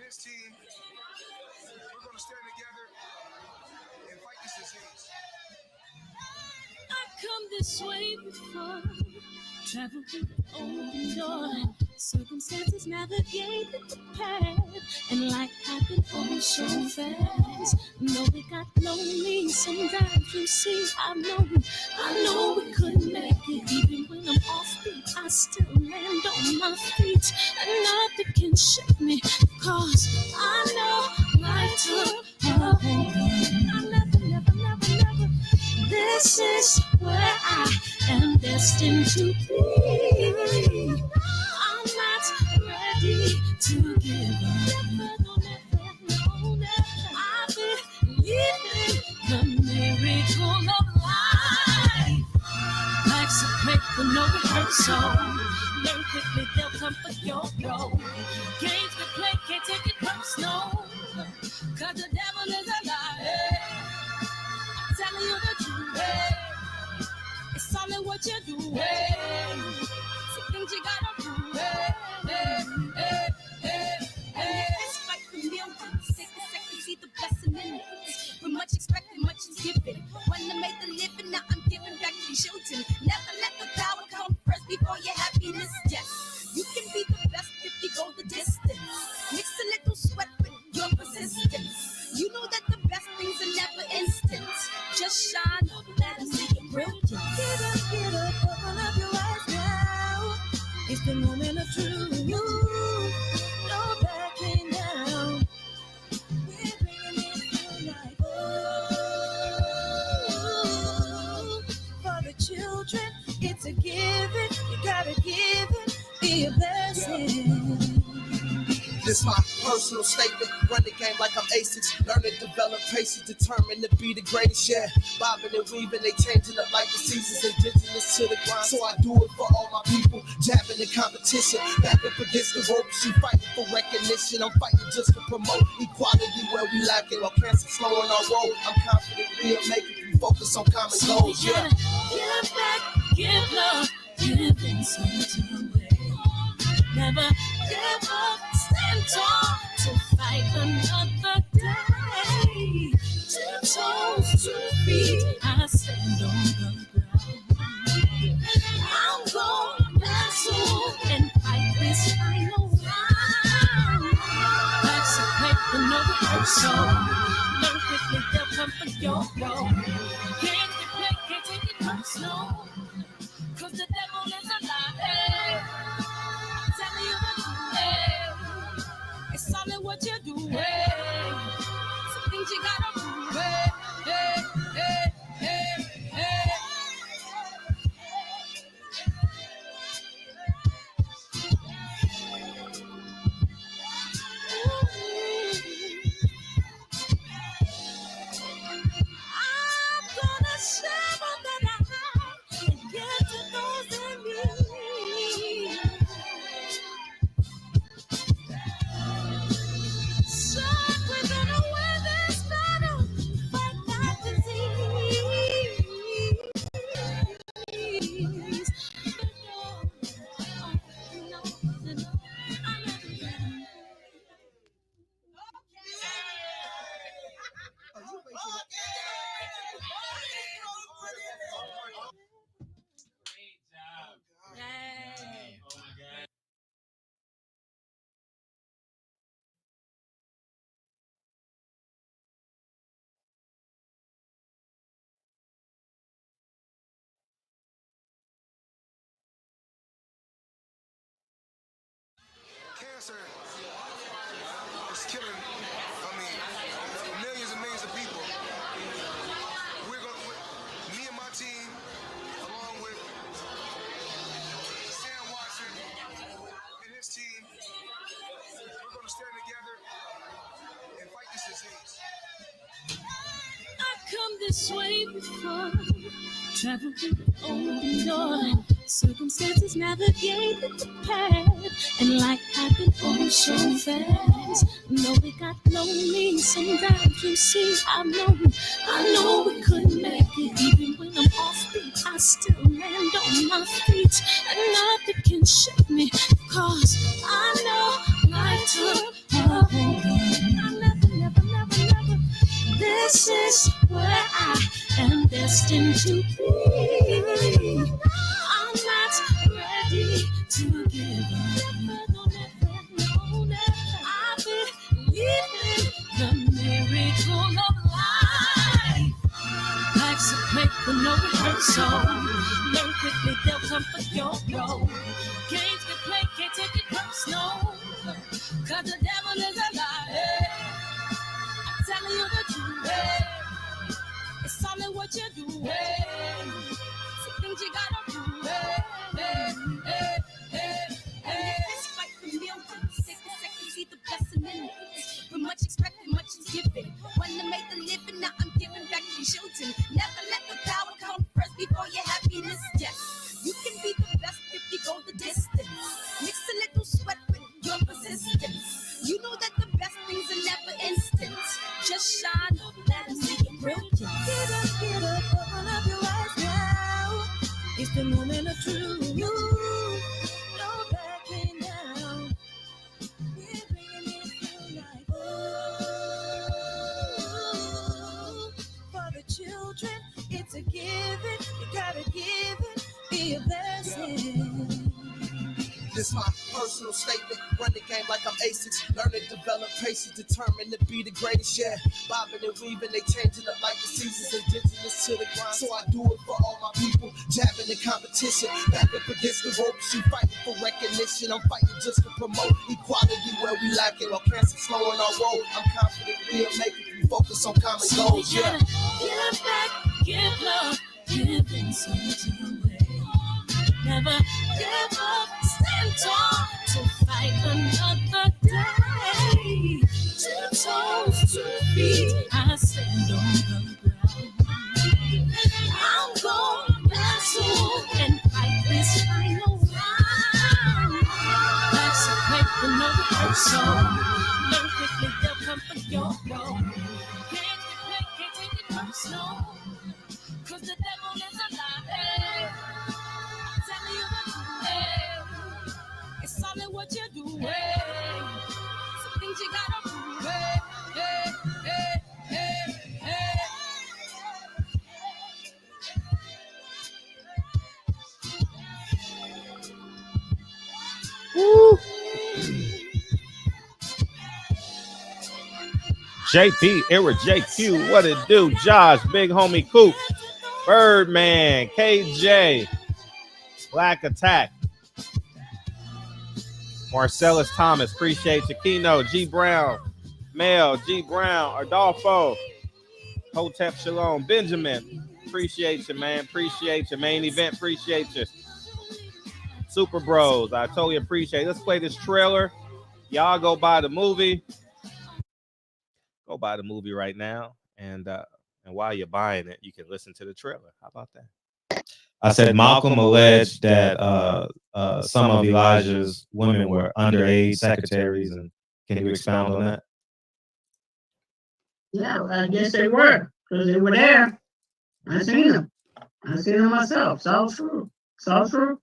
this team, we're going to stand together and fight this disease. I come this way before, travel through the open door. Circumstances navigated the path, and life happened oh so fast. No, it got lonely. Sometimes you see, I know we couldn't make it. Even when I'm offbeat, I still land on my feet, and nothing can shake me, cause I know life took a hold. I never. This is where I am destined to be. I'm not ready to give up. I believe in the miracle of life. Life's a break for no rehearsal. Learn quickly, they'll come for your role. Games to play, can't take it personal, cause the devil is a liar. I'm telling you the truth. It's all in what you do. Some things you gotta do. Fight for millions. Take a second, see the blessing in it. With much expected, much is given. When I made the living, now I'm giving back to children. Never let the power come first before your happiness. Yes, you can be the best if you go the distance. Mix a little sweat with your persistence. You know that the best things are never instant. Just shine, let them see your brilliance. Get up, open up your eyes now. It's the moment of truth. No backing down. We're bringing it to life. Oh, for the children, it's a given. You gotta give it, be a blessing. This my personal statement. Run the game like I'm aces. Learn to develop patience, determined to be the greatest. Yeah, bobbing and weaving, they changing up like the seasons. Indigenous to the grind, so I do it for all my people. Jabbing the competition, back up against the ropes. You fighting for recognition, I'm fighting just to promote equality where we lack it. While cancer slowing our road, I'm confident we'll make it. We focus on common goals. Yeah, give back, give love, give something away. Never give up, stand tall to fight another day. 2 toes, 2 feet, I stand on the ground. I'm gonna wrestle and fight this final round. Life's a break for no rehearsal. Learn quickly, they'll come for your role. Games to play, can't take it personal, cause the devil is a liar. Tell you the truth. It's all in what you do. Some things you gotta do. I'm gonna share all that I have and give to those in need. So we're gonna win this battle, fight that disease. Cancer is killing, millions and millions of people. Me and my team, along with Sam Watson and his team, we're going to stand together and fight this disease. I come this way before, travel through the open door. Circumstances navigated the path, and life happened oh so fast. No, it got lonely. Sometimes you see, I know we couldn't make it. Even when I'm offbeat, I still land on my feet, and nothing can shake me, cause I know life took a hold on. Never. This is where I am destined to be. I'm not ready to give up. I believe in the miracle of life. Life's a play with no rehearsal. Learn quickly, they'll come for your role. Games can play, can't take it personal. Cause the devil is a liar. I'm telling you the truth. It's all in what you do. Some things you gotta do. This fight for millions. Take a second, see the blessing in it. But much expected, much is given. When I make the living, now I'm giving back to children. Never let the power come first before your happiness. Yes, you can be the best if you go the distance. Mix a little sweat with your persistence. You know that the best things are never instant. Just shine up, let them see your brilliance. Get up, open up your eyes now. It's the moment of truth. No backing down. We're bringing it through like for the children, it's a given. You gotta give it, be a blessing. This my personal statement. Run the game like I'm ASICs. Learn and develop patience, determined to be the greatest. Yeah, bobbing and weaving, they changing up like the seasons. Indigenous to the grind, so I do it for all my people. Jabbing the competition, back up against the ropes. You fighting for recognition, I'm fighting just to promote equality where we lack it. While cancer slowing our road, I'm confident we'll make it. We focus on common goals. Yeah, give back, give love, give something away. Never give up, stand tall to fight another day. 2 toes, 2 feet, I stand on the ground. I'm gonna wrestle and fight this final round. Life's a fight for no rehearsal. Learn quickly, they'll come for your role. Can't take it personal. Cause the devil is a liar. Tell you the truth. It's all in what you do. Some things you gotta do. JP, Era JQ, what it do? Josh, Big Homie Coop, Birdman, KJ, Black Attack, Marcellus Thomas, appreciate you. Keno, G Brown, Mel, G Brown, Adolfo, Hotep Shalom, Benjamin, appreciate you, man. Appreciate you. Main event, appreciate you. Super Bros, I totally appreciate it. Let's play this trailer. Y'all go buy the movie. Go buy the movie right now. And while you're buying it, you can listen to the trailer. How about that? I said Malcolm alleged that some of Elijah's women were underage secretaries. And can you expound on that? Yeah, I guess they were, because they were there. I seen them. I seen them myself. It's all true. It's all true.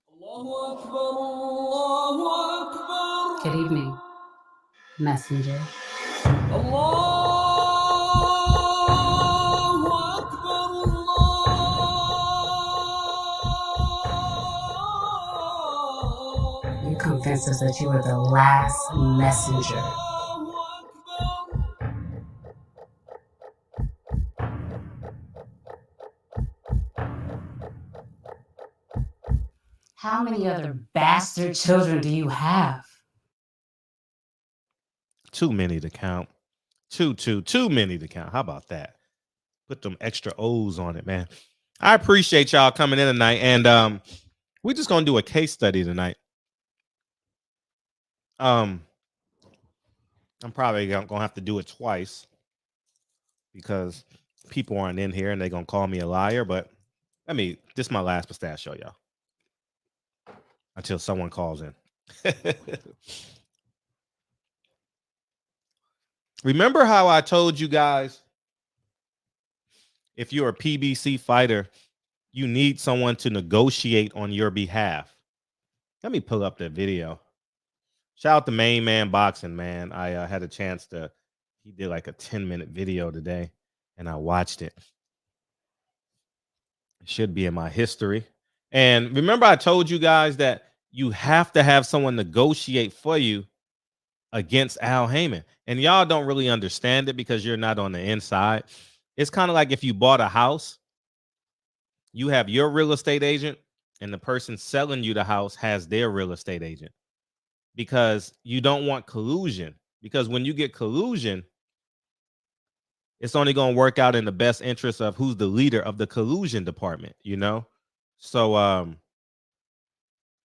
Good evening, messenger. You convinced us that you were the last messenger. How many other bastard children do you have? Too many to count. Too many to count. How about that? Put them extra O's on it, man. I appreciate y'all coming in tonight. And we're just going to do a case study tonight. I'm probably going to have to do it twice because people aren't in here and they're going to call me a liar. But this is my last pistachio, y'all. Until someone calls in. Remember how I told you guys, if you're a PBC fighter, you need someone to negotiate on your behalf. Let me pull up the video. Shout out to Main Man Boxing, man. I had a chance to. He did like a 10-minute video today, and I watched it. It should be in my history. And remember, I told you guys that you have to have someone negotiate for you against Al Haymon. And y'all don't really understand it because you're not on the inside. It's kind of like if you bought a house, you have your real estate agent, and the person selling you the house has their real estate agent, because you don't want collusion. Because when you get collusion, it's only going to work out in the best interest of who's the leader of the collusion department, you know? So,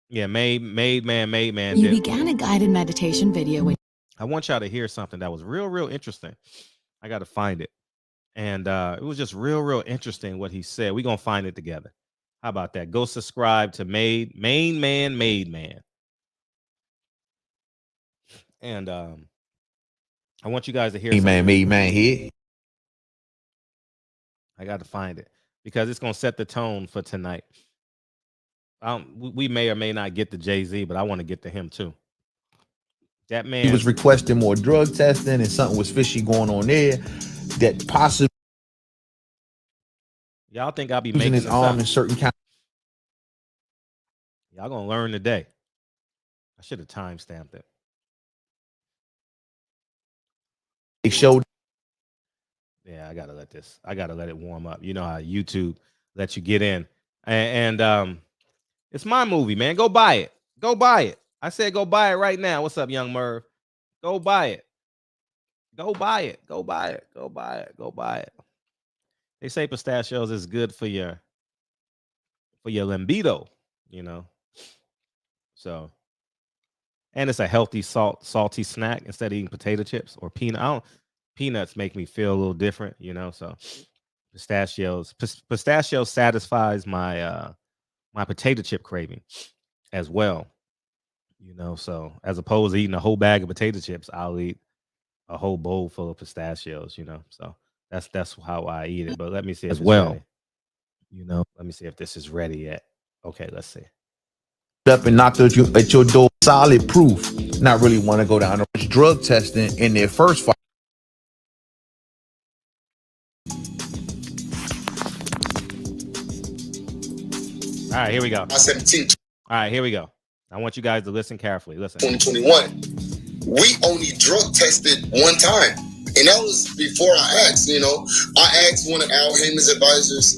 yeah, made man. You began a guided meditation video with. I want y'all to hear something that was real interesting. I got to find it. And it was just real interesting what he said. We're going to find it together. How about that? Go subscribe to Main Man. And I want you guys to hear something. Made man here. I got to find it because it's going to set the tone for tonight. We may or may not get to Jay-Z, but I want to get to him too. That man, He was requesting more drug testing, and something was fishy going on there. That possibly y'all think I'll be using making his this arm up? in certain kind. Y'all gonna learn today. I should have time stamped it. They showed. Yeah, I gotta let it warm up. You know how YouTube lets you get in, and it's my movie, man. Go buy it. Go buy it. I said go buy it right now. What's up, young Merv? Go buy it. Go buy it. Go buy it. Go buy it. Go buy it. They say pistachios is good for your libido, you know. So, and it's a healthy salty snack instead of eating potato chips or peanut. Peanuts make me feel a little different, you know. So pistachios satisfies my my potato chip craving as well, you know. So as opposed to eating a whole bag of potato chips, I'll eat a whole bowl full of pistachios, you know. So that's how I eat it. But let me see as well, ready. You know. Let me see if this is ready yet. Okay, let's see. Up and knocked at your door. Solid proof. Not really want to go down to drug testing in their first fight. All right, here we go. 17. All right, here we go. I want you guys to listen carefully. Listen. 2021. We only drug tested one time. And that was before I asked, you know. I asked one of Al Haymon's advisors,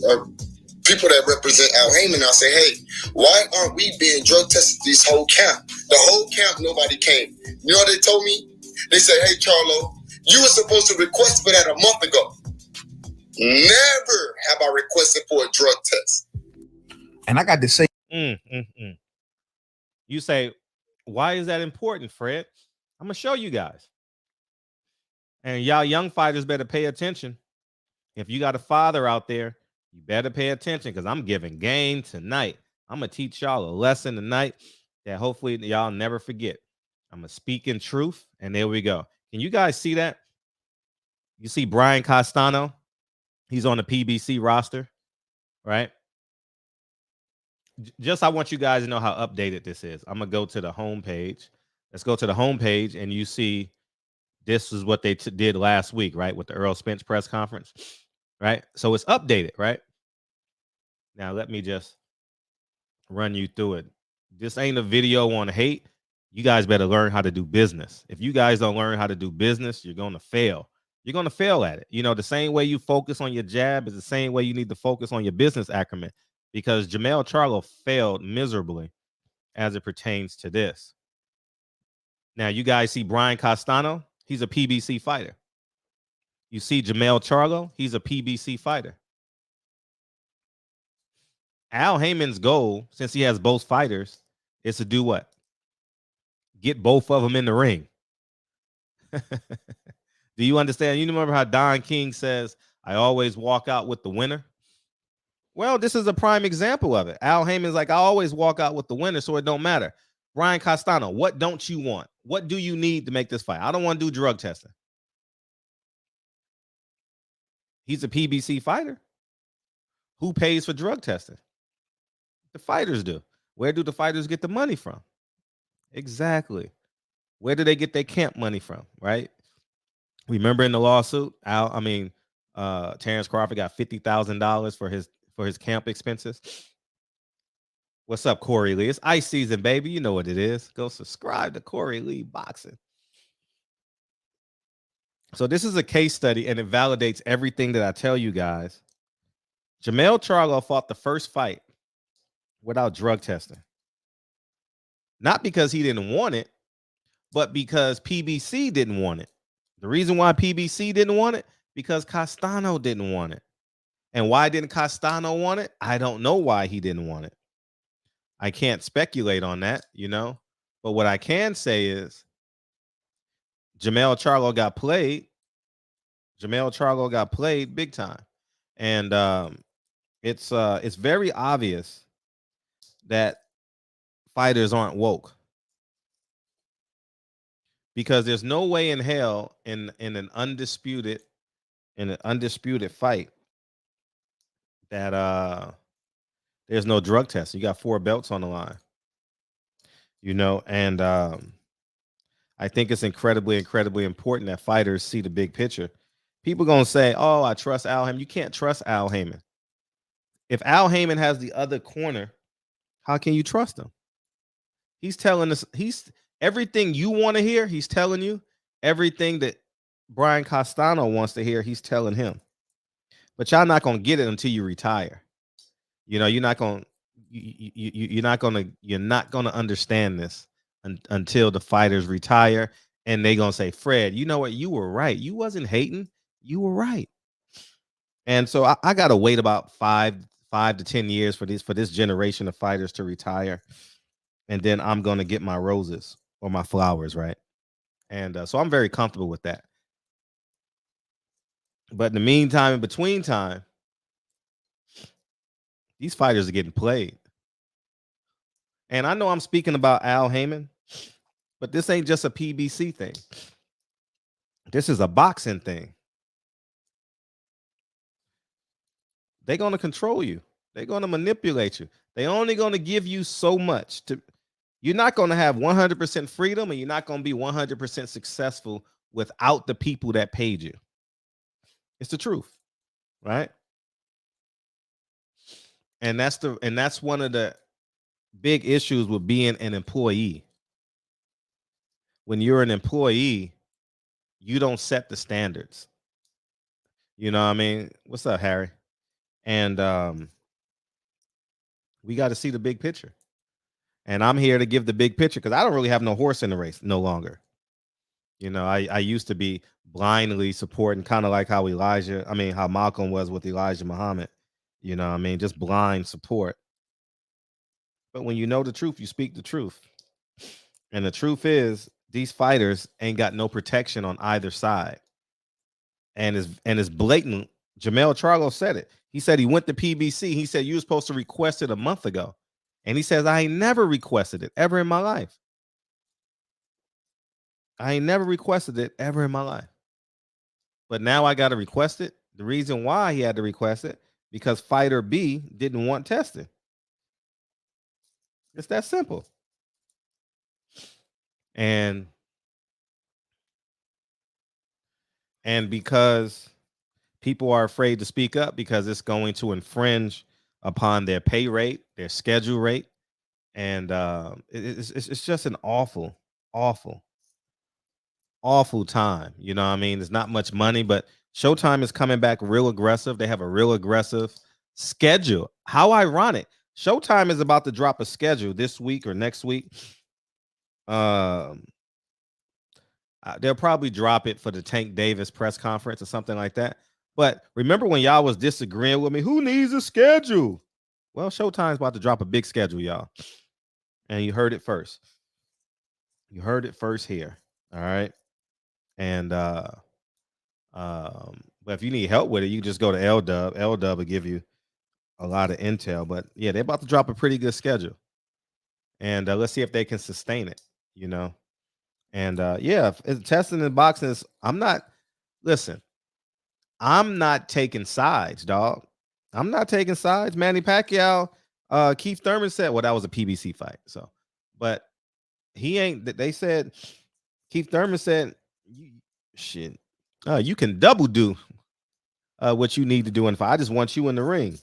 people that represent Al Haymon. I say, hey, why aren't we being drug tested this whole camp? The whole camp, nobody came. You know what they told me? They said, hey, Charlo, you were supposed to request for that a month ago. Never have I requested for a drug test. And I got to say, You say, why is that important, Fred? I'm going to show you guys. And y'all young fighters better pay attention. If you got a father out there, you better pay attention because I'm giving game tonight. I'm going to teach y'all a lesson tonight that hopefully y'all never forget. I'm going to speak in truth, and there we go. Can you guys see that? You see Brian Castano? He's on the PBC roster, right? Just I want you guys to know how updated this is. I'm going to go to the home page. Let's go to the home page, and you see this is what they did last week, right, with the Earl Spence press conference, right? So it's updated, right? Now, let me just run you through it. This ain't a video on hate. You guys better learn how to do business. If you guys don't learn how to do business, you're going to fail. You're going to fail at it. You know, the same way you focus on your jab is the same way you need to focus on your business acumen, because Jermell Charlo failed miserably as it pertains to this. Now, you guys see Brian Castano? He's a PBC fighter. You see Jermell Charlo? He's a PBC fighter. Al Haymon's goal, since he has both fighters, is to do what? Get both of them in the ring. Do you understand? You remember how Don King says, I always walk out with the winner? Well, this is a prime example of it. Al Haymon's like, I always walk out with the winner, so it don't matter. Brian Castano, what don't you want? What do you need to make this fight? I don't want to do drug testing. He's a PBC fighter. Who pays for drug testing? The fighters do. Where do the fighters get the money from? Exactly. Where do they get their camp money from, right? Remember in the lawsuit, Terrence Crawford got $50,000 for his camp expenses. What's up, Corey Lee? It's ice season, baby. You know what it is. Go subscribe to Corey Lee Boxing. So this is a case study, and it validates everything that I tell you guys. Jermell Charlo fought the first fight without drug testing. Not because he didn't want it, but because PBC didn't want it. The reason why PBC didn't want it, because Castano didn't want it. And why didn't Castano want it? I don't know why he didn't want it. I can't speculate on that, But what I can say is Jermell Charlo got played. Jermell Charlo got played big time. And it's very obvious that fighters aren't woke. Because there's no way in hell in an undisputed fight that there's no drug test. You got 4 belts on the line. And I think it's incredibly, incredibly important that fighters see the big picture. People gonna say, "Oh, I trust Al Haymon." You can't trust Al Haymon. If Al Haymon has the other corner, how can you trust him? He's telling us everything you want to hear. He's telling you everything that Brian Castano wants to hear. He's telling him, but y'all not gonna get it until you retire. You're not gonna understand this until the fighters retire, and they gonna say, "Fred, you know what? You were right. You wasn't hating. You were right." And so I gotta wait about 5 to 10 years for this generation of fighters to retire, and then I'm gonna get my roses or my flowers, right? And so I'm very comfortable with that. But in the meantime, in between time, these fighters are getting played. And I know I'm speaking about Al Haymon, but this ain't just a PBC thing. This is a boxing thing. They're going to control you. They're going to manipulate you. They're only going to give you so much. You're not going to have 100% freedom, and you're not going to be 100% successful without the people that paid you. It's the truth, right? And that's one of the big issues with being an employee. When you're an employee, you don't set the standards. You know what I mean? What's up, Harry? And we got to see the big picture. And I'm here to give the big picture because I don't really have no horse in the race no longer. I used to be blindly supporting, kind of like how Malcolm was with Elijah Muhammad. Just blind support. But when you know the truth, you speak the truth. And the truth is, these fighters ain't got no protection on either side. And it's blatant. Jermell Charlo said it. He said he went to PBC. He said, you were supposed to request it a month ago. And he says, I ain't never requested it ever in my life. I ain't never requested it ever in my life. But now I got to request it. The reason why he had to request it, because fighter B didn't want testing. It's that simple. And because people are afraid to speak up because it's going to infringe upon their pay rate, their schedule rate. And it's just an awful time. You know what I mean? There's not much money, but Showtime is coming back real aggressive. They have a real aggressive schedule. How ironic. Showtime is about to drop a schedule this week or next week. They'll probably drop it for the Tank Davis press conference or something like that. But remember when y'all was disagreeing with me, who needs a schedule? Well, Showtime's about to drop a big schedule, y'all. And you heard it first. You heard it first here. All right. And but if you need help with it, you just go to L-Dub. L-Dub will give you a lot of intel. But yeah, they're about to drop a pretty good schedule. And let's see if they can sustain it, And yeah, testing and boxing is, I'm not taking sides, dog. I'm not taking sides. Manny Pacquiao, Keith Thurman said, well, that was a PBC fight. So, but he ain't, they said Keith Thurman said, shit, you can double do what you need to do in fight. I just want you in the ring.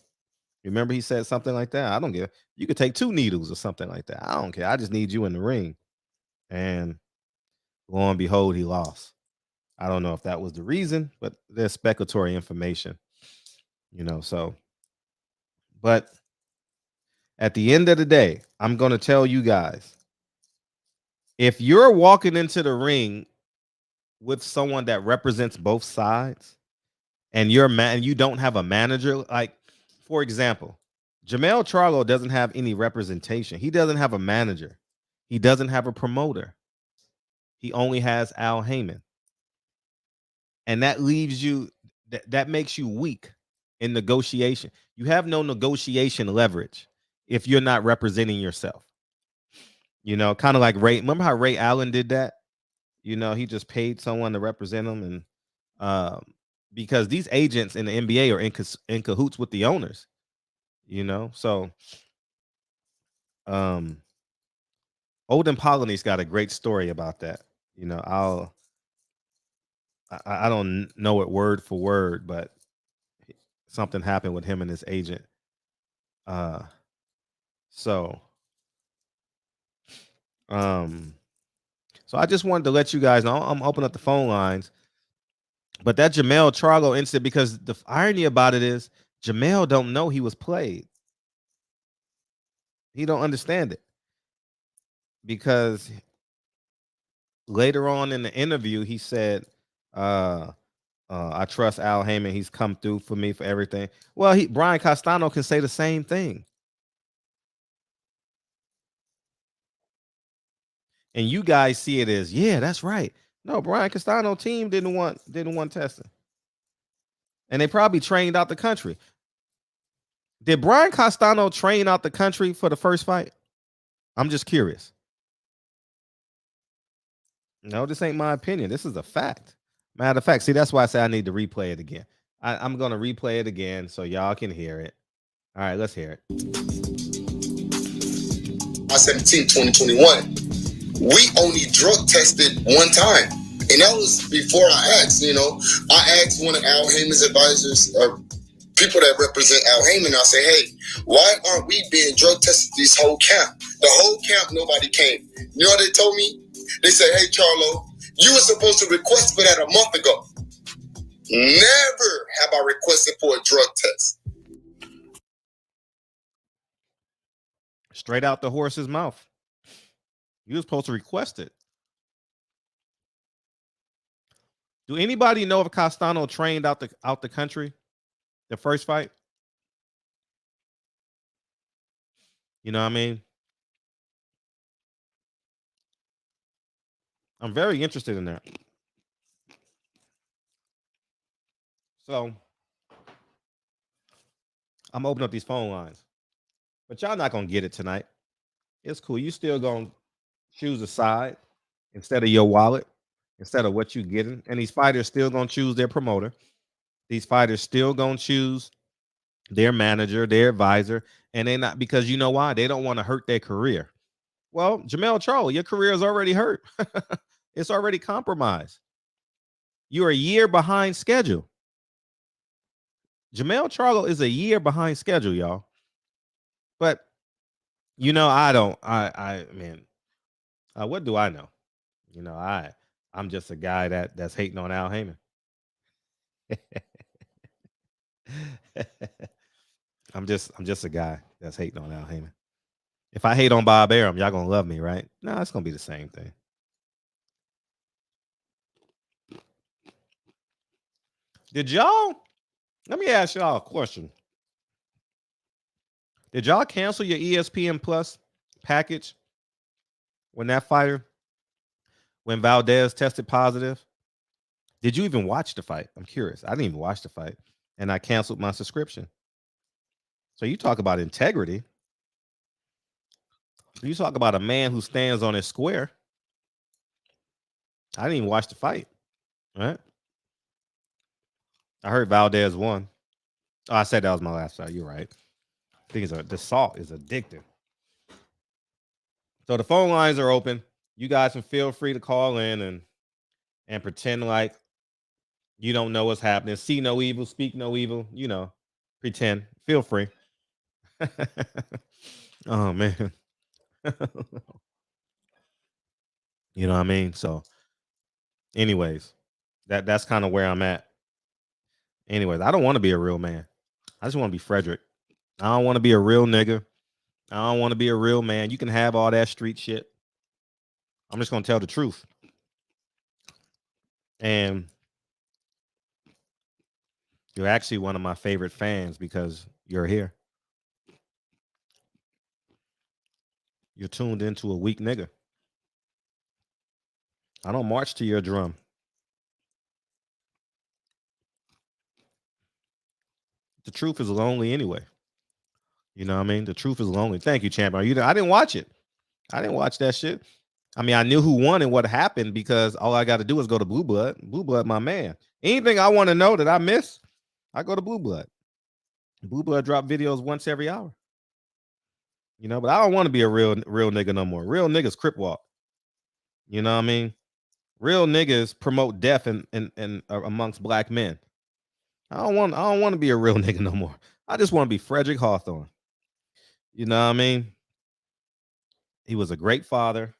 Remember he said something like that? I don't care. You could take 2 needles or something like that. I don't care. I just need you in the ring. And lo and behold, he lost. I don't know if that was the reason, but there's speculatory information, so. But at the end of the day, I'm going to tell you guys, if you're walking into the ring with someone that represents both sides and you don't have a manager, like, for example, Jamel Charlo doesn't have any representation. He doesn't have a manager. He doesn't have a promoter. He only has Al Haymon. And that leaves you, that makes you weak in negotiation. You have no negotiation leverage if you're not representing yourself. Kind of like Ray. Remember how Ray Allen did that? He just paid someone to represent him, and because these agents in the NBA are in cahoots with the owners. So Olden Polynice got a great story about that. I don't know it word for word, but something happened with him and his agent. So I just wanted to let you guys know I'm opening up the phone lines. But that Jamel Charlo incident, because the irony about it is Jamel don't know he was played. He don't understand it. Because later on in the interview, he said, I trust Al Haymon. He's come through for me for everything. Well, Brian Castano can say the same thing. And you guys see it as, yeah, that's right. No, Brian Castano team didn't want testing. And they probably trained out the country. Did Brian Castano train out the country for the first fight? I'm just curious. No, this ain't my opinion. This is a fact. Matter of fact, see, that's why I say I need to replay it again. I'm going to replay it again so y'all can hear it. All right, let's hear it. On 17/2021, we only drug tested one time. And that was before I asked, I asked one of Al Haymon's advisors, people that represent Al Haymon. I say, hey, why aren't we being drug tested this whole camp? The whole camp, nobody came. You know what they told me? They said, hey, Charlo, you were supposed to request for that a month ago. Never have I requested for a drug test. Straight out the horse's mouth. You were supposed to request it. Do anybody know if Castano trained out the country the first fight? You know what I mean? I'm very interested in that. So I'm opening up these phone lines. But y'all not going to get it tonight. It's cool. You still going to choose a side instead of your wallet, instead of what you getting. And these fighters still going to choose their promoter. These fighters still going to choose their manager, their advisor. And they not, because you know why? They don't want to hurt their career. Well, Jamel Charlo, your career is already hurt. It's already compromised. You're a year behind schedule. Jamel Charlo is a year behind schedule, y'all. But I mean, what do I know? I'm just a guy that's hating on Al Haymon. I'm just a guy that's hating on Al Haymon. If I hate on Bob Arum, y'all gonna love me, right? No, it's gonna be the same thing. Let me ask y'all a question. Did y'all cancel your ESPN Plus package when Valdez tested positive? Did you even watch the fight? I'm curious. I didn't even watch the fight, and I canceled my subscription. So you talk about integrity. You talk about a man who stands on his square. I didn't even watch the fight, right? I heard Valdez won. Oh, I said that was my last fight. You're right. I think the salt is addictive. So the phone lines are open. you guys can feel free to call in and pretend like you don't know what's happening. See no evil, speak no evil. You know, pretend. Feel free. Oh man. You know what I mean? So, anyways, that's kind of where I'm at. Anyways, I don't want to be a real man. I just want to be Frederick. I don't want to be a real nigga. I don't want to be a real man. You can have all that street shit. I'm just gonna tell the truth. And you're actually one of my favorite fans because you're here. You're tuned into a weak nigga. I don't march to your drum. The truth is lonely anyway. You know what I mean? The truth is lonely. Thank you, champ. I didn't watch it. I didn't watch that shit. I mean, I knew who won and what happened because all I got to do is go to Blue Blood. Blue Blood, my man. Anything I want to know that I miss, I go to Blue Blood. Blue Blood drop videos once every hour. You know, but I don't want to be a real nigga no more. Real niggas crip walk. You know what I mean? Real niggas promote death in amongst black men. I don't want to be a real nigga no more. I just want to be Frederick Hawthorne. You know what I mean? He was a great father.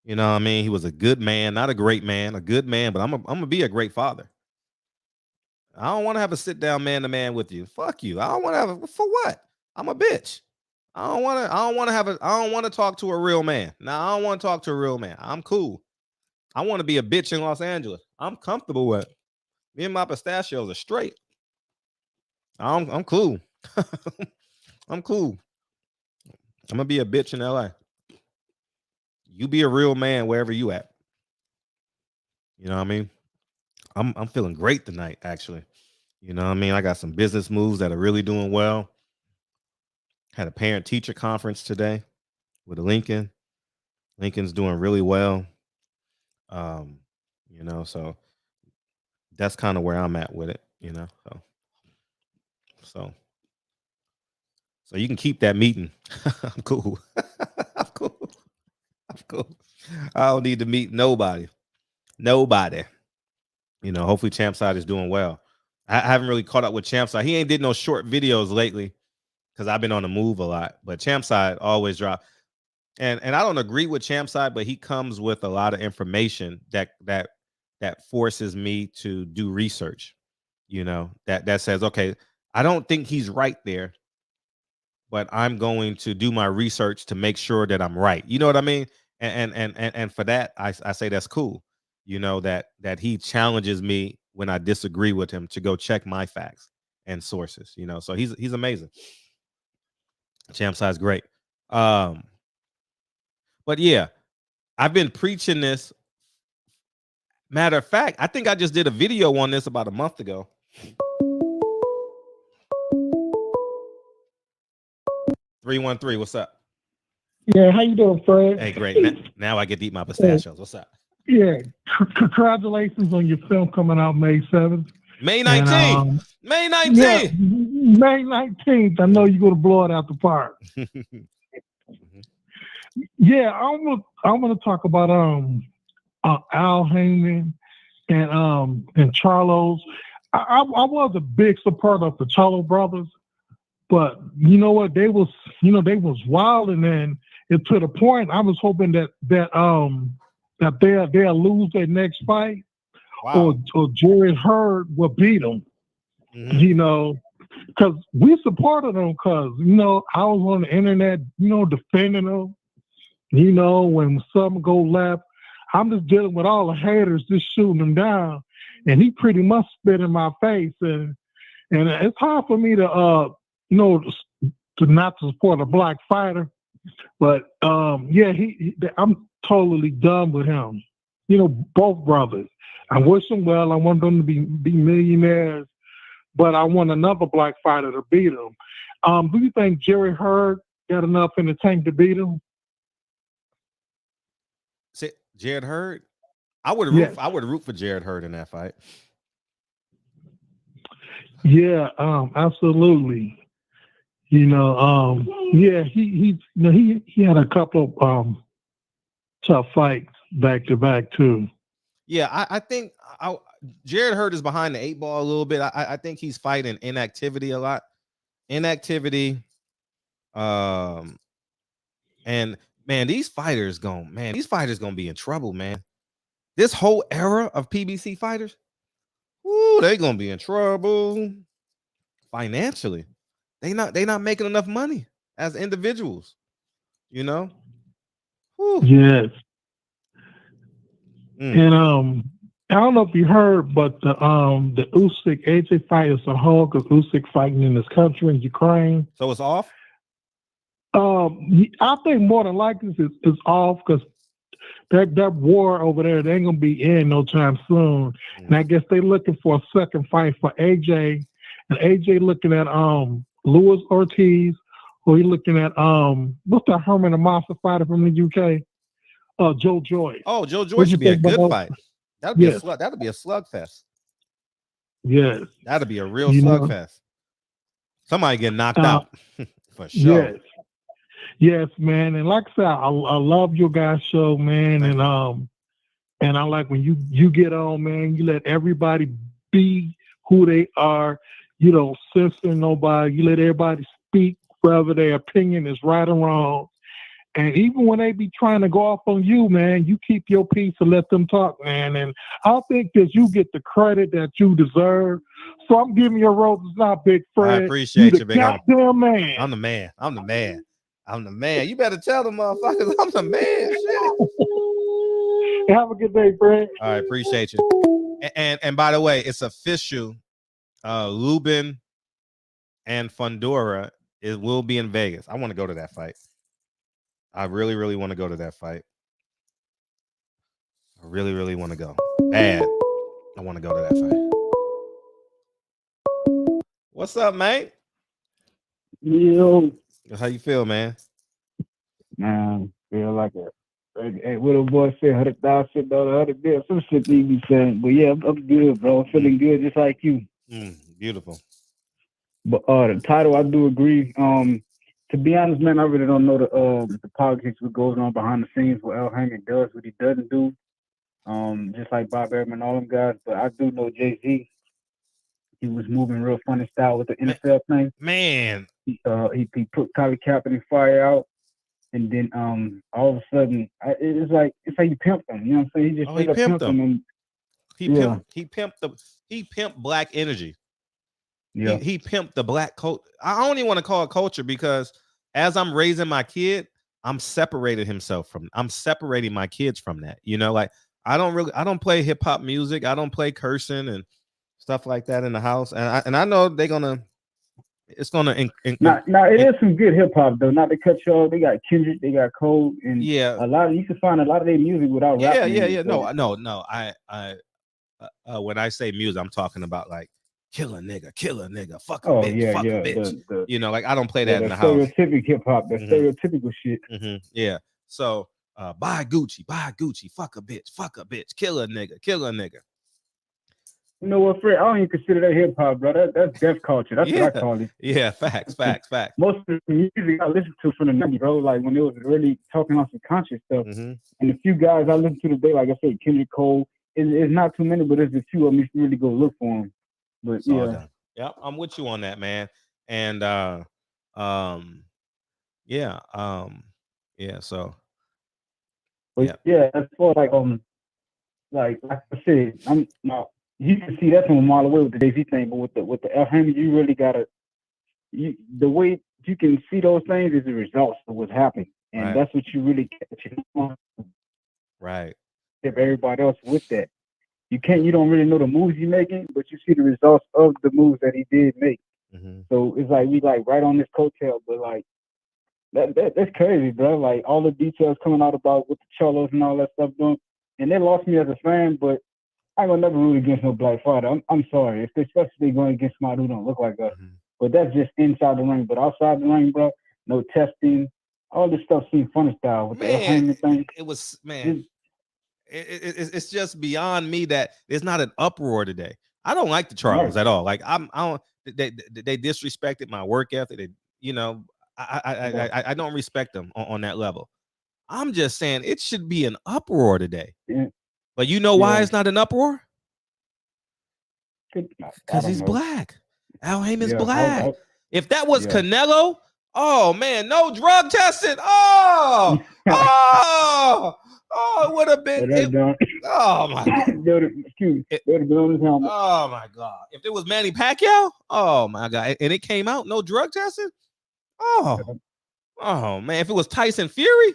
You know what I mean? He was a good man, not a great man, a good man, but I'm gonna be a great father. I don't want to have a sit down man to man with you. Fuck you. I don't want to have for what? I'm a bitch. I don't want to talk to a real man. Now I don't want to talk to a real man. I'm cool. I want to be a bitch in Los Angeles. I'm comfortable with it. Me and my pistachios are straight. I'm cool. I'm cool. I'm gonna be a bitch in LA. You be a real man wherever you at. You know what I mean? I'm feeling great tonight, actually. You know what I mean? I got some business moves that are really doing well. Had a parent-teacher conference today with Lincoln. Lincoln's doing really well. You know, so that's kind of where I'm at with it, you know. So you can keep that meeting. I'm cool. I'm cool. I'm cool. I don't need to meet nobody. You know, hopefully Champside is doing well. I haven't really caught up with Champside. He ain't did no short videos lately because I've been on the move a lot. But Champside always drop. And I don't agree with Champside, but he comes with a lot of information that forces me to do research. You know, that says, okay, I don't think he's right there, but I'm going to do my research to make sure that I'm right. You know what I mean? And for that, I say that's cool. You know, that he challenges me when I disagree with him to go check my facts and sources. You know, so he's amazing. Champside's great. But yeah, I've been preaching this. Matter of fact, I think I just did a video on this about a month ago. $313, what's up? Yeah, how you doing, Fred? Hey, great. Now I get to eat my pistachios. What's up? Yeah, congratulations on your film coming out May 7th. May 19th. And, May 19th. Yeah, May 19th. I know you're going to blow it out the park. Yeah, I want to talk about Al Haymon and Charlo's. I was a big supporter of the Charlo brothers, but you know what? They was wild, and then it to the point I was hoping that they'll lose their next fight, or Jerry Hurd will beat them. Mm-hmm. You know, because we supported them. Because I was on the internet, defending them. You know, when something go left, I'm just dealing with all the haters, just shooting them down, and he pretty much spit in my face, and it's hard for me to to not to support a black fighter, but yeah, I'm totally done with him. Both brothers. I wish them well. I want them to be millionaires, but I want another black fighter to beat him. Do you think Jerry Hurd got enough in the tank to beat him? Jared Hurd? I would root for Jared Hurd in that fight. Yeah, absolutely. Yeah, he had a couple of tough fights back to back too. Yeah, I think Jared Hurd is behind the 8 ball a little bit. I think he's fighting inactivity a lot. Inactivity. And man, these fighters gonna be in trouble, man. This whole era of PBC fighters, ooh, they gonna be in trouble financially. They not making enough money as individuals, you know. Whew. Yes. And I don't know if you heard, but the Usyk AJ fight is a hold because Usyk fighting in his country in Ukraine. So it's off. I think more than likely it's off because that war over there, they ain't gonna be in no time soon. And I guess they looking for a second fight for AJ, and AJ looking at Luis Ortiz, or he looking at what's that Herman the Monster fighter from the UK? Joe Joyce. Oh, Joe Joyce should be a good fight. That'll be a slugfest. Yes. That'll be a real slugfest. Somebody get knocked out for sure. Yes, man. And like I said, I love your guys' show, man. And I like when you get on, man, you let everybody be who they are. You don't censor nobody. You let everybody speak whether their opinion is right or wrong. And even when they be trying to go off on you, man, you keep your peace and let them talk, man. And I think that you get the credit that you deserve. So I'm giving you a roses now, Big Fred. I appreciate you, Big. Goddamn man. I'm the man. I'm the man. I'm the man. You better tell them motherfuckers I'm the man. Shit. Have a good day, Fred. All right, appreciate you. And by the way, it's official. Lubin and Fundora will be in Vegas. I want to go to that fight. I really, really want to go to that fight. I really, really want to go. Bad. I want to go to that fight. What's up, mate? Yo. How you feel, man? Man, feel like hey, what a boy said, $100,000, $100 bills, some shit they be saying. But yeah, I'm good, bro. I'm feeling good just like you. Beautiful. But the title, I do agree. To be honest, man, I really don't know the politics what goes on behind the scenes, what Al Heyman does, what he doesn't do. Just like Bob Arum and all them guys. But I do know Jay-Z. He was moving real funny style with the NFL thing. Man. He put Colin Kaepernick fire out. And then all of a sudden, it's like you pimped him. You know what I'm saying? He just straight up pimped him. And, he pimped black energy. Yeah. He pimped the black culture. I don't even want to call it culture because as I'm raising my kid, I'm separating my kids from that. You know, like I don't play hip hop music. I don't play cursing and stuff like that in the house. And I know it's gonna. Now it is some good hip hop though. Not to cut you off, they got Kendrick, they got Cole, and yeah, you can find a lot of their music without rapping. Yeah. No. I when I say music, I'm talking about like kill a nigga, fuck a bitch, fuck a bitch. You know, like I don't play that in the house. Stereotypical hip hop, the stereotypical shit. Yeah. So buy Gucci, fuck a bitch, kill a nigga. You know what, Fred? I don't even consider that hip hop, bro. That's death culture. That's what I call it. Yeah, facts. Most of the music I listen to from the 90s, bro, like when it was really talking on some conscious stuff. And the few guys I listen to today, like I said, Kendrick Cole, it's not too many, but there's a few of them you should really go look for them. But yeah, I'm with you on that, man. And so as far like I said, you can see that from a mile away with the Jay-Z thing, but with the Al Heyman, you really gotta the way you can see those things is the results of what's happening, and that's what you really catch. Right. If everybody else with that, you don't really know the moves he's making, but you see the results of the moves that he did make. So it's like we like right on this coattail, but like that's crazy, bro. Like all the details coming out about what the Charlos and all that stuff doing, and they lost me as a fan, but I ain't gonna never root against no black fighter. I'm sorry. If especially going against somebody who don't look like us. But that's just inside the ring. But outside the ring, bro, no testing. All this stuff seems funny style with the Al Heyman thing. It was, man. It's just beyond me that there's not an uproar today. I don't like the Charlos at all. Like I don't. They disrespected my work ethic. I don't respect them on that level. I'm just saying it should be an uproar today. Yeah. But you know why it's not an uproar? Because he's know. black. Al Heyman's Yeah, black. If that was Canelo, oh man, no drug testing. It would have been. Oh my God. Oh my God. If it was Manny Pacquiao, oh my God, and it came out no drug testing. Oh man, if it was Tyson Fury,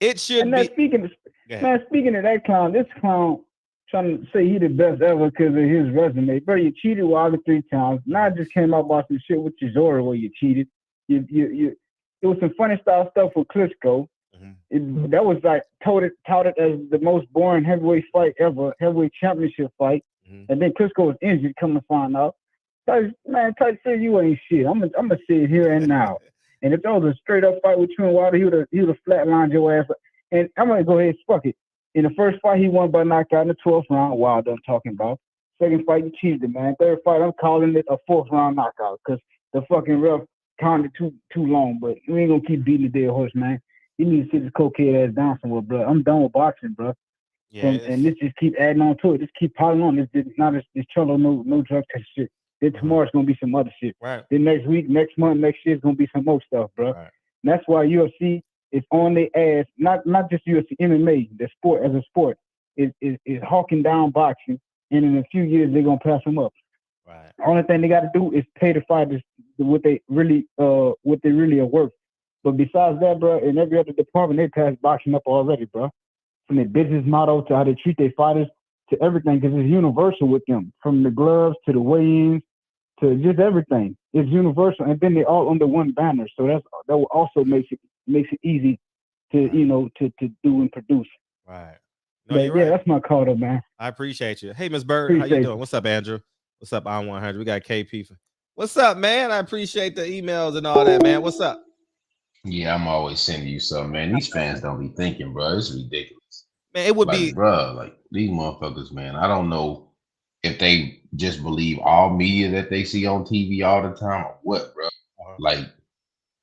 it should and be. Speaking of that clown, this clown trying to say he the best ever because of his resume, bro. You cheated all the 3 times. Now I just came out about some shit with Chisora where you cheated. It was some funny style stuff with Klitschko. That was like touted as the most boring heavyweight fight ever, heavyweight championship fight. And then Klitschko was injured, come to find out. Man, Tyson said you ain't shit. I'm gonna say it here and now. And if that was a straight up fight with you and Wilder, he would have flatlined your ass. And I'm gonna go ahead and fuck it. In the first fight, he won by knockout in the 12th round. Wilder, I'm talking about. Second fight, you cheated, man. Third fight, I'm calling it a 4th round knockout because the fucking ref counted too long. But we ain't gonna keep beating the dead horse, man. You need to sit this cokehead ass down somewhere, bro. I'm done with boxing, bro. Yeah, and this just keep adding on to it. Just keep piling on. This Charlo no drug test shit. Then tomorrow's gonna be some other shit. Right. Then next week, next month, next year's gonna be some more stuff, bro. Right. And that's why UFC is on their ass. Not just UFC, MMA, the sport as a sport is hawking down boxing, and in a few years they're gonna pass them up. Right. The only thing they got to do is pay the fighters what they really are worth. But besides that, bro, in every other department they pass boxing up already, bro. From their business model to how they treat their fighters to everything, because it's universal with them, from the gloves to the weigh-ins to just everything. It's universal, and then they're all under one banner. So that will also makes it easy to to do and produce. Right. No, but, right. That's my call, though, man. I appreciate you. Hey, Miss Bird, how you doing? What's up, Andrew? What's up, On 100? We got KP. What's up, man? I appreciate the emails and all that, man. What's up? Yeah, I'm always sending you something, man. These fans don't be thinking, bro. It's ridiculous. Man, it would be, bro. Like these motherfuckers, man. I don't know if they just believe all media that they see on TV all the time or what, bro. Like,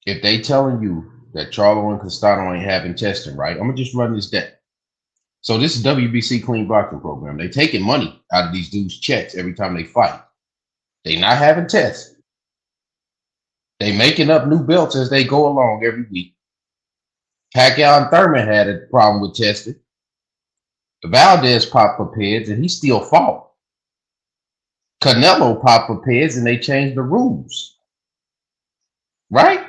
if they telling you that Charlo and Castano ain't having testing, right? I'm gonna just run this down. So this is WBC Clean Boxing Program. They taking money out of these dudes' checks every time they fight. They not having tests. They making up new belts as they go along every week. Pacquiao and Thurman had a problem with testing. Valdez popped for PEDs and he still fought. Canelo popped for PEDs and they changed the rules. Right?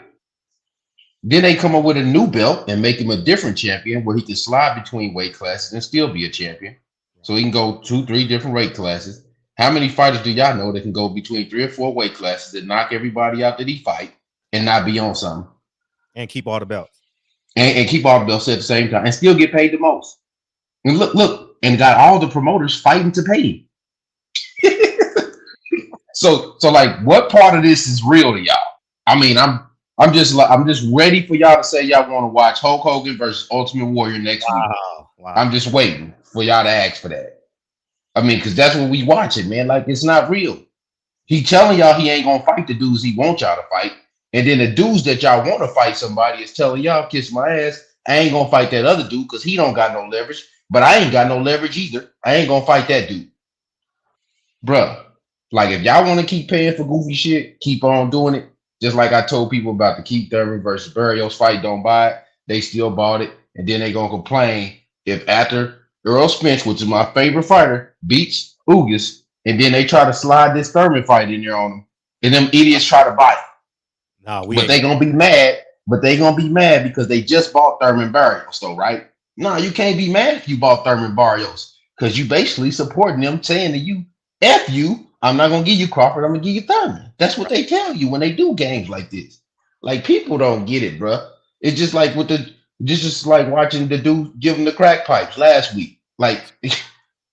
Then they come up with a new belt and make him a different champion where he can slide between weight classes and still be a champion. So he can go 2-3 different weight classes. How many fighters do y'all know that can go between 3 or 4 weight classes and knock everybody out that he fight and not be on something? And keep all the belts. And keep all the belts at the same time and still get paid the most. And look, and got all the promoters fighting to pay him. So like, what part of this is real to y'all? I mean, I'm just ready for y'all to say y'all want to watch Hulk Hogan versus Ultimate Warrior next week. Wow. I'm just waiting for y'all to ask for that. I mean, because that's what we watching, man. Like, it's not real. He telling y'all he ain't gonna fight the dudes he wants y'all to fight, and then the dudes that y'all want to fight somebody is telling y'all, kiss my ass, I ain't gonna fight that other dude because he don't got no leverage. But I ain't got no leverage either. I ain't gonna fight that dude. Bruh, like if y'all want to keep paying for goofy shit, keep on doing it. Just like I told people about the Keith Thurman versus Barrios fight, don't buy it. They still bought it. And then they gonna complain if after Earl Spence, which is my favorite fighter, beats Ugas, and then they try to slide this Thurman fight in there on them, and them idiots try to buy it. No, but they gonna be mad. But they gonna be mad because they just bought Thurman Barrios, though, right? No, you can't be mad if you bought Thurman Barrios because you basically supporting them, saying to you, F you, I'm not going to give you Crawford, I'm going to give you Thurman. That's what they tell you when they do games like this. Like, people don't get it, bro. It's just like just like watching the dude give him the crack pipes last week. Like,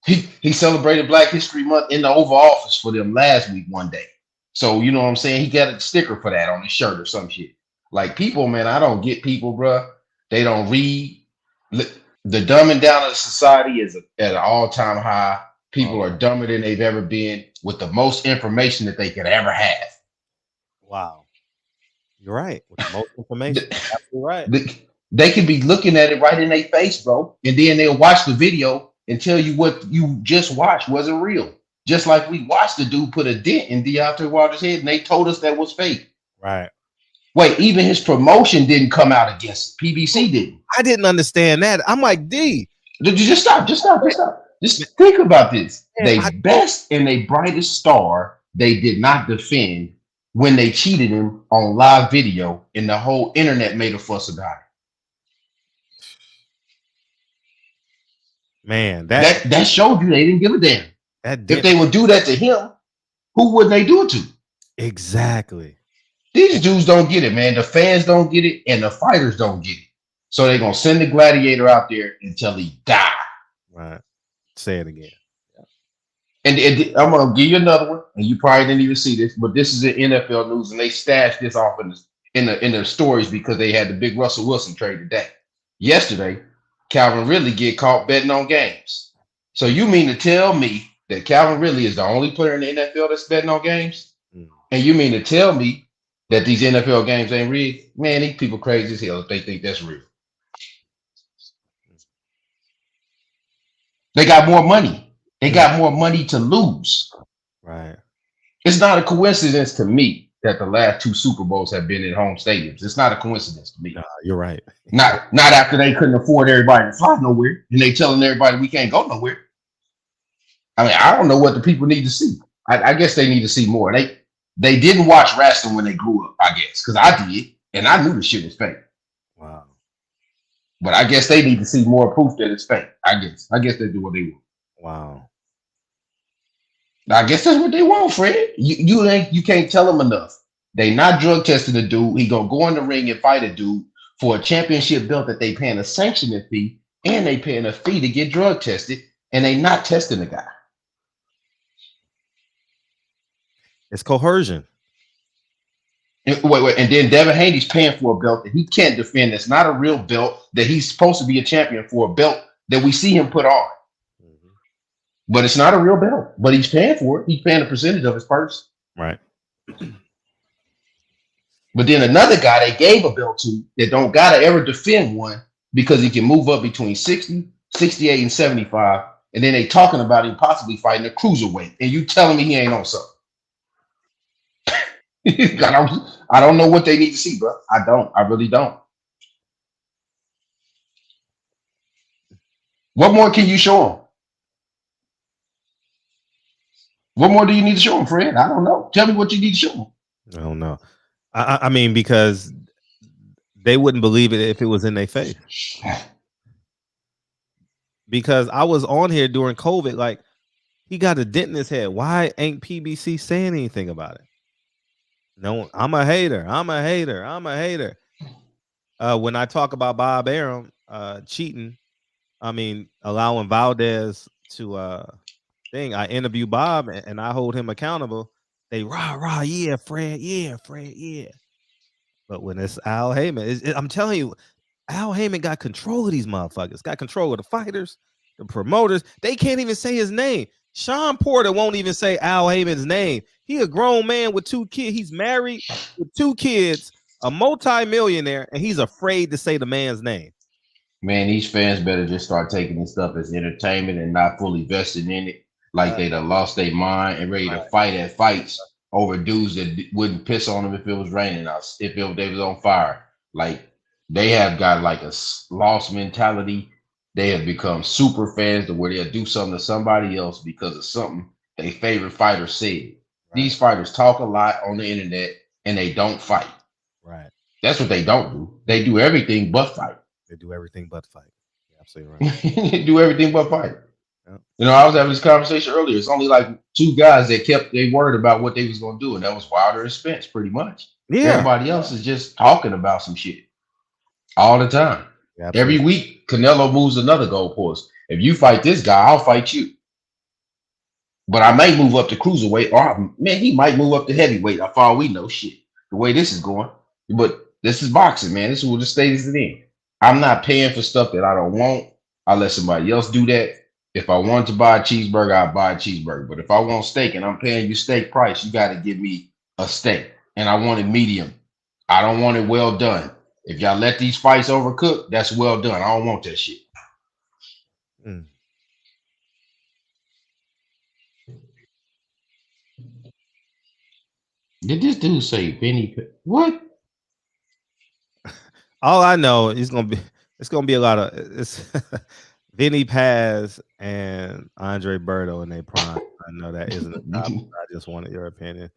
he celebrated Black History Month in the Oval Office for them last week one day. So, you know what I'm saying? He got a sticker for that on his shirt or some shit. Like, people, man, I don't get people, bro. They don't read. The dumbing down of society is at an all-time high. People are dumber than they've ever been with the most information that they could ever have. Wow. You're right. With the most information. Absolutely right. They could be looking at it right in their face, bro. And then they'll watch the video and tell you what you just watched wasn't real. Just like we watched the dude put a dent in Deontay Wilder's head and they told us that was fake. Right. Wait, even his promotion didn't come out against it. PBC didn't. I didn't understand that. I'm like, D. Just stop. Just think about this. They best and they brightest star, they did not defend when they cheated him on live video and the whole internet made a fuss about it. Man, that showed you they didn't give a damn. If they would do that to him, who would they do it to? Exactly. These dudes don't get it, man. The fans don't get it, and the fighters don't get it. So they're gonna send the gladiator out there until he die. Right. Say it again. And I'm gonna give you another one, and you probably didn't even see this, but this is in NFL news, and they stashed this off in the stories because they had the big Russell Wilson trade today. Yesterday, Calvin Ridley get caught betting on games. So you mean to tell me that Calvin Ridley is the only player in the NFL that's betting on games? And you mean to tell me that these NFL games ain't rigged? Man, these people crazy as hell if they think that's real. They got more money. They got more money to lose. Right. It's not a coincidence to me that the last 2 Super Bowls have been in home stadiums. It's not a coincidence to me. No, you're right. Not after they couldn't afford everybody to fly nowhere and they telling everybody we can't go nowhere. I mean, I don't know what the people need to see. I guess they need to see more. They didn't watch wrestling when they grew up, I guess, because I did, and I knew the shit was fake. Wow. But I guess they need to see more proof that it's fake. I guess they do what they want. Wow. I guess that's what they want, Fred. You can't tell them enough. They not drug testing the dude. He gonna go in the ring and fight a dude for a championship belt that they paying a sanctioning fee and they paying a fee to get drug tested, and they not testing the guy. It's coercion. Wait, and then Devin Haney's paying for a belt that he can't defend. That's not a real belt that he's supposed to be a champion for, a belt that we see him put on. But it's not a real belt. But he's paying for it. He's paying a percentage of his purse. Right. But then another guy they gave a belt to that don't gotta ever defend one because he can move up between 60, 68, and 75. And then they talking about him possibly fighting a cruiserweight. And you telling me he ain't on something. I don't know what they need to see, bro. I don't. I really don't. What more can you show them? What more do you need to show them, Fred? I don't know. Tell me what you need to show them. I don't know. I mean, because they wouldn't believe it if it was in their face. Because I was on here during COVID, like, he got a dent in his head. Why ain't PBC saying anything about it? No, I'm a hater. When I talk about Bob Arum cheating, I mean, allowing Valdez to thing, I interview Bob and I hold him accountable. They rah, yeah, Fred, yeah. But when it's Al Heyman, I'm telling you, Al Heyman got control of these motherfuckers, got control of the fighters, the promoters. They can't even say his name. Sean Porter won't even say Al Heyman's name. He a grown man with 2 kids. He's married with 2 kids, a multi-millionaire, and he's afraid to say the man's name. Man, these fans better just start taking this stuff as entertainment and not fully vested in it. Like they done lost their mind and ready to fight at fights over dudes that wouldn't piss on them if it was raining out, if they was on fire. Like, they have got like a lost mentality. They have become super fans to where they'll do something to somebody else because of something their favorite fighter said. Right. These fighters talk a lot on the internet and they don't fight. Right. That's what they don't do. They do everything but fight. They do everything but fight. You're absolutely right. They do everything but fight. Yep. You know, I was having this conversation earlier. It's only like 2 guys that kept their word about what they was going to do, and that was Wilder and Spence, pretty much. Yeah. Everybody else is just talking about some shit all the time. Absolutely. Every week, Canelo moves another goalpost. If you fight this guy, I'll fight you. But I may move up to cruiserweight, or man, he might move up to heavyweight. For all we know, shit. The way this is going. But this is boxing, man. This is what the state is in. I'm not paying for stuff that I don't want. I let somebody else do that. If I want to buy a cheeseburger, I'll buy a cheeseburger. But if I want steak and I'm paying you steak price, you got to give me a steak. And I want it medium. I don't want it well done. If y'all let these fights overcook, that's well done. I don't want that shit. Mm. Did this dude say Benny? What? All I know is it's gonna be a lot of it's Vinny Paz and Andre Berto in their prime. I know that isn't a topic. I just wanted your opinion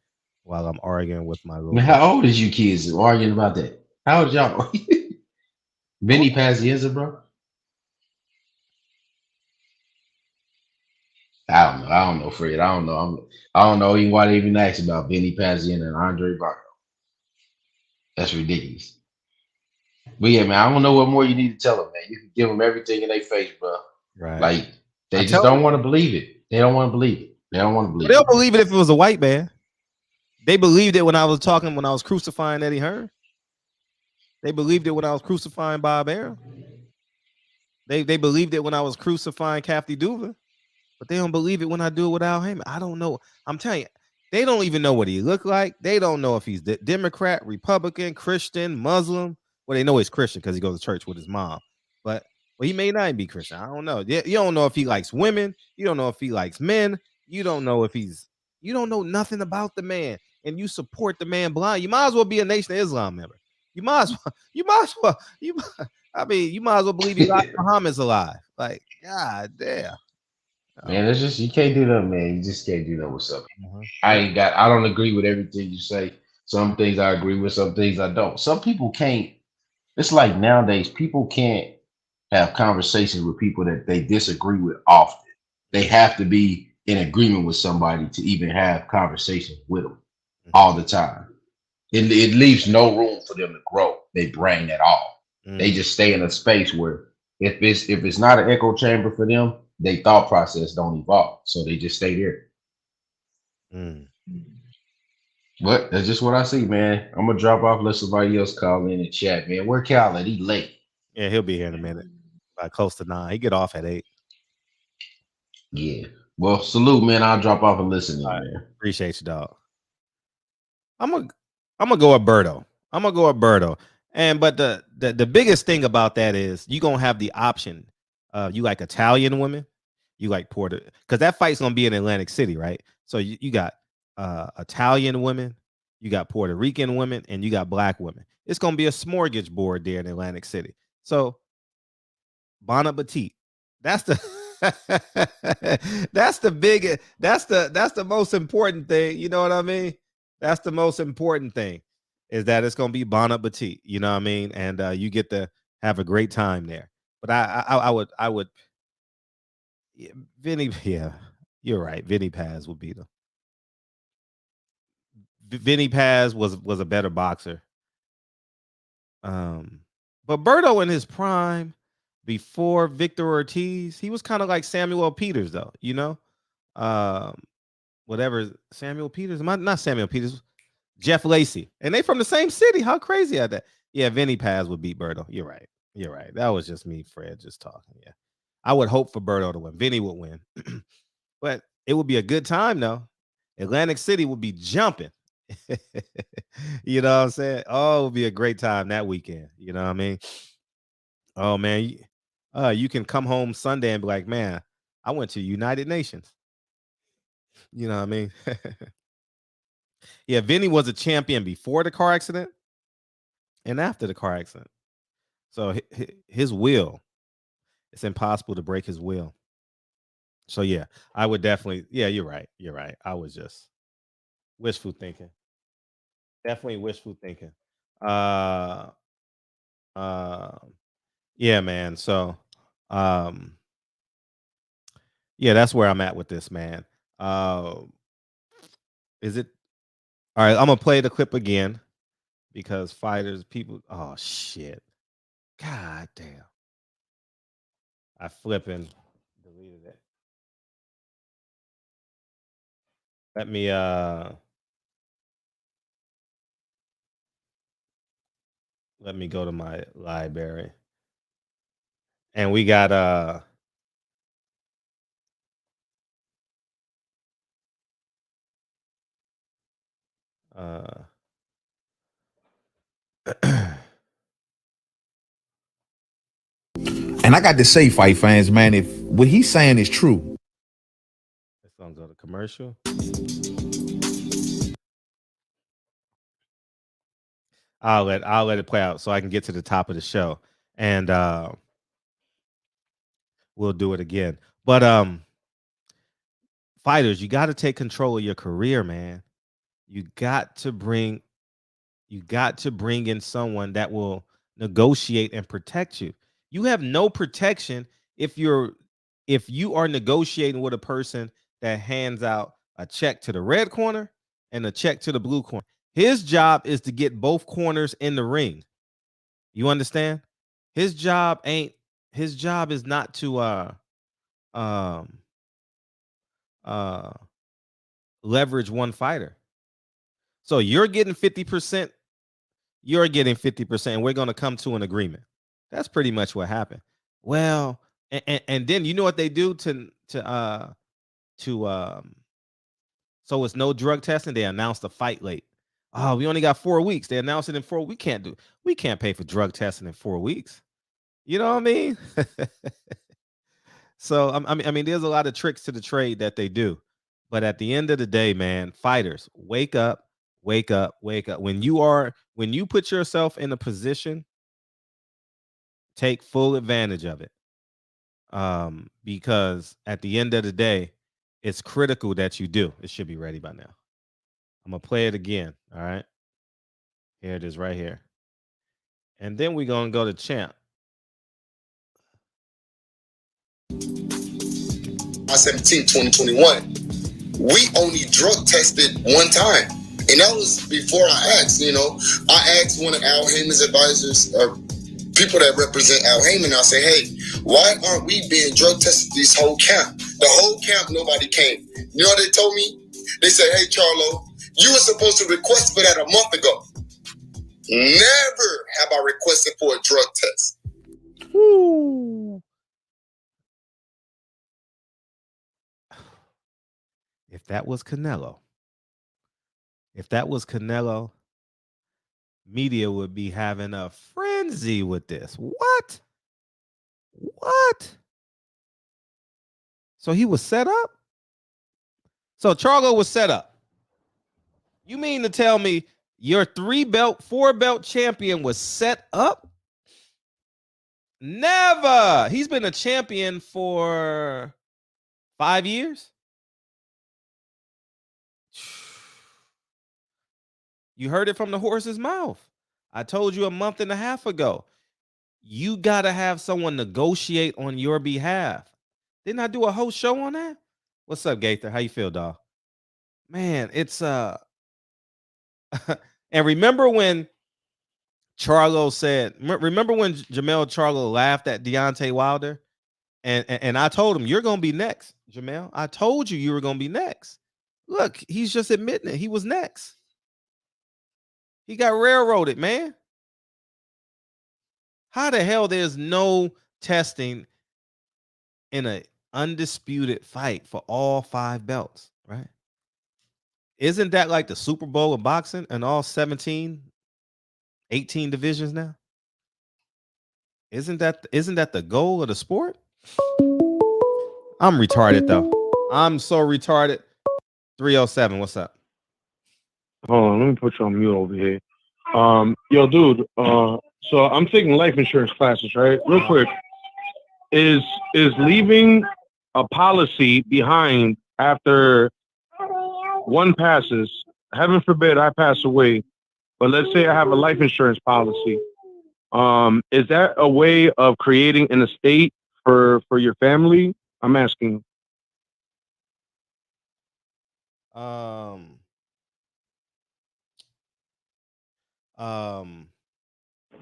while I'm arguing with my little Man, brother. how old is you kids arguing about that? How old y'all? Benny Pazienza, bro? I don't know, Fred. I don't know. I don't know even why they even asked about Benny Pazienza and Andre Barco. That's ridiculous. But yeah, man, I don't know what more you need to tell them, man. You can give them everything in their face, bro. Right. Like I they just tell don't want to believe it. They don't want to believe it. They don't want to believe they'll it. believe it if it was a white man. They believed it when I was crucifying Eddie Hearn. They believed it when I was crucifying Bob Arum. They believed it when I was crucifying Kathy Duva. But they don't believe it when I do it with Al Heyman. I don't know. I'm telling you, they don't even know what he looked like. They don't know if he's Democrat, Republican, Christian, Muslim. Well, they know he's Christian because he goes to church with his mom. But he may not be Christian. I don't know. You don't know if he likes women. You don't know if he likes men. You don't know if you don't know nothing about the man. And you support the man blind. You might as well be a Nation of Islam member. You might as well. You might as well believe Muhammad's alive. Like, God damn. Man, it's just you can't do that, man. You just can't do that with something. Uh-huh. I don't agree with everything you say. Some things I agree with, some things I don't. Some people can't. It's like nowadays, people can't have conversations with people that they disagree with often. They have to be in agreement with somebody to even have conversations with them all the time. It leaves no room for them to grow their brain at all. They just stay in a space where if it's not an echo chamber for them, their thought process don't evolve. So they just stay there. But that's just what I see, man. I'm gonna drop off, let somebody else call in and chat, man. Where Cal at? He late. Yeah, he'll be here in a minute. Close to 9. He get off at 8. Yeah. Well, salute, man. I'll drop off and listen in, man. Appreciate you, dog. I'm gonna go with Berto. And but the biggest thing about that is you gonna have the option. You like Italian women, you like Puerto, because that fight's gonna be in Atlantic City, right? So you got Italian women, you got Puerto Rican women, and you got black women. It's gonna be a smorgasbord there in Atlantic City. So Bon Appetit. That's the that's the big that's the most important thing. You know what I mean? That's the most important thing is that it's gonna be Bon Appetit. You know what I mean? And you get to have a great time there. But I would yeah, Vinny. Yeah, you're right. Vinny Paz would beat him. Vinny Paz was a better boxer. But Berto in his prime before Victor Ortiz, he was kind of like Samuel Peters, though, you know? Um, whatever Samuel Peters, not Samuel Peters, Jeff Lacey. And they from the same city. How crazy are that? Yeah, Vinny Paz would beat Berto. You're right. You're right. That was just me, Fred, just talking. Yeah. I would hope for Berto to win. Vinny would win. But it would be a good time, though. Atlantic City would be jumping. You know what I'm saying? Oh, it would be a great time that weekend. You know what I mean? Oh man, you can come home Sunday and be like, man, I went to United Nations. You know what I mean? Yeah, Vinny was a champion before the car accident and after the car accident. So his will, it's impossible to break his will. So yeah, I would definitely. Yeah, you're right. You're right. I was just wishful thinking. Definitely wishful thinking. Uh, uh, yeah, man. So, um, yeah, that's where I'm at with this, man. Uh, is it all right? I'm gonna play the clip again because fighters, people. Oh shit! God damn! I flipping deleted it. Let me go to my library, and we got uh And I got to say, fight fans, man, if what he's saying is true. This song's on the commercial. I'll let it play out so I can get to the top of the show, and we'll do it again. But fighters, you got to take control of your career, man. You got to bring in someone that will negotiate and protect you. You have no protection if you are negotiating with a person that hands out a check to the red corner and a check to the blue corner. His job is to get both corners in the ring. You understand? His job is not to leverage one fighter. So you're getting 50%, you're getting 50%, and we're going to come to an agreement. That's pretty much what happened. Well, and then you know what they do so it's no drug testing. They announced the fight late. Oh, we only got 4 weeks. They announced it in 4. We can't pay for drug testing in 4 weeks. You know what I mean? So I mean, there's a lot of tricks to the trade that they do, but at the end of the day, man, fighters, wake up, wake up, wake up. When you put yourself in a position, take full advantage of it. Because at the end of the day, it's critical that you do. It should be ready by now. I'm gonna play it again. All right. Here it is right here. And then we're gonna go to champ. 17, 2021. We only drug tested one time. And that was before I asked, I asked one of Al Heyman's advisors, or people that represent Al Heyman. I say, hey, why aren't we being drug tested this whole camp? The whole camp, nobody came. You know what they told me? They said, hey, Charlo, you were supposed to request for that a month ago. Never have I requested for a drug test. Woo. If that was Canelo, media would be having a frenzy with this. What? So he was set up? So Charlo was set up. You mean to tell me your 4-belt champion was set up? Never. He's been a champion for 5 years. You heard it from the horse's mouth. I told you a month and a half ago. You got to have someone negotiate on your behalf. Didn't I do a whole show on that? What's up, Gaither? How you feel, dog? Man, it's and remember when Charlo said, remember when Jamel Charlo laughed at Deontay Wilder? And I told him, you're going to be next, Jamel. I told you were going to be next. Look, he's just admitting it. He was next. He got railroaded, man. How the hell there's no testing in an undisputed fight for all 5 belts, right? Isn't that like the Super Bowl of boxing and all 18 divisions now? Isn't that the goal of the sport? I'm retarded though. I'm so retarded. 307, what's up? Hold on, let me put you on mute over here. Yo, dude. So I'm taking life insurance classes, right? Real quick, is leaving a policy behind after one passes? Heaven forbid I pass away, but let's say I have a life insurance policy. Is that a way of creating an estate for your family? I'm asking.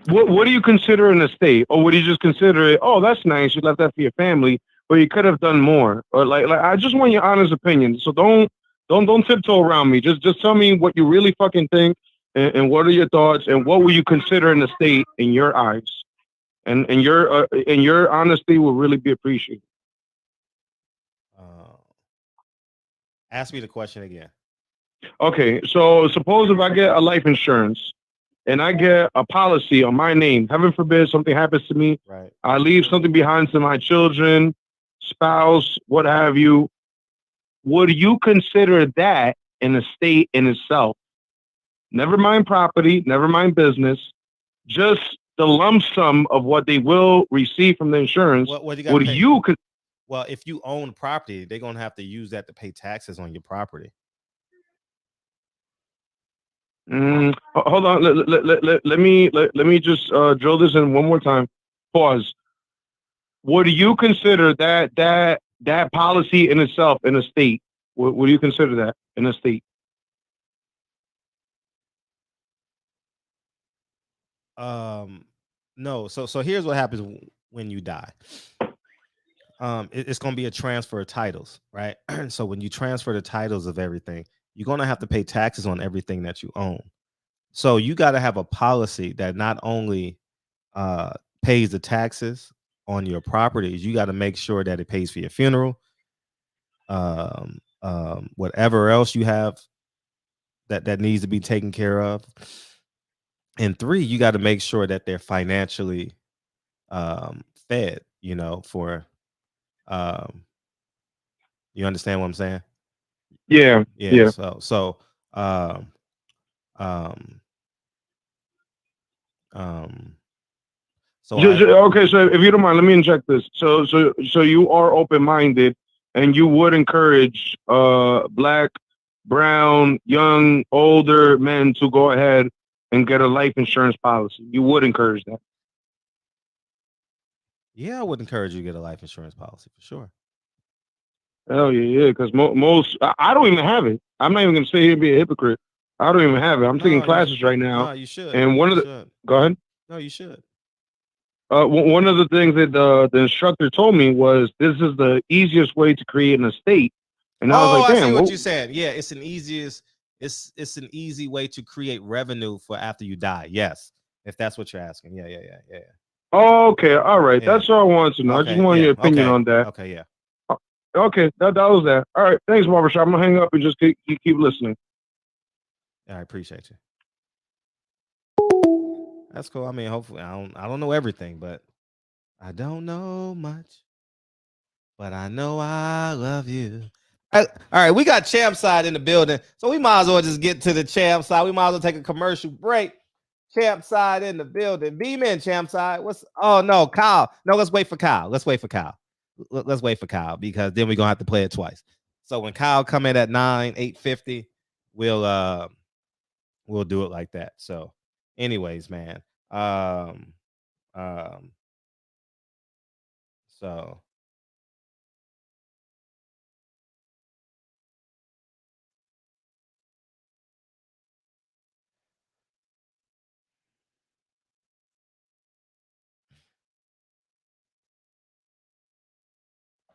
What do you consider an estate, or would you just consider it? Oh, that's nice. You left that for your family, but you could have done more. Or like I just want your honest opinion. So don't tiptoe around me. Just tell me what you really fucking think, and what are your thoughts, and what would you consider an estate in your eyes, and your honesty will really be appreciated. Ask me the question again. Okay, so suppose if I get a life insurance, and I get a policy on my name. Heaven forbid something happens to me. Right. I leave something behind to my children, spouse, what have you. Would you consider that an estate in itself? Never mind property, never mind business, just the lump sum of what they will receive from the insurance. What you would pay? you? Well, if you own property, they're gonna have to use that to pay taxes on your property. Hold on. Let me just drill this in one more time. Pause. Would you consider that policy in itself an estate? Would you consider that an estate? No. So here's what happens when you die. It's gonna be a transfer of titles, right? So when you transfer the titles of everything, you're gonna have to pay taxes on everything that you own. So you got to have a policy that not only pays the taxes on your properties, you got to make sure that it pays for your funeral, whatever else you have that needs to be taken care of. And 3, you got to make sure that they're financially fed, for you understand what I'm saying? Yeah. So okay, so if you don't mind, let me inject this. So you are open-minded, and you would encourage black, brown, young, older men to go ahead and get a life insurance policy. You would encourage that. Yeah, I would encourage you to get a life insurance policy for sure. Hell yeah, because most I don't even have it. I'm not even gonna sit here and be a hypocrite. I don't even have it. I'm taking classes right now. No, you should. And one of the go ahead. No, you should. One of the things that the instructor told me was this is the easiest way to create an estate. And I was like, damn, I see what you said. Yeah, it's an an easy way to create revenue for after you die. Yes, if that's what you're asking. Yeah. Oh, okay, all right. Yeah. That's all I wanted to know. Okay, I just wanted your opinion on that. Okay, yeah. Okay, that was that. All right, thanks, Barbershop. I'm gonna hang up and just keep listening. I appreciate you. That's cool. I mean, hopefully, I don't know everything, but I don't know much, but I know I love you. All right, we got Champ Side in the building, so we might as well just get to the Champ Side. We might as well take a commercial break. Champ Side in the building. Beam in, Champ Side. Oh no, Kyle. No, let's wait for Kyle. Let's wait for Kyle because then we're gonna have to play it twice. So when Kyle come in at 8:50, we'll do it like that. So, anyways, man.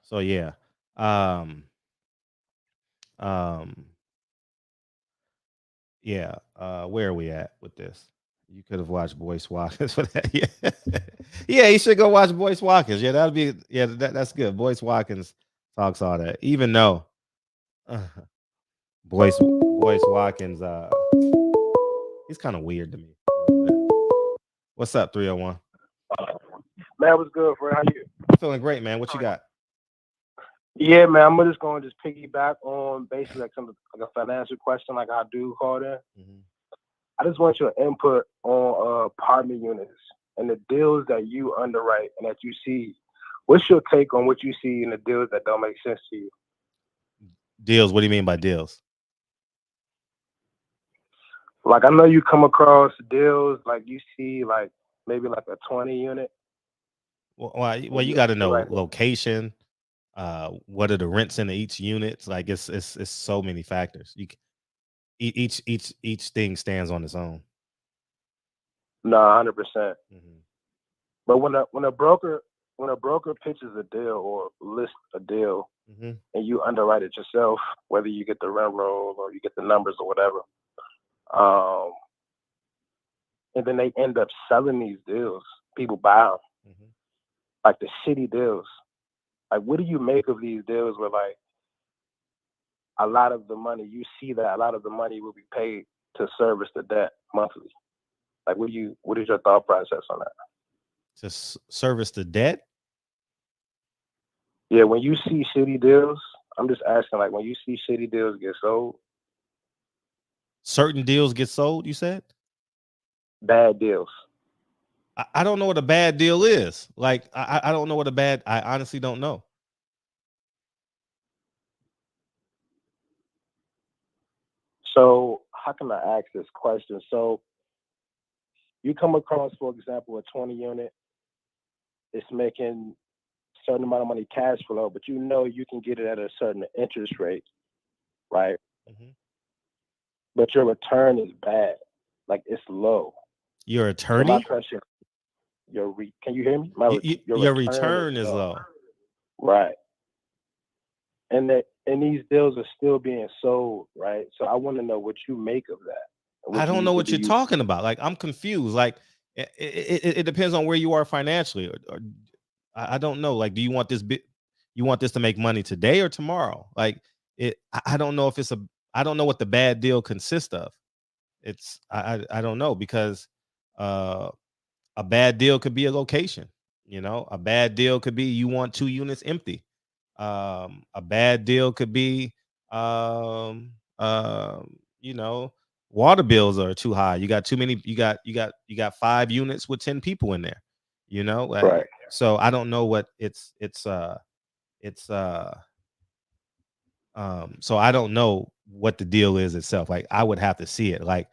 So yeah. Yeah. Where are we at with this? You could have watched Boyce Watkins for that. Yeah. Yeah, you should go watch Boyce Watkins. Yeah, that's good. Boyce Watkins talks all that. Even though Boyce Watkins, he's kind of weird to me. What's up, 301? Man, what's good, Fred? How you? Feeling great, man. What you got? Yeah, man. I'm just going to piggyback on basically like a financial question, like I do call that. Mm-hmm. I just want your input on apartment units and the deals that you underwrite and that you see. What's your take on what you see in the deals that don't make sense to you? Deals? What do you mean by deals? Like, I know you come across deals like you see like maybe like a 20 unit. Well, you got to know location. What are the rents in each unit? Like it's so many factors. Each thing stands on its own. No, 100%. But when a broker pitches a deal or lists a deal, mm-hmm. and you underwrite it yourself, whether you get the rent roll or you get the numbers or whatever, and then they end up selling these deals, people buy them, mm-hmm. like the shitty deals. Like, what do you make of these deals where, like, a lot of the money will be paid to service the debt monthly? Like, what is your thought process on that? To service the debt? Yeah, when you see shitty deals, I'm just asking, like, when you see shitty deals get sold. Certain deals get sold, you said? Bad deals. I don't know what a bad deal is. Like, I don't know what I honestly don't know. So how can I ask this question? So you come across, for example, a 20 unit, it's making a certain amount of money cash flow, but you know you can get it at a certain interest rate, right? Mm-hmm. But your return is bad. Like, it's low. Your attorney? So my question, can you hear me? Your return is low. Right. And these deals are still being sold, right? So I want to know what you make of that. I don't know what you're talking about. Like, I'm confused. Like, it depends on where you are financially. Or I don't know. Like, do you want this you want this to make money today or tomorrow? Like, I don't know if I don't know what the bad deal consists of. I don't know, because a bad deal could be a location. You know, a bad deal could be you want 2 units empty. A bad deal could be you know, water bills are too high. You got too many. You got 5 units with 10 people in there. You know, like, right. So I don't know what so I don't know what the deal is itself. Like, I would have to see it. Like,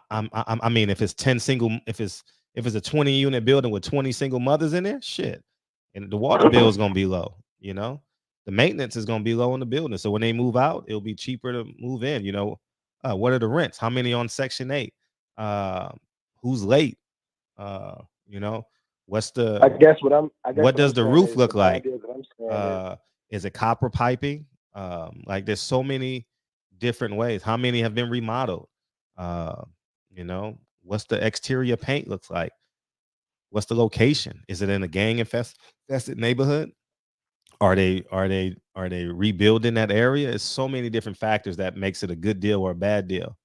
I mean, if it's 10 single, if it's a 20 unit building with 20 single mothers in there, shit, and the water bill is gonna be low. You know, the maintenance is gonna be low in the building. So when they move out, it'll be cheaper to move in. You know, what are the rents? How many on Section 8? Who's late? You know, what's the? I guess what does the roof look like? Is Is it copper piping? Like, there's so many different ways. How many have been remodeled? You know, what's the exterior paint looks like? What's the location? Is it in a gang infested neighborhood? Are they rebuilding that area? It's so many different factors that makes it a good deal or a bad deal.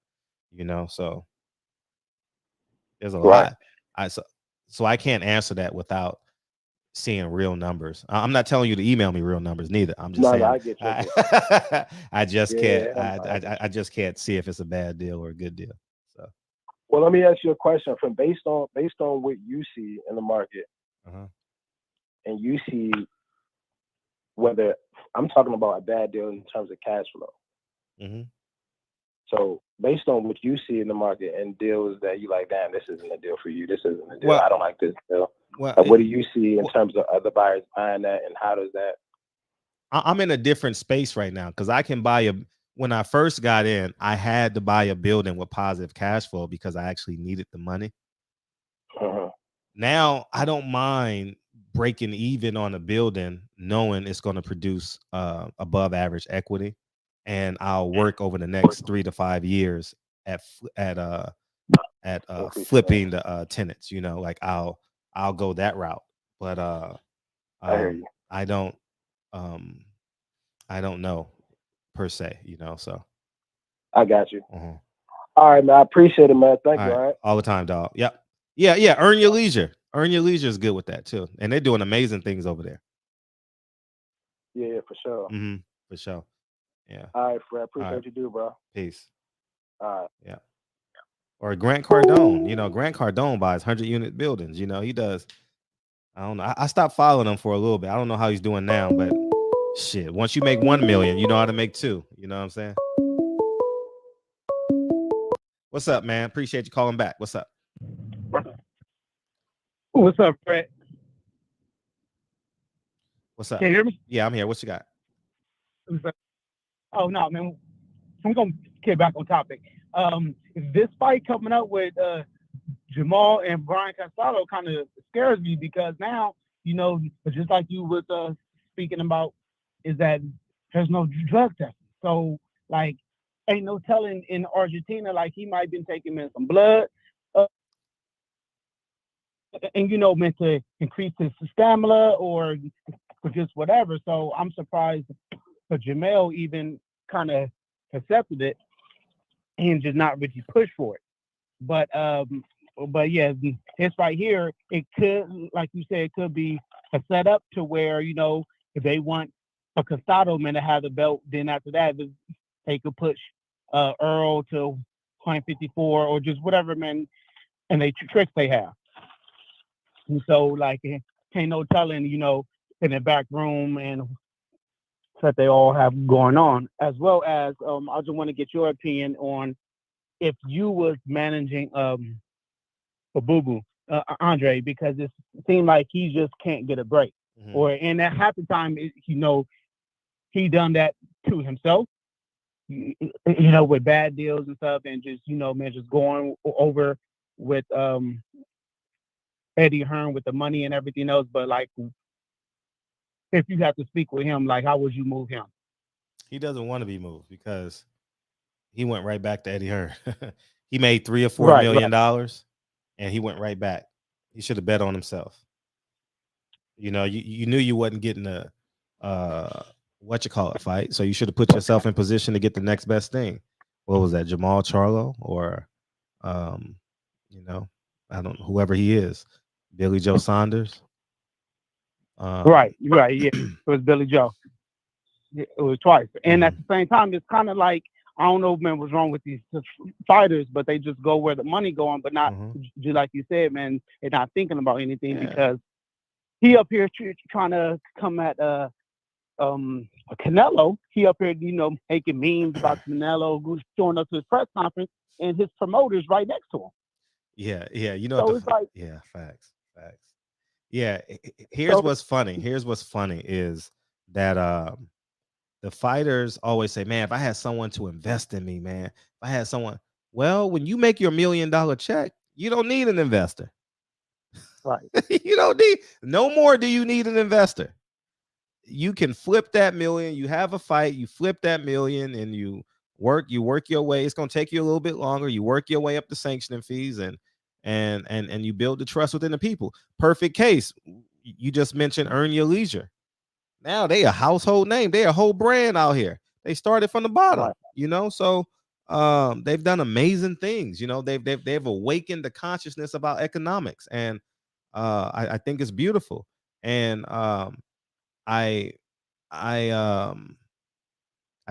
You know, so there's a lot. So I can't answer that without seeing real numbers. I'm not telling you to email me real numbers neither. I'm just saying I get you. I just can't. I just can't see if it's a bad deal or a good deal. So, well, let me ask you a question. From based on what you see in the market, and you see whether I'm talking about a bad deal in terms of cash flow. Mm-hmm. So based on what you see in the market and deals that you like, damn, this isn't a deal for you. This isn't a deal. I don't like this deal. Well, what do you see in terms of other buyers buying that, and how does that? I'm in a different space right now, because I can buy when I first got in, I had to buy a building with positive cash flow because I actually needed the money. Now I don't mind breaking even on a building, knowing it's going to produce above average equity, and I'll work over the next 3 to 5 years at flipping the tenants. You know, like I'll go that route, but I don't know per se, you know. So I got you. All right, man. I appreciate it, man. Thank you. All right. All the time, dog. Yep. Yeah. Earn your leisure. Earn your leisure is good with that too, and they're doing amazing things over there. Yeah, for sure. For sure. Yeah. All right, Fred. Appreciate what you do, bro. Peace. All right. Yeah. Or Grant Cardone. You know, Grant Cardone buys 100-unit buildings. You know, he does. I don't know. I stopped following him for a little bit. I don't know how he's doing now, but shit, once you make 1 million, you know how to make 2. You know what I'm saying? What's up, man? Appreciate you calling back. What's up? What's up, Fred? What's up? Can you hear me? Yeah, I'm here. What you got? Oh, no, man. I'm going to get back on topic. This fight coming up with Jamal and Brian Castello kind of scares me, because now, you know, just like you was speaking about, is that there's no drug testing. So, like, ain't no telling in Argentina, like, he might have been taking in some blood and, you know, meant to increase his stamina or just whatever. So I'm surprised that Jamal even kind of accepted it and just not really push for it. But but yeah, this right here, it could, like you said, it could be a setup to where, you know, if they want a Costado man to have the belt, then after that, they could push Earl to 154 or just whatever, man, and they tricks they have. And so, like, ain't no telling, you know, in the back room and that they all have going on, as well as I just want to get your opinion on if you was managing a Boo Boo, Andre, because it seemed like he just can't get a break. Mm-hmm. Or in that happy time, you know, he done that to himself, you know, with bad deals and stuff, and just, you know, man, just going over with Eddie Hearn with the money and everything else. But like, if you have to speak with him, like, how would you move him? He doesn't want to be moved because he went right back to Eddie Hearn. He made $3 or $4 million, and he went right back. He should have bet on himself. You know, you knew you wasn't getting a fight, so you should have put yourself in position to get the next best thing. What was that, Jamal Charlo or you know, I don't know, whoever he is, Billy Joe Saunders. Right, yeah, it was Billy Joe. It was twice, and at the same time, it's kind of like, I don't know, man, what's wrong with these fighters, but they just go where the money going, but not just like you said, man. They're not thinking about anything because he up here trying to come at Canelo. He up here, you know, making memes about Canelo, showing up to his press conference, and his promoters right next to him. Yeah, you know. So it's like, facts. Yeah, here's what's funny. Is that the fighters always say, man, if I had someone to invest in me, man, if I had someone, well, when you make your $1 million check, you don't need an investor. Right. You don't need, no more do you need an investor. You can flip that million. You have a fight, you flip that million, and you work your way. It's going to take you a little bit longer. You work your way up the sanctioning fees, and you build the trust within the people. Perfect case. You just mentioned Earn Your Leisure. Now they a household name. They a whole brand out here. They started from the bottom, you know. So they've done amazing things. You know, they've awakened the consciousness about economics, and I think it's beautiful. And I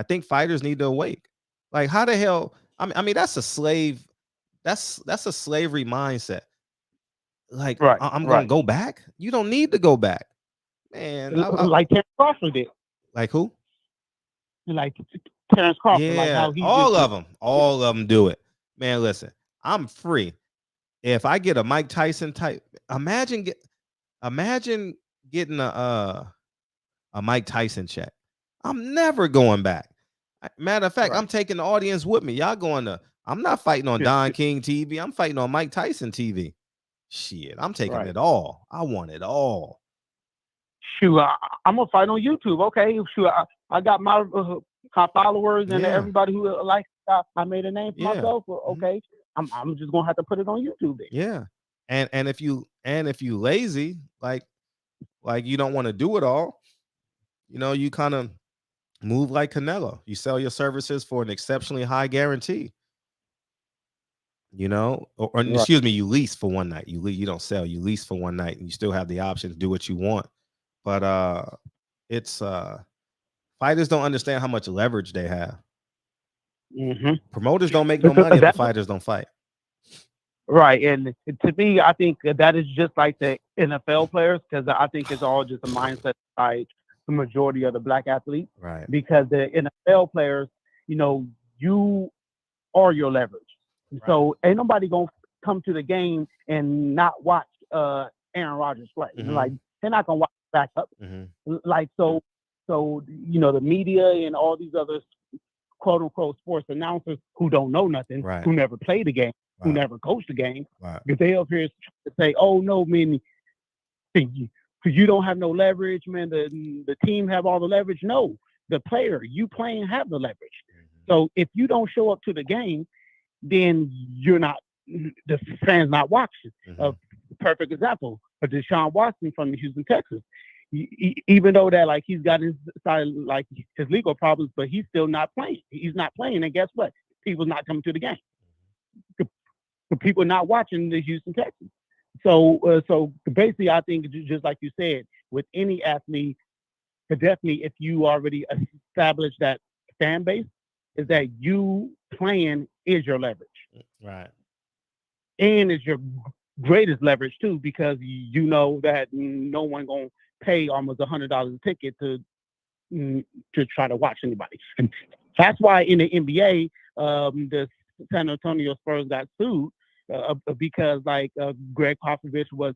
think fighters need to awake. Like, how the hell? I mean, that's a slave. That's a slavery mindset. Like, I'm gonna go back. You don't need to go back, man. Like Terrence Crawford did. Like who? Like Terrence Crawford. Yeah, like how he all of them do it. Man, listen, I'm free. If I get a Mike Tyson type, imagine getting a Mike Tyson check. I'm never going back. Matter of fact, I'm taking the audience with me. Y'all going to, I'm not fighting on Don King TV. I'm fighting on Mike Tyson TV. Shit, I'm taking it all. I want it all. Shoot, I'm going to fight on YouTube. Okay, shoot, I got my followers and everybody who likes, I made a name for myself. Okay, I'm just going to have to put it on YouTube then. Yeah. And if you lazy, like you don't want to do it all, you know, you kind of move like Canelo. You sell your services for an exceptionally high guarantee. You know, or excuse me, you lease for one night. You don't sell, you lease for one night, and you still have the option to do what you want. But it's fighters don't understand how much leverage they have. Promoters don't make no money if the fighters don't fight. Right, and to me, I think that is just like the NFL players, because I think it's all just a mindset by the majority of the black athletes. Right. Because the NFL players, you know, you are your leverage. Right. So ain't nobody gonna come to the game and not watch Aaron Rodgers play. Like, they're not gonna watch back up. Like, so you know, the media and all these other quote unquote sports announcers who don't know nothing, who never played the game, who never coached the game, if they up here to say, oh no, man, you don't have no leverage, man, the team have all the leverage. No, the player you playing have the leverage. So if you don't show up to the game, then the fans not watching. A perfect example of Deshaun Watson from Houston, Texas. Even though that, like, he's got his legal problems, but he's still not playing. He's not playing, and guess what? People's not coming to the game. for people not watching the Houston Texans. So basically, I think just like you said, with any athlete, but definitely if you already established that fan base, is that you playing is your leverage. Right. And it's your greatest leverage too, because you know that no one gonna pay almost $100 a ticket to try to watch anybody. And that's why in the NBA, the San Antonio Spurs got sued because Greg Popovich was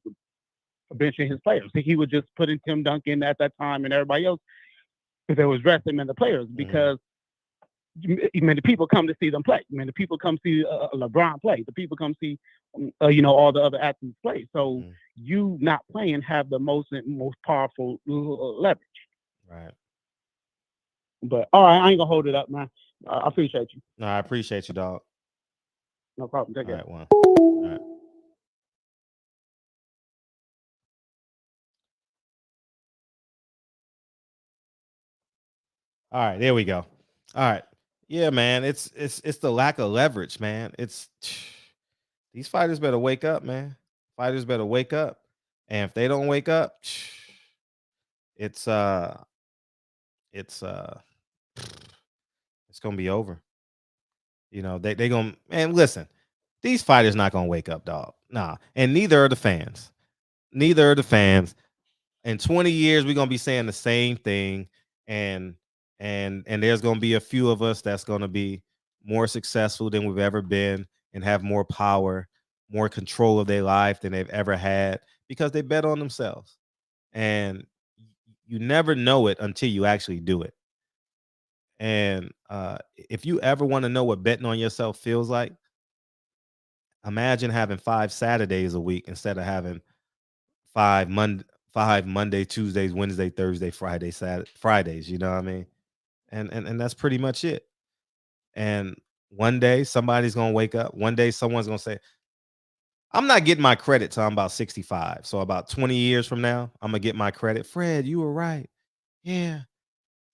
benching his players. He was just putting Tim Duncan at that time and everybody else because they was resting in the players because the people come to see them play. The people come see LeBron play. The people come see all the other athletes play. So you not playing have the most powerful leverage. Right. But all right, I ain't gonna hold it up, man. I appreciate you. No, I appreciate you, dog. No problem. Take care. All right, one. All right. All right, there we go. All right. Yeah, man. It's the lack of leverage, man. It's these fighters better wake up, man. Fighters better wake up. And if they don't wake up, it's gonna be over. They gonna, man, listen, these fighters not gonna wake up, dog. Nah. And neither are the fans. Neither are the fans. In 20 years, we're gonna be saying the same thing. And there's gonna be a few of us that's gonna be more successful than we've ever been and have more power, more control of their life than they've ever had because they bet on themselves. And you never know it until you actually do it. And if you ever want to know what betting on yourself feels like, imagine having 5 Saturdays a week instead of having 5 Monday, Tuesdays, Wednesday, Thursday, Friday, Saturday, Fridays. You know what I mean? And that's pretty much it. And one day somebody's gonna wake up. One day someone's gonna say, I'm not getting my credit till I'm about 65. So about 20 years from now, I'm gonna get my credit. Fred, you were right. Yeah.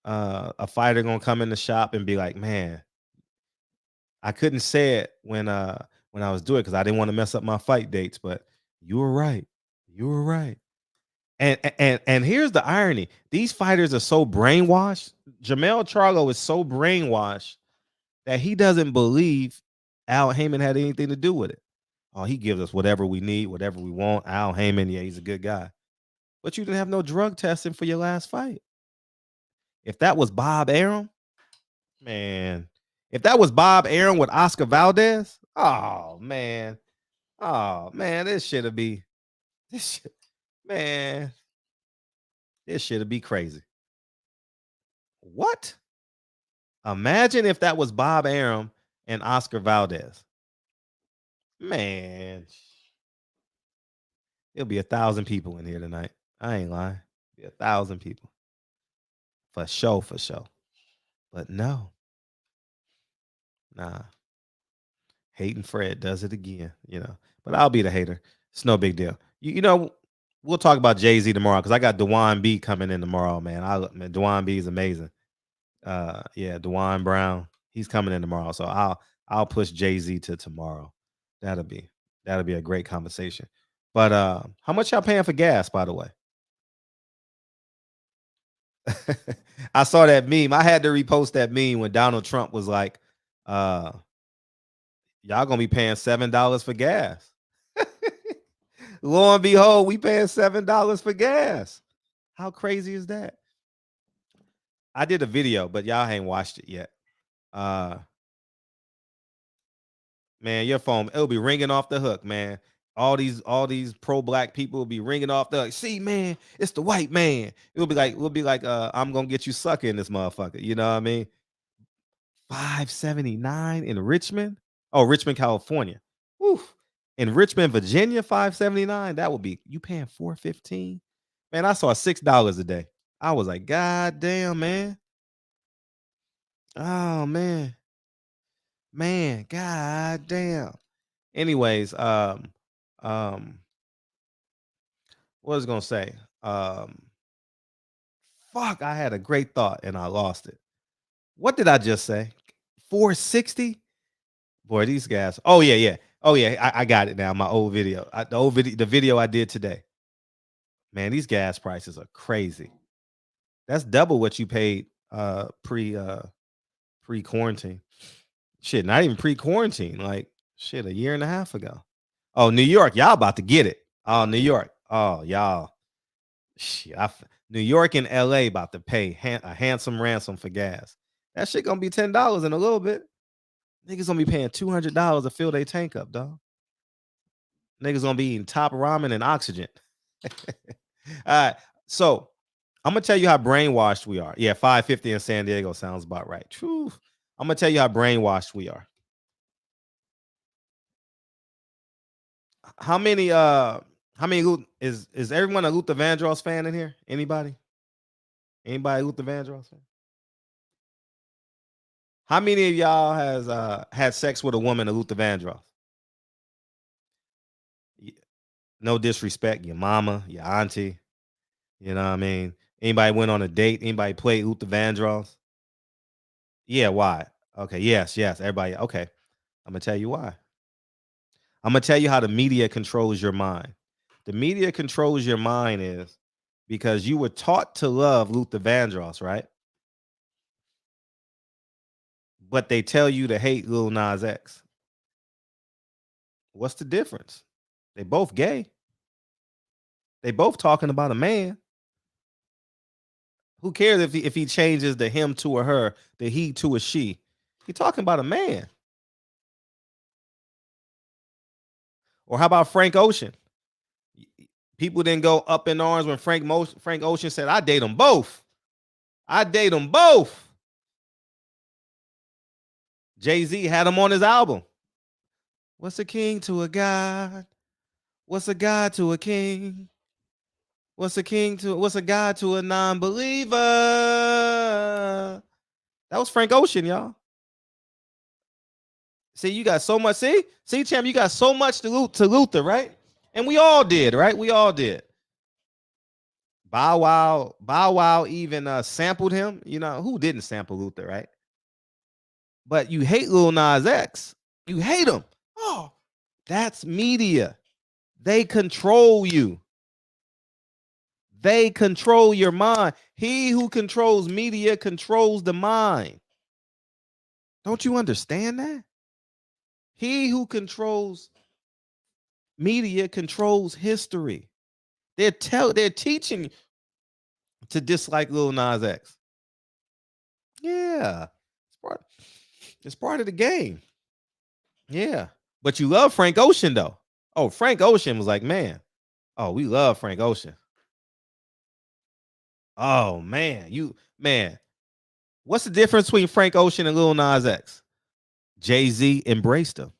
A fighter gonna come in the shop and be like, man, I couldn't say it when I was doing it because I didn't want to mess up my fight dates, but you were right. You were right. And here's the irony. These fighters are so brainwashed. Jamel Charlo is so brainwashed that he doesn't believe Al Haymon had anything to do with it. Oh, he gives us whatever we need, whatever we want. Al Haymon, yeah, he's a good guy. But you didn't have no drug testing for your last fight. If that was Bob Arum, man. If that was Bob Arum with Oscar Valdez, oh man, this should be man. This should be crazy. What? Imagine if that was Bob Arum and Oscar Valdez. Man, it'll be 1,000 people in here tonight. I ain't lying. Be 1,000 people. For sure. But no. Nah. Hating Fred does it again, But I'll be the hater. It's no big deal. We'll talk about Jay-Z tomorrow because I got Dewan B coming in tomorrow, man. Dewan B is amazing. Dewan Brown, he's coming in tomorrow. So I'll push Jay-Z to tomorrow. That'll be a great conversation. But how much y'all paying for gas, by the way? I saw that meme. I had to repost that meme when Donald Trump was like, y'all gonna be paying $7 for gas. Lo and behold, we paying $7 for gas. How crazy is that? I did a video, but y'all ain't watched it yet. Man, your phone, it'll be ringing off the hook, man. All these pro-black people will be ringing off the hook. See, man, it's the white man. We'll be like, I'm gonna get you sucking this motherfucker. You know what I mean? $5.79 in Richmond. Oh, Richmond, California. Oof. In Richmond, Virginia, $5.79. That would be you paying $4.15. Man, I saw $6 a day. I was like, God damn, man. Oh man. Man, god damn. Anyways, what was I gonna say? Fuck, I had a great thought and I lost it. What did I just say? 460? Boy, these guys. Oh, yeah. Oh yeah, I got it now. My old video, the video I did today. Man, these gas prices are crazy. That's double what you paid pre-quarantine. Shit, not even pre-quarantine. Like shit, a year and a half ago. Oh, New York, y'all about to get it. Oh, New York. Oh, y'all. Shit, New York and LA about to pay a handsome ransom for gas. That shit gonna be $10 in a little bit. Niggas gonna be paying $200 to fill their tank up, dog. Niggas gonna be eating top ramen and oxygen. All right, so I'm gonna tell you how brainwashed we are. Yeah, 550 in San Diego sounds about right. True. I'm gonna tell you how brainwashed we are. How many is everyone a Luther Vandross fan in here? Anybody Luther Vandross fan? How many of y'all has had sex with a woman of Luther Vandross? No disrespect, your mama, your auntie. You know what I mean? Anybody went on a date? Anybody played Luther Vandross? Yeah, why? Okay, yes, everybody. Okay, I'm gonna tell you why. I'm gonna tell you how the media controls your mind. The media controls your mind is because you were taught to love Luther Vandross, right? But they tell you to hate Lil Nas X. What's the difference? They both gay. They both talking about a man. Who cares if he changes the him to a her, the he to a she? He talking about a man. Or how about Frank Ocean? People didn't go up in arms when Frank Ocean said, "I date them both. I date them both." Jay-Z had him on his album. What's a king to a god? What's a god to a king? What's a god to a non-believer? That was Frank Ocean, y'all. See, you got so much. See, Champ, you got so much to Luther, right? And we all did, right? We all did. Bow Wow even sampled him. You know, who didn't sample Luther, right? But you hate Lil Nas X. You hate him. Oh, that's media. They control you. They control your mind. He who controls media controls the mind. Don't you understand that? He who controls media controls history. They're teaching to dislike Lil Nas X. Yeah. It's part of the game. Yeah. But you love Frank Ocean, though. Oh, Frank Ocean was like, man. Oh, we love Frank Ocean. Oh, man. What's the difference between Frank Ocean and Lil Nas X? Jay-Z embraced him.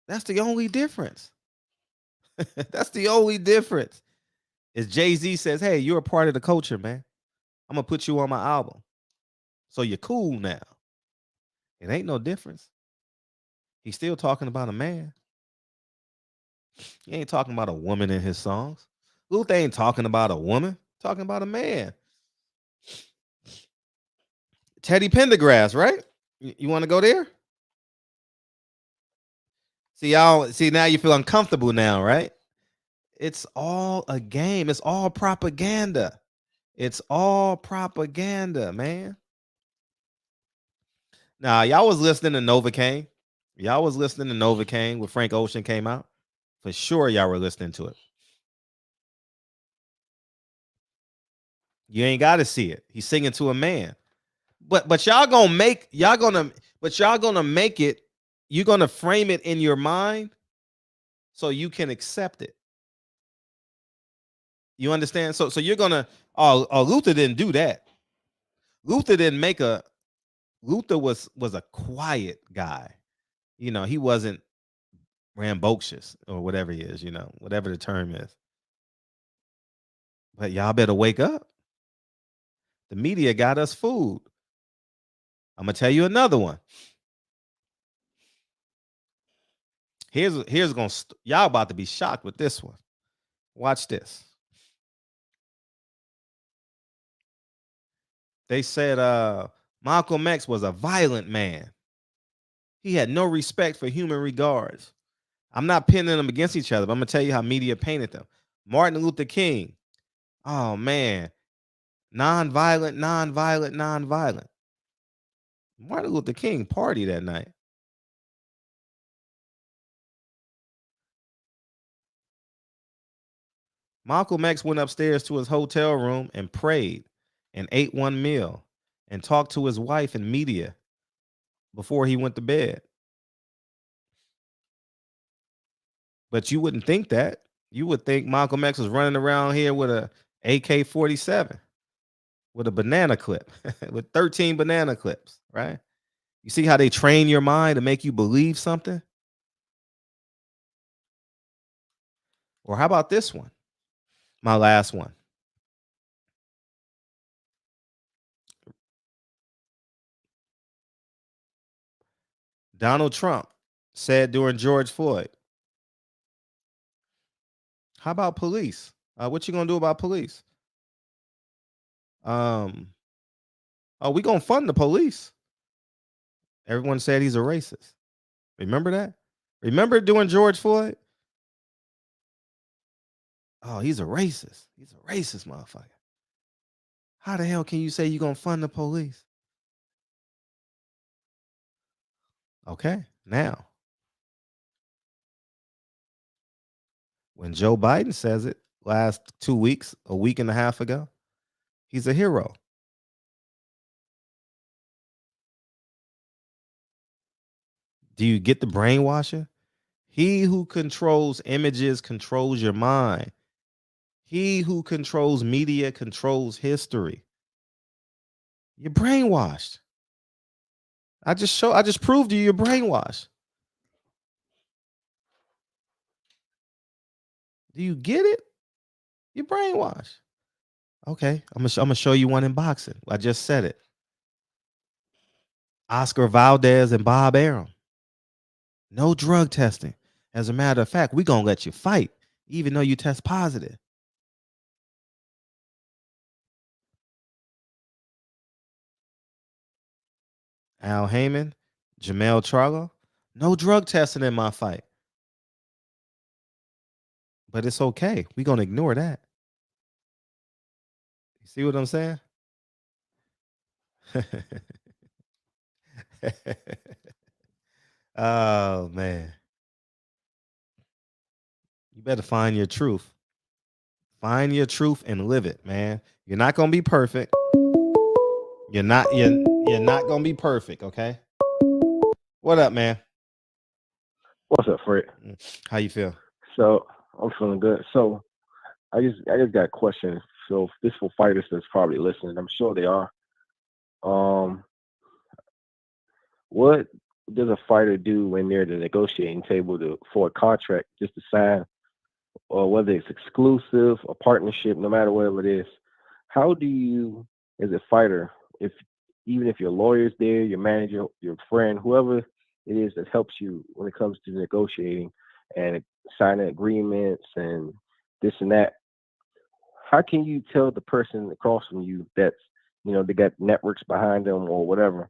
That's the only difference. That's the only difference. Is Jay-Z says, hey, you're a part of the culture, man. I'm going to put you on my album. So you're cool now. It ain't no difference. He's still talking about a man. He ain't talking about a woman in his songs. Luther ain't talking about a woman, talking about a man. Teddy Pendergrass, right? You want to go there? See, now you feel uncomfortable now, right? It's all a game. It's all propaganda. It's all propaganda, man. Now, y'all was listening to Novocaine. Y'all was listening to Novocaine when Frank Ocean came out. For sure, y'all were listening to it. You ain't got to see it. He's singing to a man. But y'all gonna make it. You're gonna frame it in your mind so you can accept it. You understand? So you're gonna. Oh, Luther didn't do that. Luther was a quiet guy. You know, he wasn't rambunctious or whatever he is. You know, whatever the term is. But y'all better wake up. The media got us fooled. I'm gonna tell you another one. Here's y'all about to be shocked with this one. Watch this. They said Malcolm X was a violent man. He had no respect for human regards. I'm not pinning them against each other, but I'm gonna tell you how media painted them. Martin Luther King. Oh man, non-violent. Martin Luther King party that night. Malcolm X went upstairs to his hotel room and prayed and ate one meal and talked to his wife and media before he went to bed. But you wouldn't think that. You would think Malcolm X was running around here with a AK-47 with a banana clip, with 13 banana clips, right? You see how they train your mind to make you believe something? Or how about this one? My last one. Donald Trump said during George Floyd, how about police? What you gonna do about police? Oh, we gonna fund the police. Everyone said he's a racist. Remember that? Remember during George Floyd? Oh, he's a racist. He's a racist motherfucker. How the hell can you say you're gonna fund the police? Okay, now when Joe Biden says it last 2 weeks, a week and a half ago, he's a hero. Do you get the brainwashing? He who controls images controls your mind. He who controls media controls history. You're brainwashed. I just proved to you you're brainwashed. Do you get it? You're brainwashed. Okay, I'm gonna show you one in boxing. I just said it. Oscar Valdez and Bob Arum. No drug testing. As a matter of fact, we're gonna let you fight, even though you test positive. Al Heyman, Jamel Charlo. No drug testing in my fight. But it's okay. We're gonna ignore that. You see what I'm saying? Oh man. You better find your truth. Find your truth and live it, man. You're not gonna be perfect. You're not gonna be perfect, okay? What up, man? What's up, Fred? How you feel? So I'm feeling good. So I just got a question. So this for fighters that's probably listening. I'm sure they are. What does a fighter do when they're at the negotiating table for a contract just to sign, or whether it's exclusive, a partnership, no matter whatever it is? How do you, as a fighter, even if your lawyer's there, your manager, your friend, whoever it is that helps you when it comes to negotiating and signing agreements and this and that, how can you tell the person across from you that's, they got networks behind them or whatever,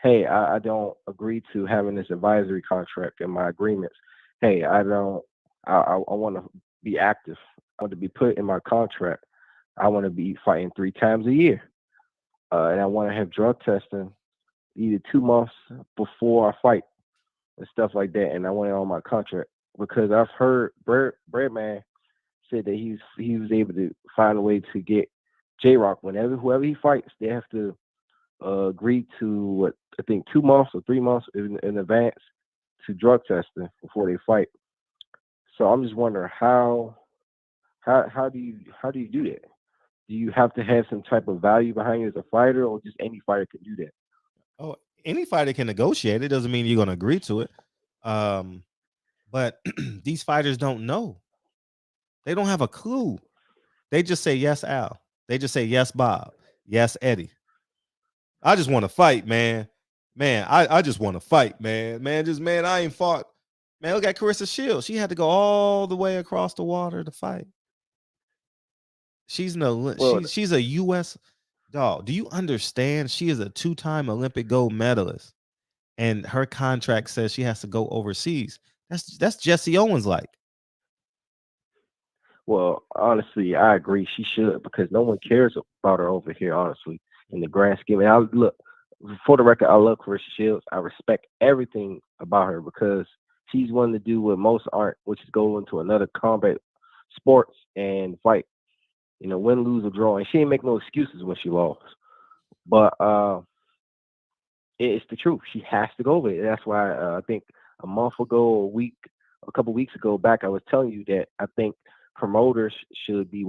hey, I don't agree to having this advisory contract in my agreements. Hey, I want to be active. I want to be put in my contract. I want to be fighting 3 times a year. And I want to have drug testing either 2 months before I fight and stuff like that. And I want it on my contract because I've heard Breadman said that he was able to find a way to get J-Rock whoever he fights, they have to agree to what I think 2 months or 3 months in advance to drug testing before they fight. So I'm just wondering how do you do that? Do you have to have some type of value behind you as a fighter, or just any fighter can do that? Oh, any fighter can negotiate. It doesn't mean you're going to agree to it. But these fighters don't know. They don't have a clue. They just say yes, Al. They just say yes, Bob. Yes, Eddie. I just want to fight, man. Man, I just want to fight, man. Man, I ain't fought. Man, look at Carissa Shields. She had to go all the way across the water to fight. She's a U.S. dog. Do you understand? She is a 2-time Olympic gold medalist. and her contract says she has to go overseas. That's Jesse Owens like. Well, honestly, I agree. She should, because no one cares about her over here, honestly, in the grand scheme. And I look, for the record, I love Clarissa Shields. I respect everything about her because she's one to do what most aren't, which is go into another combat sports and fight. You know, win, lose, or draw. And she didn't make no excuses when she lost. But it's the truth. She has to go over it. That's why I think a month ago, a couple weeks ago back, I was telling you that I think promoters should be,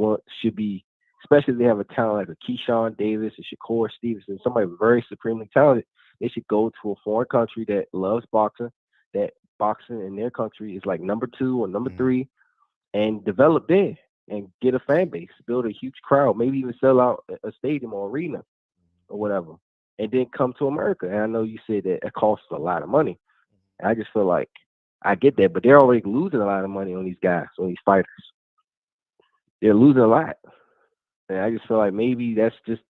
especially if they have a talent like a Keyshawn Davis, a Shakur Stevenson, somebody very supremely talented. They should go to a foreign country that loves boxing, that boxing in their country is like number 2 or number 3, and develop there and get a fan base, build a huge crowd, maybe even sell out a stadium or arena or whatever, and then come to America. And I know you said that it costs a lot of money. And I just feel like I get that, but they're already losing a lot of money on these guys, on these fighters. They're losing a lot. And I just feel like maybe that's just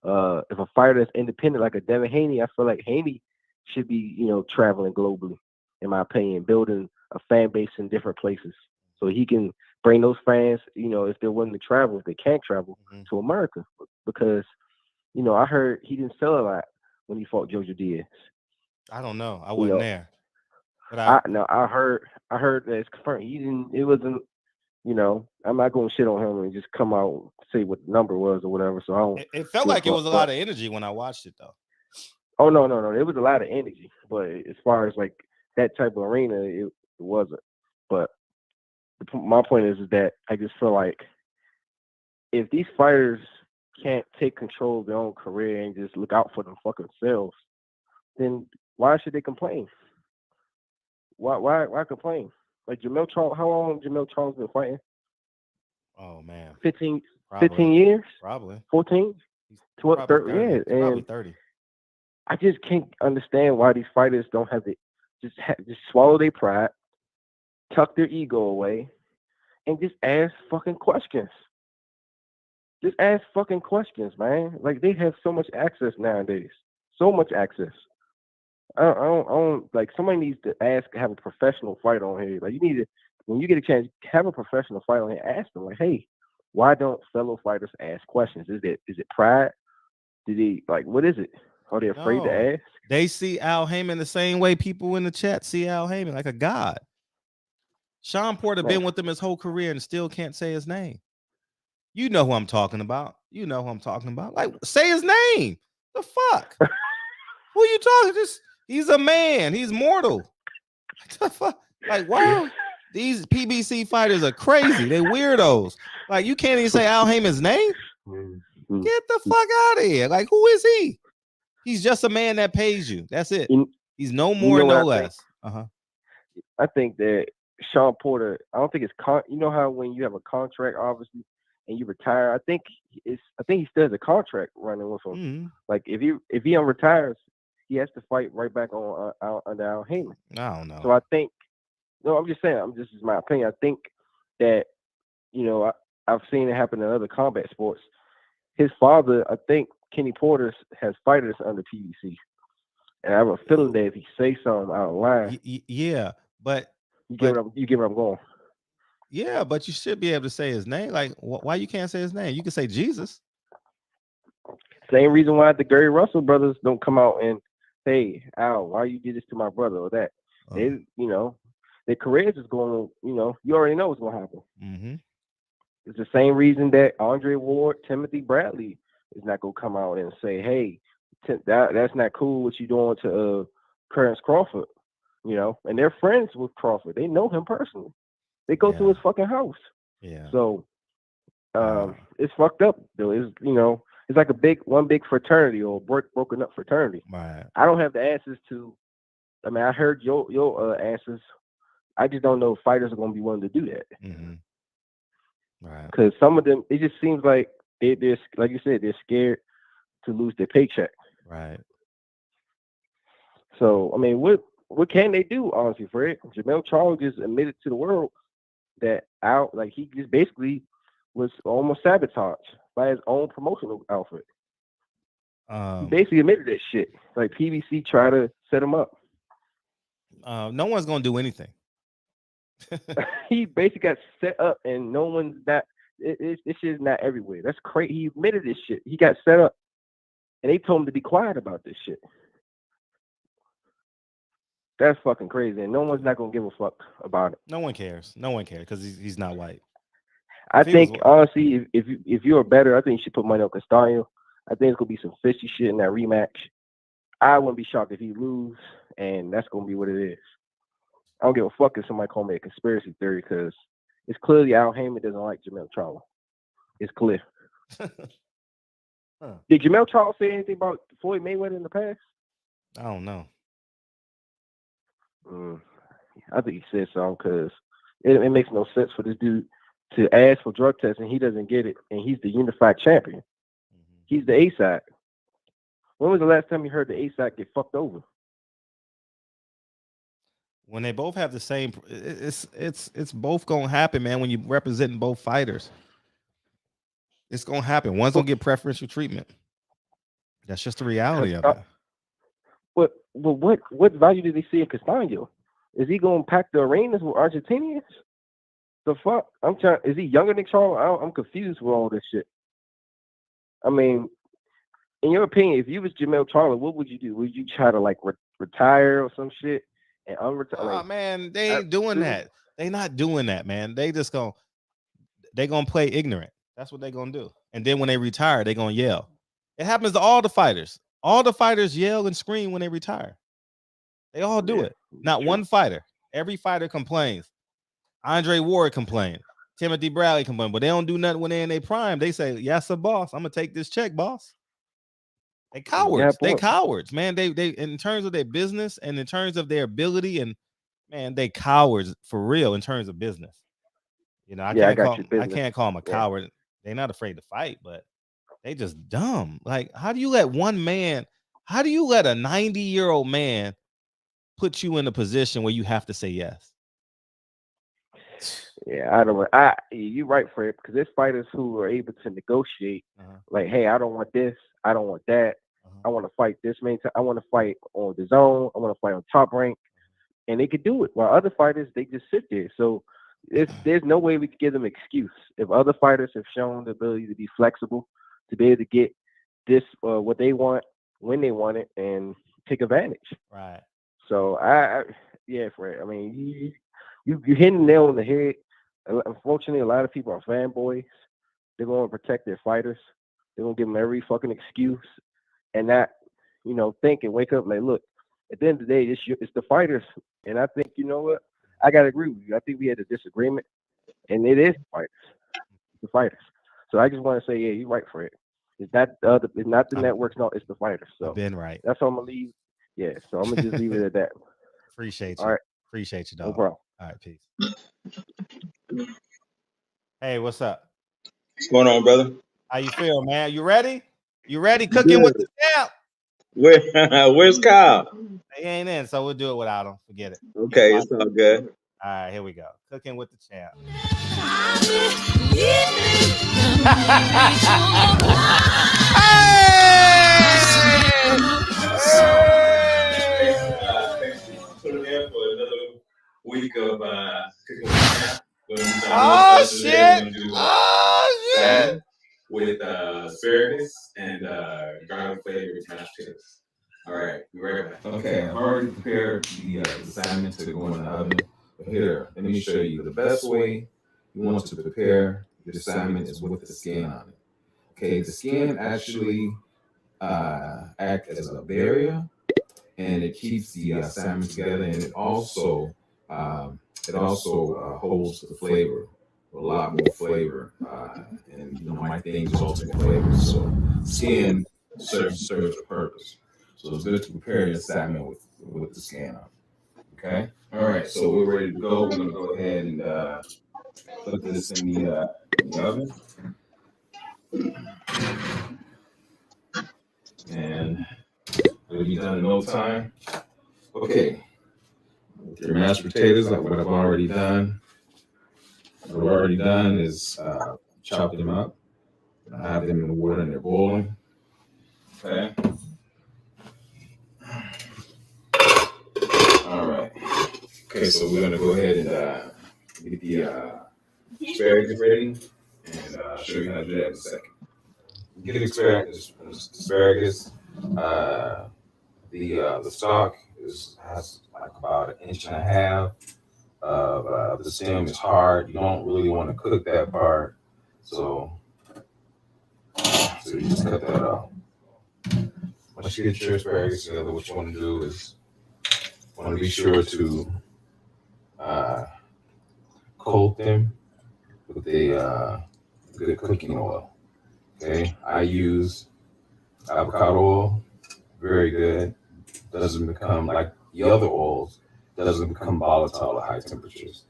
if a fighter that's independent like a Devin Haney, I feel like Haney should be, traveling globally, in my opinion, building a fan base in different places so he can bring those fans, if they're willing to travel, if they can't travel, to America. Because, I heard he didn't sell a lot when he fought Jojo Diaz. I don't know. I wasn't there. But I heard that it's confirmed. It wasn't, I'm not going to shit on him and just come out and say what the number was or whatever. So I don't. It felt like it was a lot of energy when I watched it, though. Oh, no. It was a lot of energy. But as far as like that type of arena, it wasn't. But my point is that I just feel like if these fighters can't take control of their own career and just look out for them fucking selves, then why should they complain? Why complain? Like Jamel Charles, how long Jamel Charles been fighting? Oh man, 15 years? Probably 14? 12, 30, yeah, probably 30. I just can't understand why these fighters don't have to just swallow their pride, tuck their ego away, and just ask fucking questions. Just ask fucking questions, man. Like, they have so much access nowadays. So much access. I don't like, somebody needs to have a professional fight on here. Like, you need to, when you get a chance, have a professional fight on here. Ask them, like, hey, why don't fellow fighters ask questions? Is it pride? What is it? Are they afraid to ask? They see Al Heyman the same way people in the chat see Al Heyman, like a god. Sean Porter been with him his whole career and still can't say his name. You know who I'm talking about. Like, say his name. The fuck? Who you talking? He's a man. He's mortal. What the fuck? Like, wow. These PBC fighters are crazy. They weirdos. Like, you can't even say Al Heyman's name? Get the fuck out of here. Like, who is he? He's just a man that pays you. That's it. He's no more, no less. I think that Sean Porter, I don't think it's you know how when you have a contract, obviously, and you retire, I think he still has a contract running with him. Mm-hmm. Like, if he retires, he has to fight right back on under Al Heyman. I don't know. So I think, no, I'm just saying, this is my opinion. I think that, I've seen it happen in other combat sports. His father, I think Kenny Porter, has fighters under PBC. And I have a feeling that if he say something out of line, yeah, but you get where I'm going. Yeah, but you should be able to say his name. Like, why you can't say his name? You can say Jesus. Same reason why the Gary Russell brothers don't come out and say, Al, why you did this to my brother or that. They, their careers is going, you already know what's going to happen. Mm-hmm. It's the same reason that Andre Ward, Timothy Bradley is not going to come out and say, hey, that's not cool what you doing to Clarence Crawford, and they're friends with Crawford. They know him personally. They go to his fucking house. Yeah. So it's fucked up, though. It's like one big fraternity or broken up fraternity. Right. I don't have the answers to. I mean, I heard your answers. I just don't know if fighters are going to be willing to do that. Mm-hmm. Right. Because some of them, it just seems like they're like you said, they're scared to lose their paycheck. Right. So I mean, what can they do, honestly, Fred? Jamel Charles just admitted to the world that he just basically was almost sabotaged by his own promotional outfit. He basically admitted that shit. Like, PBC tried to set him up. No one's gonna do anything. He basically got set up, and no one's that. This shit is not everywhere. That's crazy. He admitted this shit. He got set up, and they told him to be quiet about this shit. That's fucking crazy, and no one's not gonna give a fuck about it. No one cares. No one cares because he's not white. I think honestly, if you're better, I think you should put money on Castaño. I think it's gonna be some fishy shit in that rematch. I wouldn't be shocked if he lose, and that's gonna be what it is. I don't give a fuck if somebody call me a conspiracy theory because it's clearly Al Heyman doesn't like Jamel Charlo. It's clear. Did Jamel Charlo say anything about Floyd Mayweather in the past? I don't know. I think he said so because it makes no sense for this dude to ask for drug tests and he doesn't get it, and he's the unified champion. He's the A-side. When was the last time you heard the A-side get fucked over? When they both have the same, it's both gonna happen, man. When you representing both fighters, it's gonna happen. One's gonna get preferential treatment. That's just the reality of it. But what value did they see in Castaño? Is he gonna pack the arenas with Argentinians? The fuck? Is he younger than Charlo? I'm confused with all this shit. I mean, in your opinion, if you was Jamel Charlo, what would you do? Would you try to like retire or some shit? And unretire? Oh man, they ain't doing that. They not doing that, man. They just gonna play ignorant. That's what they gonna do. And then when they retire, they gonna yell. It happens to all the fighters. All the fighters yell and scream when they retire. They all do it. Not one fighter. Every fighter complains. Andre Ward complained. Timothy Bradley complained, but they don't do nothing when they're in their prime. They say, "Yes, sir, boss. I'm gonna take this check, boss." They cowards. They cowards, man. They in terms of their business and in terms of their ability, and man, they cowards for real in terms of business. You know, I can't call them a coward. They're not afraid to fight, but they just dumb. Like, how do you let a 90-year-old man put you in a position where you have to say yes? Yeah, you're right for it, because there's fighters who are able to negotiate. Like, hey, I don't want this, I don't want that. I want to fight this many times. I want to fight on the zone. I want to fight on Top Rank, and they could do it. While other fighters, they just sit there. So there's no way we could give them an excuse. If other fighters have shown the ability to be flexible, to be able to get this what they want when they want it and take advantage. Right. So Fred. I mean, you hitting the nail on the head. Unfortunately, a lot of people are fanboys. They're going to protect their fighters. They're going to give them every fucking excuse, and not, think and wake up like, look, at the end of the day, it's the fighters. And I think, you know what? I got to agree with you. I think we had a disagreement, and it is the fighters. So I just want to say, yeah, you're right, Fred. It's not the networks, no, it's the fighters. So been right. That's all I'm gonna leave. Yeah, so I'm gonna just leave it at that. Appreciate you. All right. Appreciate you, dog. No problem. All right, peace. Hey, what's up? What's going on, brother? How you feel, man? You ready? You ready? Cooking with the champ. Where's Kyle? He ain't in, so we'll do it without him. Forget it. Okay, it's all good. All right, here we go. Cooking with the champ. Put it in for another week of Cooking with the Champ. Oh shit! Oh shit! With asparagus and garlic flavored mashed potatoes. All right, be right back. Okay, I've already prepared the salmon to go in the oven. Here, let me show you the best way you want to prepare your salmon is with the skin on it. Okay, the skin actually acts as a barrier, and it keeps the salmon together, and it also holds the flavor, a lot more flavor, and my thing is ultimate flavor. So skin serves a purpose. So it's good to prepare your salmon with the skin on. Okay. All right. So we're ready to go. We're gonna go ahead and put this in the oven. And it'll be done in no time. Okay. Your mashed potatoes, like what I've already done. What I've already done is chop them up. I have them in the water and they're boiling. Okay. All right. Okay, so we're gonna go ahead and get the asparagus ready, and I'll show you how to do that in a second. Get asparagus. The stalk has like about 1.5 inches of the stem. Is hard. You don't really want to cook that part, so you just cut that off. Once you get your asparagus together, what you want to do is want to be sure to coat them with a good cooking oil. Okay, I use avocado oil, very good. Doesn't become like the other oils, doesn't become volatile at high temperatures,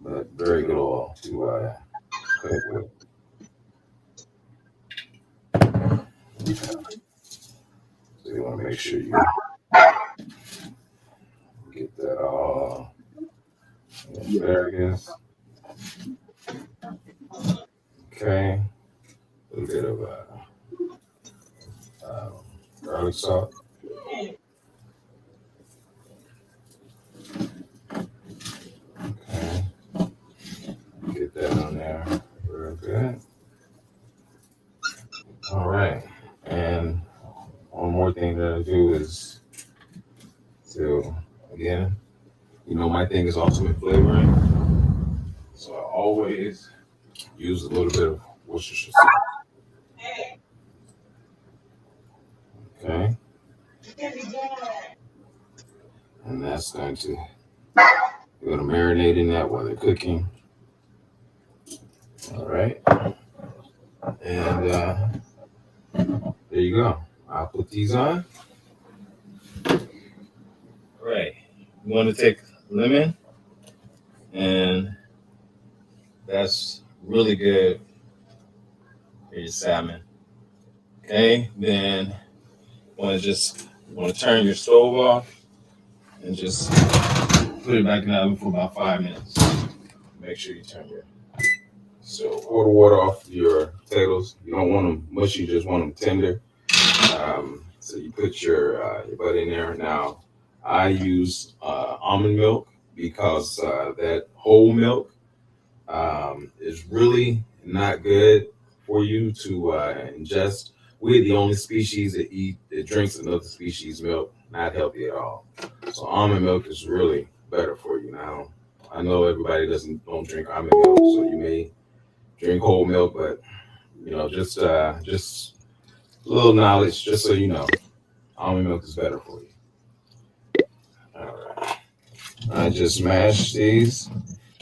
but very good oil to cook with. So you want to make sure you get that all asparagus. Okay, a little bit of garlic salt. Okay, get that on there. Real good. All right, and one more thing that I do is to, again, my thing is ultimate flavoring. So I always use a little bit of Worcestershire sauce. Okay. And that's going to, you're going to marinate in that while they're cooking. All right. And there you go. I'll put these on. All right. You want to take lemon, and that's really good for your salmon. Okay. Then want to turn your stove off and just put it back in the oven for about 5 minutes. Make sure you turn your pour the water off your potatoes. You don't want them mushy, you just want them tender. So you put your butter in there. Now I use almond milk because that whole milk is really not good for you to ingest. We're the only species that drinks another species' milk. Not healthy at all. So almond milk is really better for you. Now I know everybody don't drink almond milk, so you may drink whole milk, but just a little knowledge, just so you know, almond milk is better for you. All right, I just mash these.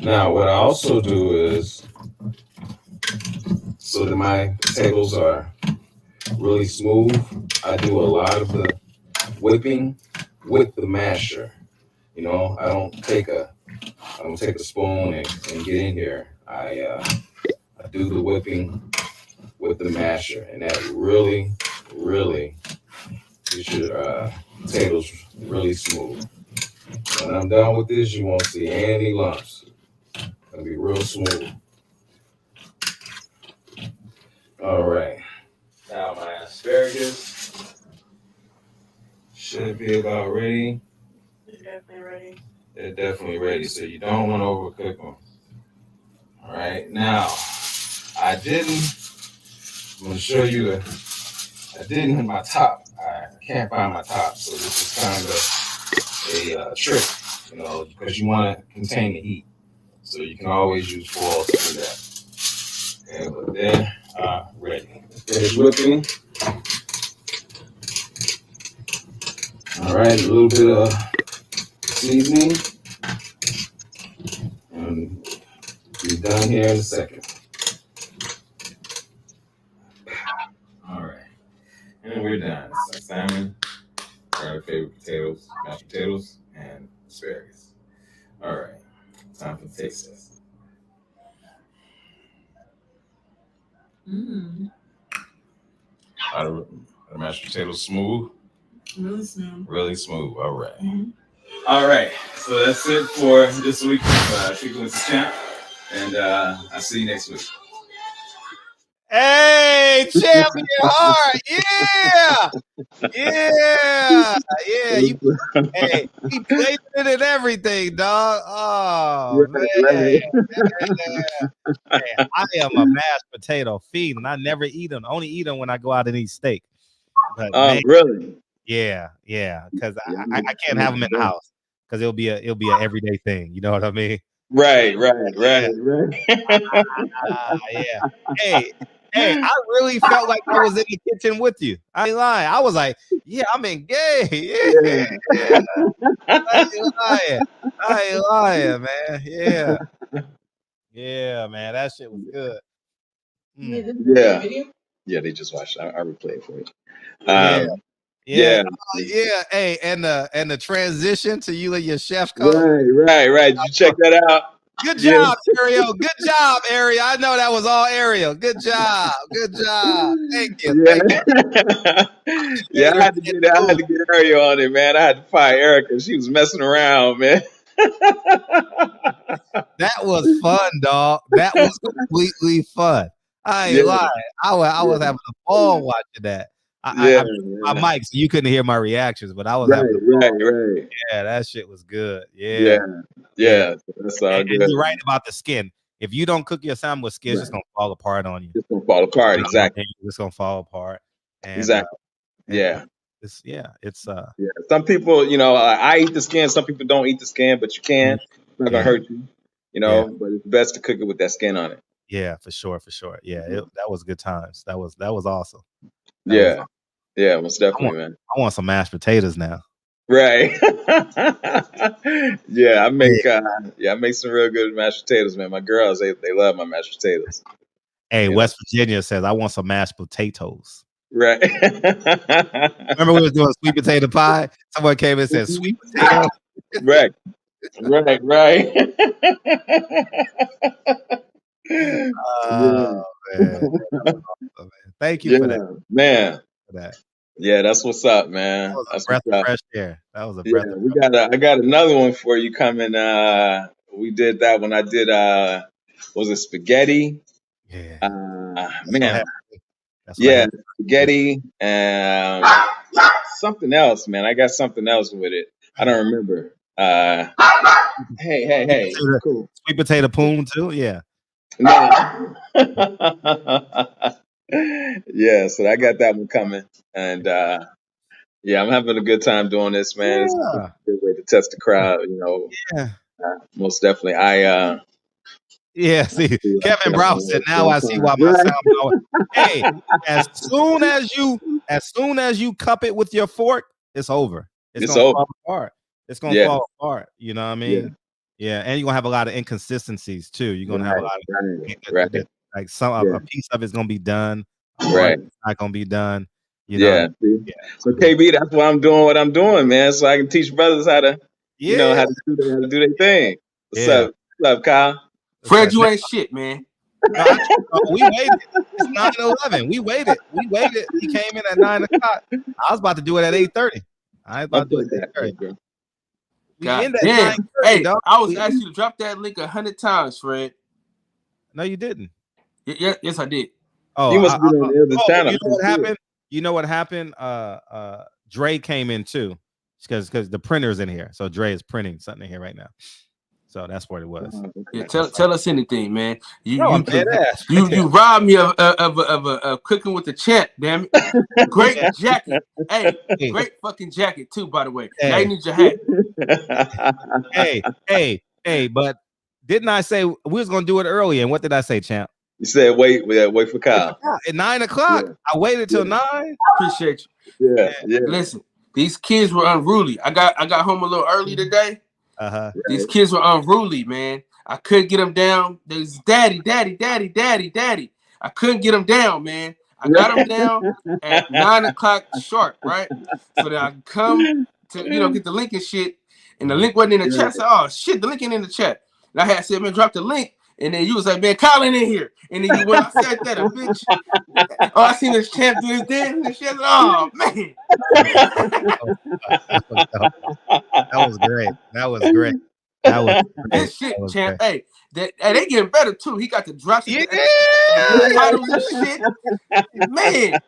Now what I also do is, so that my potatoes are really smooth, I do a lot of the whipping with the masher. I don't take a spoon and get in here. I do the whipping with the masher, and that really gets your potatoes really smooth. When I'm done with this, you won't see any lumps. It'll be real smooth. All right. Now my asparagus should be about ready. They're definitely ready. So you don't want to overcook them. All right. Now, I'm going to show you I didn't hit my top. I can't find my top. So this is kind of a trick, because you want to contain the heat. So you can always use foil to do that. Okay, but they're ready. Finish whipping. All right, a little bit of seasoning. And be done here in a second. All right. And we're done. So salmon, our favorite potatoes, mashed potatoes, and asparagus. All right. Time for the taste test. Are the mashed potatoes smooth? Really smooth. Really smooth. All right. Mm-hmm. All right. So that's it for this week of Chicken with the Champ. And I'll see you next week. Hey, champion heart. Yeah. Yeah, you, hey, he played it and everything, dog. Oh man. Right. Hey, I am a mashed potato fiend, and I never eat them. Only eat them when I go out and eat steak. But man, Really? yeah, because I can't have them in the house because it'll be a everyday thing. You know what I mean? Right. Yeah. Hey, I really felt like I was in the kitchen with you. I ain't lying. I was like, yeah, I'm engaged. Yeah. I ain't lying, man. Yeah, man. That shit was good. Yeah, they just watched. I replay it for you. Yeah. Yeah. Hey, and the transition to you and your chef coat. Right. Did you check that out? Good job, Ariel. Good job, Ariel. I know that was all Ariel. Good job. Thank you. Yeah, I had to get Ariel on it, man. I had to fire Erica. She was messing around, man. That was fun, dog. That was completely fun. I ain't lying. I was having a ball watching that. I my mic, so you couldn't hear my reactions, but I was having a ball. Right. Yeah, that shit was good. Yeah. That's all good. And you're right about the skin. If you don't cook your salmon with skin, it's just gonna fall apart on you. It's gonna fall apart, exactly. It's gonna fall apart. And, exactly. It's Some people, I eat the skin. Some people don't eat the skin, but you can. It's not gonna hurt you, But it's best to cook it with that skin on it. Yeah, for sure. Yeah, that was good times. That was awesome. Yeah, most definitely, man. I want some mashed potatoes now. Right. I make some real good mashed potatoes, man. My girls, they love my mashed potatoes. Hey, West Virginia says I want some mashed potatoes. Right. Remember we was doing sweet potato pie? Someone came and said sweet potato. Right. Oh man. Thank you for that. Man. Yeah, that's what's up, man. That was that's a breath what's of fresh air. That was a breath of fresh I got another one for you coming. We did that when I did was it spaghetti? Yeah. Man. Spaghetti and something else, man. I got something else with it. I don't remember. Hey. Cool. Sweet potato poon too? Yeah. No. So I got that one coming. And I'm having a good time doing this, man. It's a good way to test the crowd, most definitely. See, Kevin Brown said, "Now I see why my sound." Hey, as soon as you cup it with your fork, it's over. It's gonna fall apart. It's gonna fall apart. You know what I mean? Yeah, and you're gonna have a lot of inconsistencies too. You're gonna have a lot of like a piece of it's gonna be done, right? It's not gonna be done. So KB, that's why I'm doing what I'm doing, man. So I can teach brothers how to, how to do their thing. What's up, Kyle? Fred, you ain't shit, man. We waited. It's 9:11. We waited. He came in at 9 o'clock. I was about to do it at 8:30. I was about to do it at 8:30. God damn. Hey, I was asking you to drop that link 100 times, Fred. No, you didn't. Yes, I did. Oh, you must have been on the other channel. You know what happened? You know what happened? Dre came in too, because the printer's in here. So Dre is printing something in here right now. So that's what it was. Yeah, tell us anything, man. You you robbed me of cooking with the champ, damn it. Great jacket. Hey, great fucking jacket too, by the way. Now you need your hat. Hey, but didn't I say we was gonna do it early? And what did I say, champ? You said wait for Kyle. At 9 o'clock. I waited till 9. Appreciate you. Yeah. Listen, these kids were unruly. I got home a little early today. These kids were unruly, man. I couldn't get them down. They was daddy. I couldn't get them down, man. I got them down at 9 o'clock sharp, right? So that I could come to, get the link and shit. And the link wasn't in the chat. I said, oh shit, the link ain't in the chat. And I had said, man, drop the link. And then you was like, man, Colin in here. And then when I said that, a bitch. Oh, I seen this champ do his dance and shit. Oh man. That was great. That was This shit, champ. Hey, they getting better too. He got the drops, the titles and shit. Man.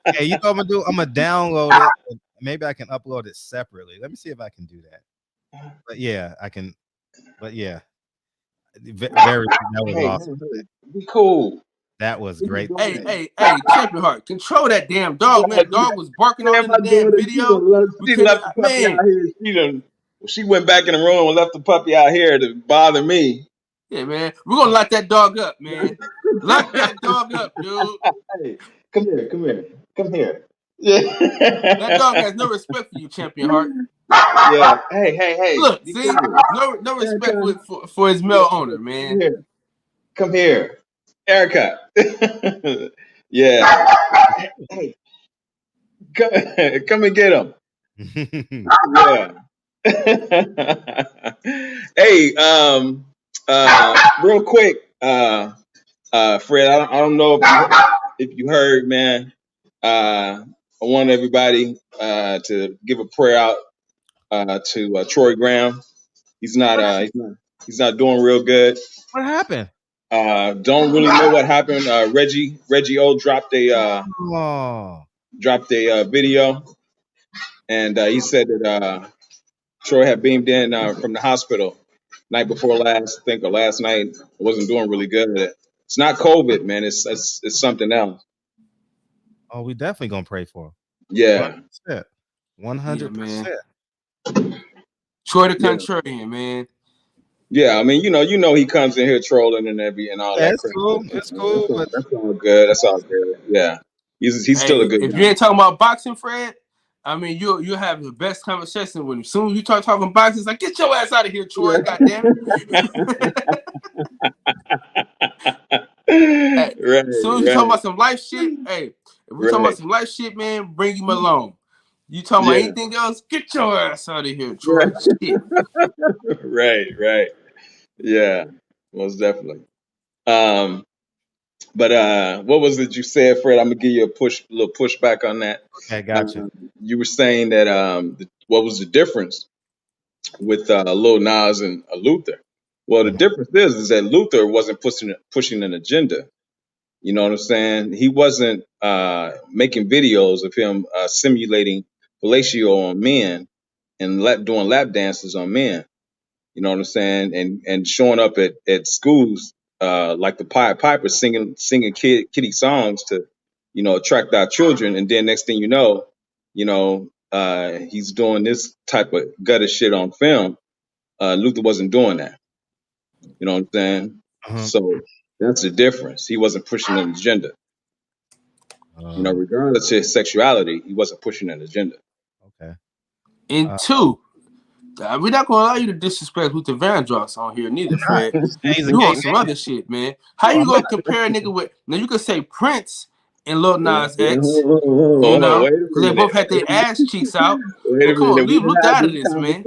Hey, you know what I'm gonna do? I'm gonna download it. Maybe I can upload it separately. Let me see if I can do that. But yeah, I can. But yeah, very. That was awesome. Be cool. That was great. Hey, Champion Heart, control that damn dog, man. Dog was barking all in the damn video. She left the puppy out here. She went back in the room and left the puppy out here to bother me. Yeah, man. We're gonna lock that dog up, man. Lock that dog up, dude. Hey, come here. Yeah. That dog has no respect for you, Champion Heart. Yeah. Hey. Look, see, no respect for his male owner, man. Come here. Erica. Yeah. Hey. Come and get him. Yeah. Hey, real quick, Fred, I don't know if you heard, man. I want everybody to give a prayer out to Troy Graham. He's not doing real good. What happened? Don't really know what happened. Reggie O dropped a video, and he said that Troy had beamed in from the hospital night before last, I think, or last night. Wasn't doing really good. It's not COVID, man. It's something else. Oh, we definitely gonna pray for him. Yeah, 100%. Troy the contrarian, man. Yeah, I mean, you know, he comes in here trolling and all that. It's cool. It's cool. That's all good. That's all good. Yeah, he's still a good guy. If you ain't talking about boxing, Fred, I mean, you'll have the best conversation with him. Soon as you start talking boxing, it's like, get your ass out of here, Troy. Goddamn it. Right, as soon as you talking about some life shit, hey, if we talking about some life shit, man, bring him along. You talking about anything else? Get your ass out of here, Troy. Shit. Right. Yeah, most definitely. But what was it you said, Fred? I'm gonna give you a little pushback on that. I got you. You were saying that what was the difference with Lil Nas and Luther? Well, the difference is that Luther wasn't pushing an agenda. You know what I'm saying? He wasn't making videos of him simulating fellatio on men and doing lap dances on men. You know what I'm saying? And showing up at schools like the Pied Piper singing kiddie songs to, attract our children. And then next thing you know, he's doing this type of gutter shit on film. Luther wasn't doing that. You know what I'm saying? So that's the difference. He wasn't pushing an agenda. Regardless of his sexuality, he wasn't pushing an agenda. Okay. And two, we're not gonna allow you to disrespect Luther Vandross on here neither, Fred. You want some other shit, man. How you gonna compare a nigga with? Now you could say Prince and Lil Nas X, because they both had their ass cheeks out. Come on, leave Luther out of this, man.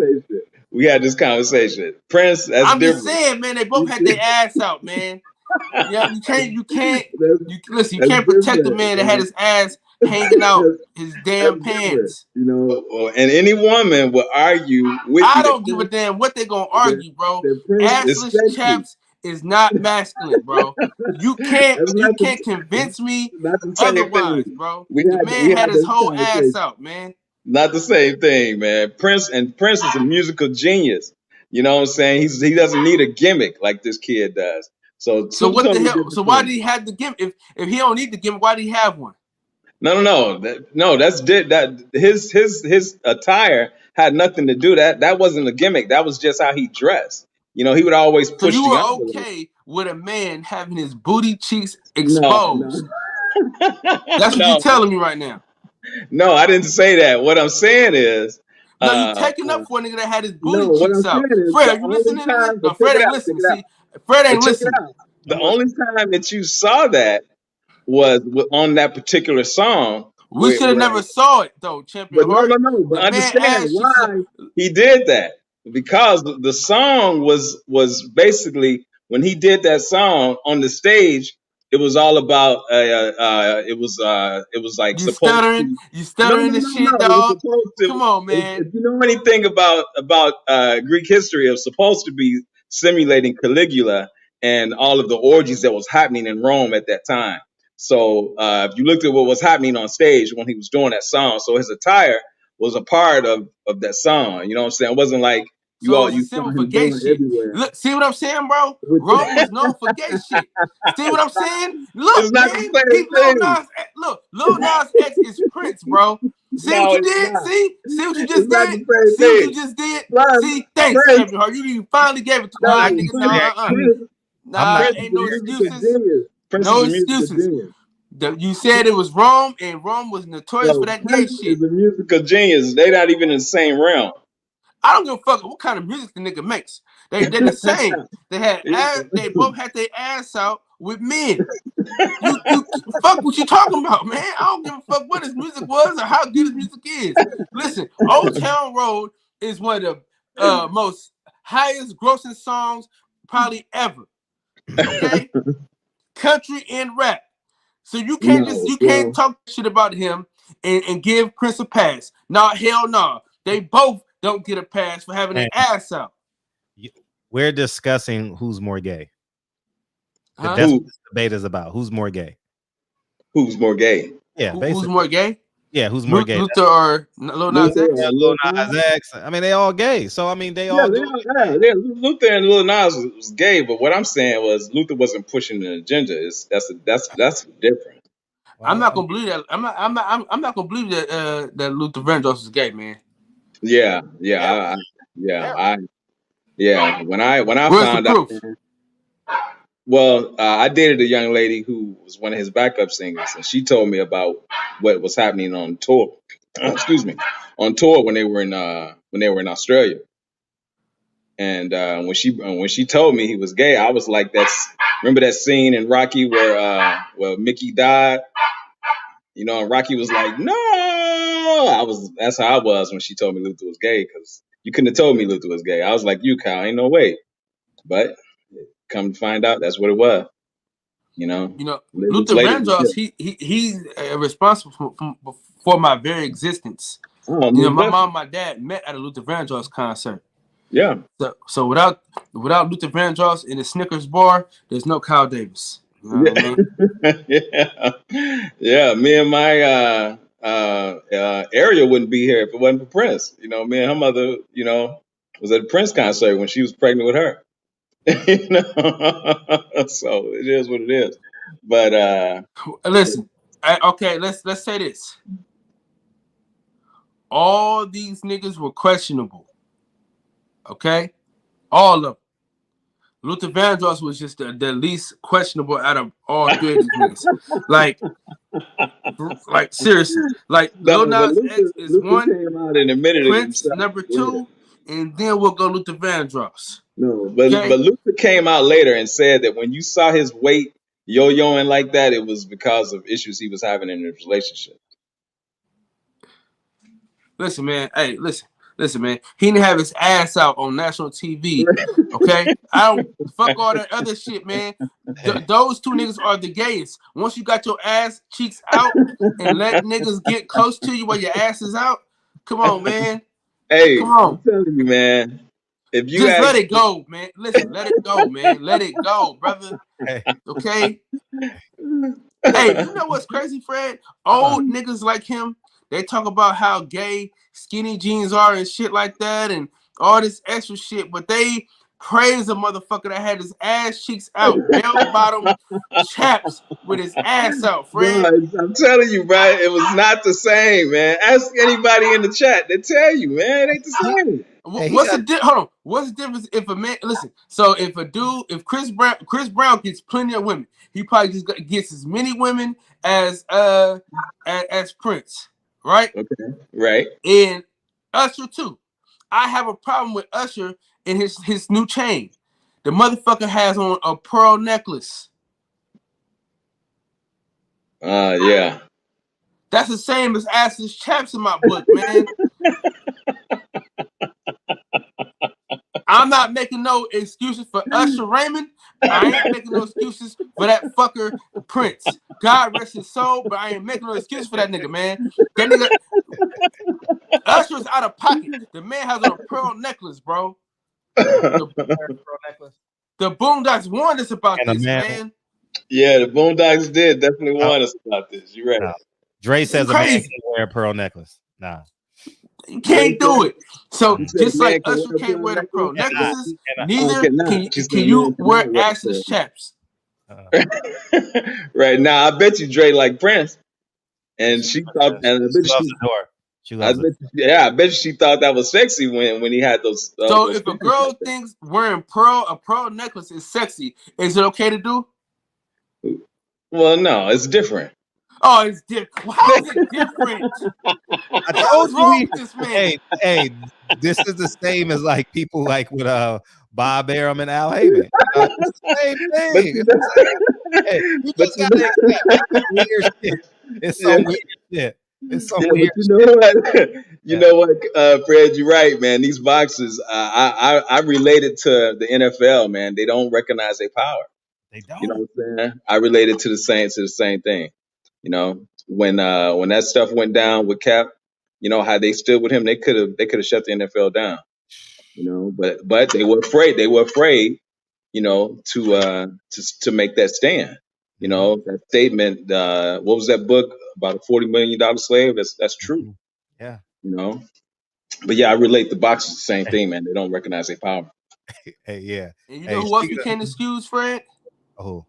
We had this conversation. Prince, that's I'm different. just saying, man, they both had their ass out, man. Yeah, you can't protect the man that had his ass hanging out his damn pants. And any woman will argue with you. I don't give a damn what they gonna argue, bro. Assless chaps is not masculine, bro. You can't convince me otherwise, bro. The man had his whole ass out, man. Not the same thing, man. Prince is a musical genius. You know what I'm saying? He doesn't need a gimmick like this kid does. So what the hell? So why did he have the gimmick? If he don't need the gimmick, why did he have one? No. His attire had nothing to do that wasn't a gimmick. That was just how he dressed. He would always push. So you were okay with a man having his booty cheeks exposed? No. That's what you're telling me right now. No, I didn't say that. What I'm saying is, no, you taking up for a nigga that had his booty cheeks out. Fred, are you listening to this? No, Fred ain't listening. See, Fred ain't listening. The only time that you saw that was on that particular song. We should have never saw it though, Champion. No. But understand why he did that. Because the song was basically, when he did that song on the stage, it was all about it was like You supposed stuttering, to. you No, stuttering the shit, It was dog. supposed to. Come on, man. If you know anything about Greek history, it was supposed to be simulating Caligula and all of the orgies that was happening in Rome at that time. So if you looked at what was happening on stage when he was doing that song, so his attire was a part of that song. You know what I'm saying? It wasn't like So it was a you saw symbol for him gay going shit. everywhere. Look, see what I'm saying, bro? Rome was known for gay shit. See what I'm saying? It's Look, not man. the same thing. Lil Nas X is Prince, bro. See what No, you it's did? not. See what you It's just not did? the same See what you thing. just did? Plus, See, thanks, Prince, Kevin Hart. You finally gave it to no, nigga. Prince is Ain't a no musical excuses. genius. Prince is No a musical excuses. genius. You said it was Rome, and Rome was notorious for So that gay Prince shit. is a musical genius. They're not even in the same realm. I don't give a fuck what kind of music the nigga makes. They're the same. They both had their ass out with men. You fuck what you talking about, man. I don't give a fuck what his music was or how good his music is. Listen, Old Town Road is one of the most highest grossing songs probably ever. Okay? Country and rap. So you can't talk shit about him and give Prince a pass. Nah, hell no. They both don't get a pass for having their ass out. We're discussing who's more gay. Huh? That's what this debate is about. Who's more gay? Who's more gay? Yeah, Who's more gay? Yeah, who's more gay? Luther or Lil Nas X? Lil Nas X. I mean, they all gay. So I mean, they all do. Luther and Lil Nas was gay, but what I'm saying was Luther wasn't pushing an agenda. That's different. I'm not gonna believe that. I'm not gonna believe that that Luther Vandross is gay, man. Yeah. When I Where's the found out, proof? well, I dated a young lady who was one of his backup singers, and she told me about what was happening on tour. Excuse me, on tour when they were in Australia. And when she told me he was gay, I was like, remember that scene in Rocky where Mickey died? You know, and Rocky was like, no. That's how I was when she told me Luther was gay, because you couldn't have told me Luther was gay. I was like, you, Kyle, ain't no way. But come to find out, that's what it was. You know, Luther Vandross, he's responsible for my very existence. My mom and my dad met at a Luther Vandross concert. Yeah. So without Luther Vandross in the Snickers bar, there's no Kyle Davis. You know what I mean? Yeah. Me and my Ariel wouldn't be here if it wasn't for Prince. You know, me and her mother, was at a Prince concert when she was pregnant with her. So it is what it is. But listen, okay, let's say this. All these niggas were questionable. Okay? All of them. Luther Vandross was just the least questionable out of all three of these niggas. Like seriously. Like Lil Nas X is Luther one, came out and admitted Prince it himself. number 2, and then we'll go Luther Vandross. No, but Luther came out later and said that when you saw his weight yo-yoing like that, it was because of issues he was having in his relationship. Listen, man. Hey, listen, man. He didn't have his ass out on national TV. Okay? I don't fuck all that other shit, man. Those two niggas are the gayest. Once you got your ass cheeks out and let niggas get close to you while your ass is out, come on, man. Hey, come on. I'm telling you, man. If you just let it go, man. Listen, let it go, man. Let it go, brother. Okay? Hey, you know what's crazy, Fred? Old niggas like him, they talk about how gay skinny jeans are and shit like that and all this extra shit, but they praise a motherfucker that had his ass cheeks out, bell-bottom chaps with his ass out, Fred. Bro, I'm telling you, bro, it was not the same, man. Ask anybody in the chat, they tell you, man, it ain't the same. What's the difference if a man so if Chris Brown gets plenty of women, he probably just gets as many women as Prince, right? Okay, right. And Usher too. I have a problem with Usher and his new chain. The motherfucker has on a pearl necklace. Yeah. That's the same as assless chaps in my book, man. I'm not making no excuses for Usher Raymond, I ain't making no excuses for that fucker Prince. God rest his soul, but I ain't making no excuses for that nigga, man. That nigga Usher's out of pocket. The man has on a pearl necklace, bro. The Boondocks warned us about this, man. Yeah, the Boondocks did definitely warn us about this. You're right. No. Dre says a man can wear a pearl necklace. Nah. You can't do it. So just like Usher can't wear the pearl necklaces, neither can you wear assless chaps. Right now, I bet you Dre like Prince, and she thought, and I bet she thought that was sexy when he had those. So if a girl thinks wearing a pearl necklace is sexy, is it okay to do? Well, no, it's different. Oh, it's different. How is it different? I told you, hey, this is the same as like people like with Bob Arum and Al Heyman. It's the same thing. Hey, you just gotta accept it's weird shit. It's some weird shit. It's some weird shit. You know what, Fred, you're right, man. These boxers, I related to the NFL, man. They don't recognize their power. They don't. You know what I'm saying? I related to the same thing. You know, when that stuff went down with Cap, you know how they stood with him. They could have shut the NFL down. You know, but they were afraid. They were afraid. You know, to make that stand. You know, that statement. What was that book about a $40 million slave? That's true. Yeah. You know, but yeah, I relate. The boxers the same thing, man. They don't recognize their power. Hey, yeah. And you know who else we can't excuse, Fred? Oh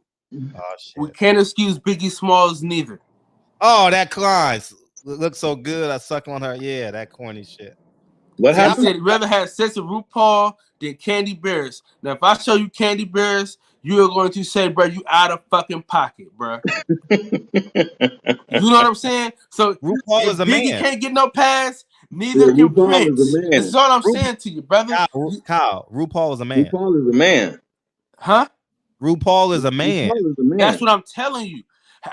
shit. We can't excuse Biggie Smalls neither. Oh, that Klein looks so good. I suck on her. Yeah, that corny shit. What happened? I said he'd rather have sex with RuPaul than Candy Bears. Now, if I show you Candy Bears, you are going to say, bro, you out of fucking pocket, bro. You know what I'm saying? So RuPaul is a Biggie man. can't get no pass, neither can Prince. This is all I'm saying to you, brother. Kyle, RuPaul is a man. RuPaul is a man. Huh? RuPaul is a man. That's what I'm telling you.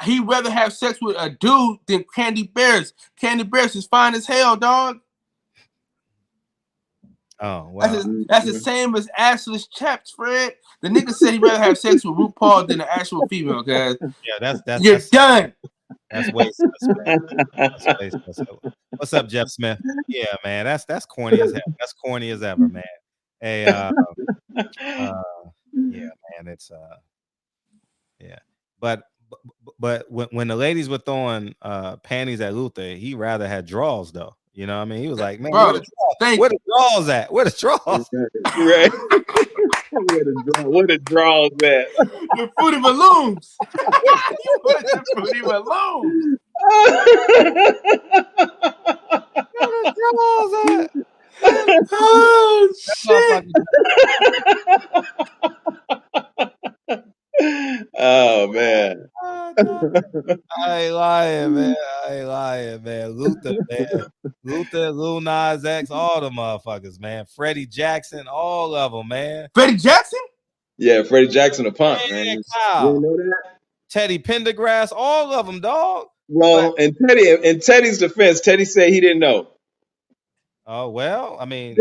He'd rather have sex with a dude than Candy Bears. Candy Bears is fine as hell, dog. Oh, wow. That's the same as assless chaps, Fred. The nigga said he'd rather have sex with RuPaul than an actual female, guys. Yeah, that's You're done. That's wasted. That's wasted. What's up, Jeff Smith? Yeah, man, that's corny as hell. That's corny as ever, man. Hey, yeah, man, it's yeah. But when the ladies were throwing panties at Luther, he rather had draws though. You know what I mean? He was like, man, bro, where the draws at? Where the draws? Right. Where the draws at? The Fruity Balloons. What is the Fruity Balloons? Where the draws at? Oh shit. Oh man. I ain't lying, man. Luther, man. Luther, Lil Nas X, all the motherfuckers, man. Freddie Jackson, all of them, man. Freddie Jackson? Yeah, Freddie Jackson, a punk, man. Kyle. You know that? Teddy Pendergrass, all of them, dog. Well, in Teddy's defense, Teddy said he didn't know. Oh well, I mean,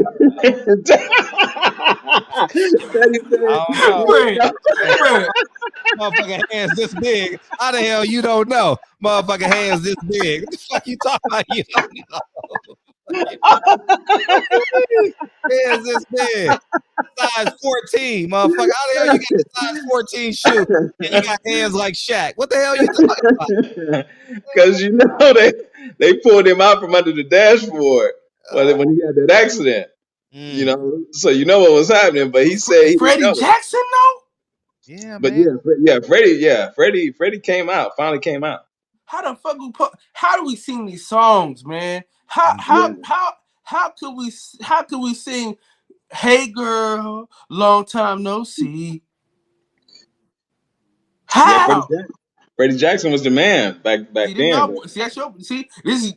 motherfucking hands this big. How the hell you don't know? Motherfucking hands this big. What the fuck you talking about? You don't know. Hands this big. Size 14, motherfucker. How the hell you got the size 14 shoe and you got hands like Shaq? What the hell you talking about? Because you know they pulled him out from under the dashboard when he had that accident. You know, so you know what was happening. But he said he Freddie Jackson, though. Yeah, but man. Freddie came out. Finally came out. How the fuck how do we sing these songs, man? How could we sing "Hey Girl, Long Time No See"? How? Yeah, Freddie Jackson was the man back then. See, this is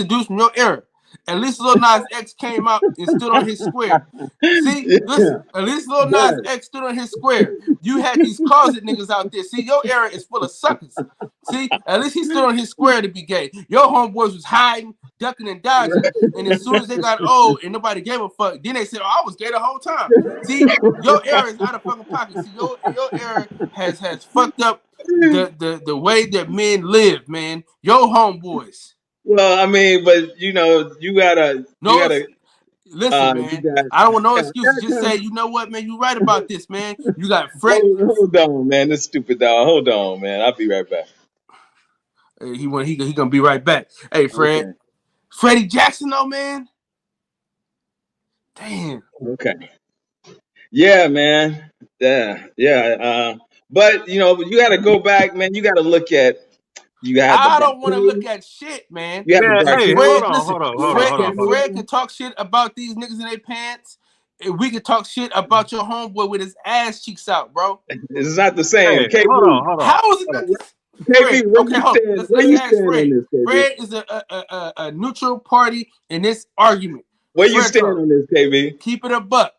dudes from your era. At least Lil Nas X came out and stood on his square. See, listen, at least Lil Nas X stood on his square. You had these closet niggas out there. See, your era is full of suckers. See, at least he stood on his square to be gay. Your homeboys was hiding, ducking, and dodging. And as soon as they got old and nobody gave a fuck, then they said, "Oh, I was gay the whole time." See, your era is out of fucking pocket. See, your era has fucked up the way that men live, man. Your homeboys. Well, I mean, but you know, you gotta listen, man. I don't want no excuses. Just say, you know what, man, you right about this, man. You got Fred. Hold on, man. This stupid dog. Hold on, man. I'll be right back. He gonna be right back. Hey, Fred. Okay. Freddie Jackson, though, man. Damn. Okay. Yeah, man. Yeah. But you know, you gotta go back, man. You gotta look at. I don't want to look at shit, man. Hey, Fred, hold on. Fred can talk shit about these niggas in their pants. We can talk shit about your homeboy with his ass cheeks out, bro. It's not the same. Hey, hold on. How is it not the same? KB, okay, hold on. Let's ask Fred. Fred is a neutral party in this argument. Where you stand on this, KB? Keep it a buck.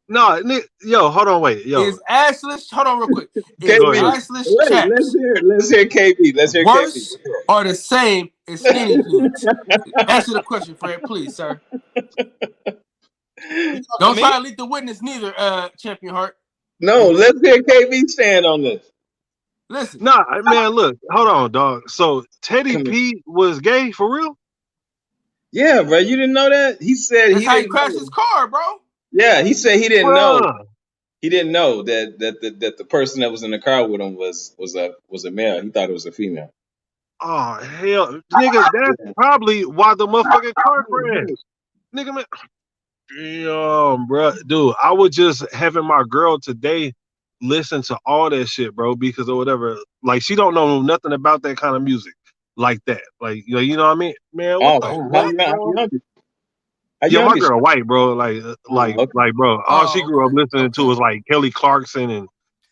No, yo, hold on, wait, yo. Is assless? Hold on, real quick. Is assless chaps? Let's hear KB. Let's hear worse KB. Or the same as skinny jeans? Answer the question, Fred, please, sir. Don't try to lead the witness, neither, Champion Heart. No, let's hear KB stand on this. Listen, nah, man, look, hold on, dog. So Teddy P was gay for real? Yeah, bro. You didn't know that? He said that's how he crashed his car, bro. Yeah, he said he didn't know. He didn't know that the person that was in the car with him was a male. He thought it was a female. Oh hell, nigga, that's probably why the motherfucking car crashed. Nigga, man. Damn, bro, dude, I was just having my girl today listen to all that shit, bro, because or whatever. Like, she don't know nothing about that kind of music like that. Like, you know what I mean, man? What the fuck, yeah, my girl white, bro. Like, bro. All she grew up listening to was like Kelly Clarkson and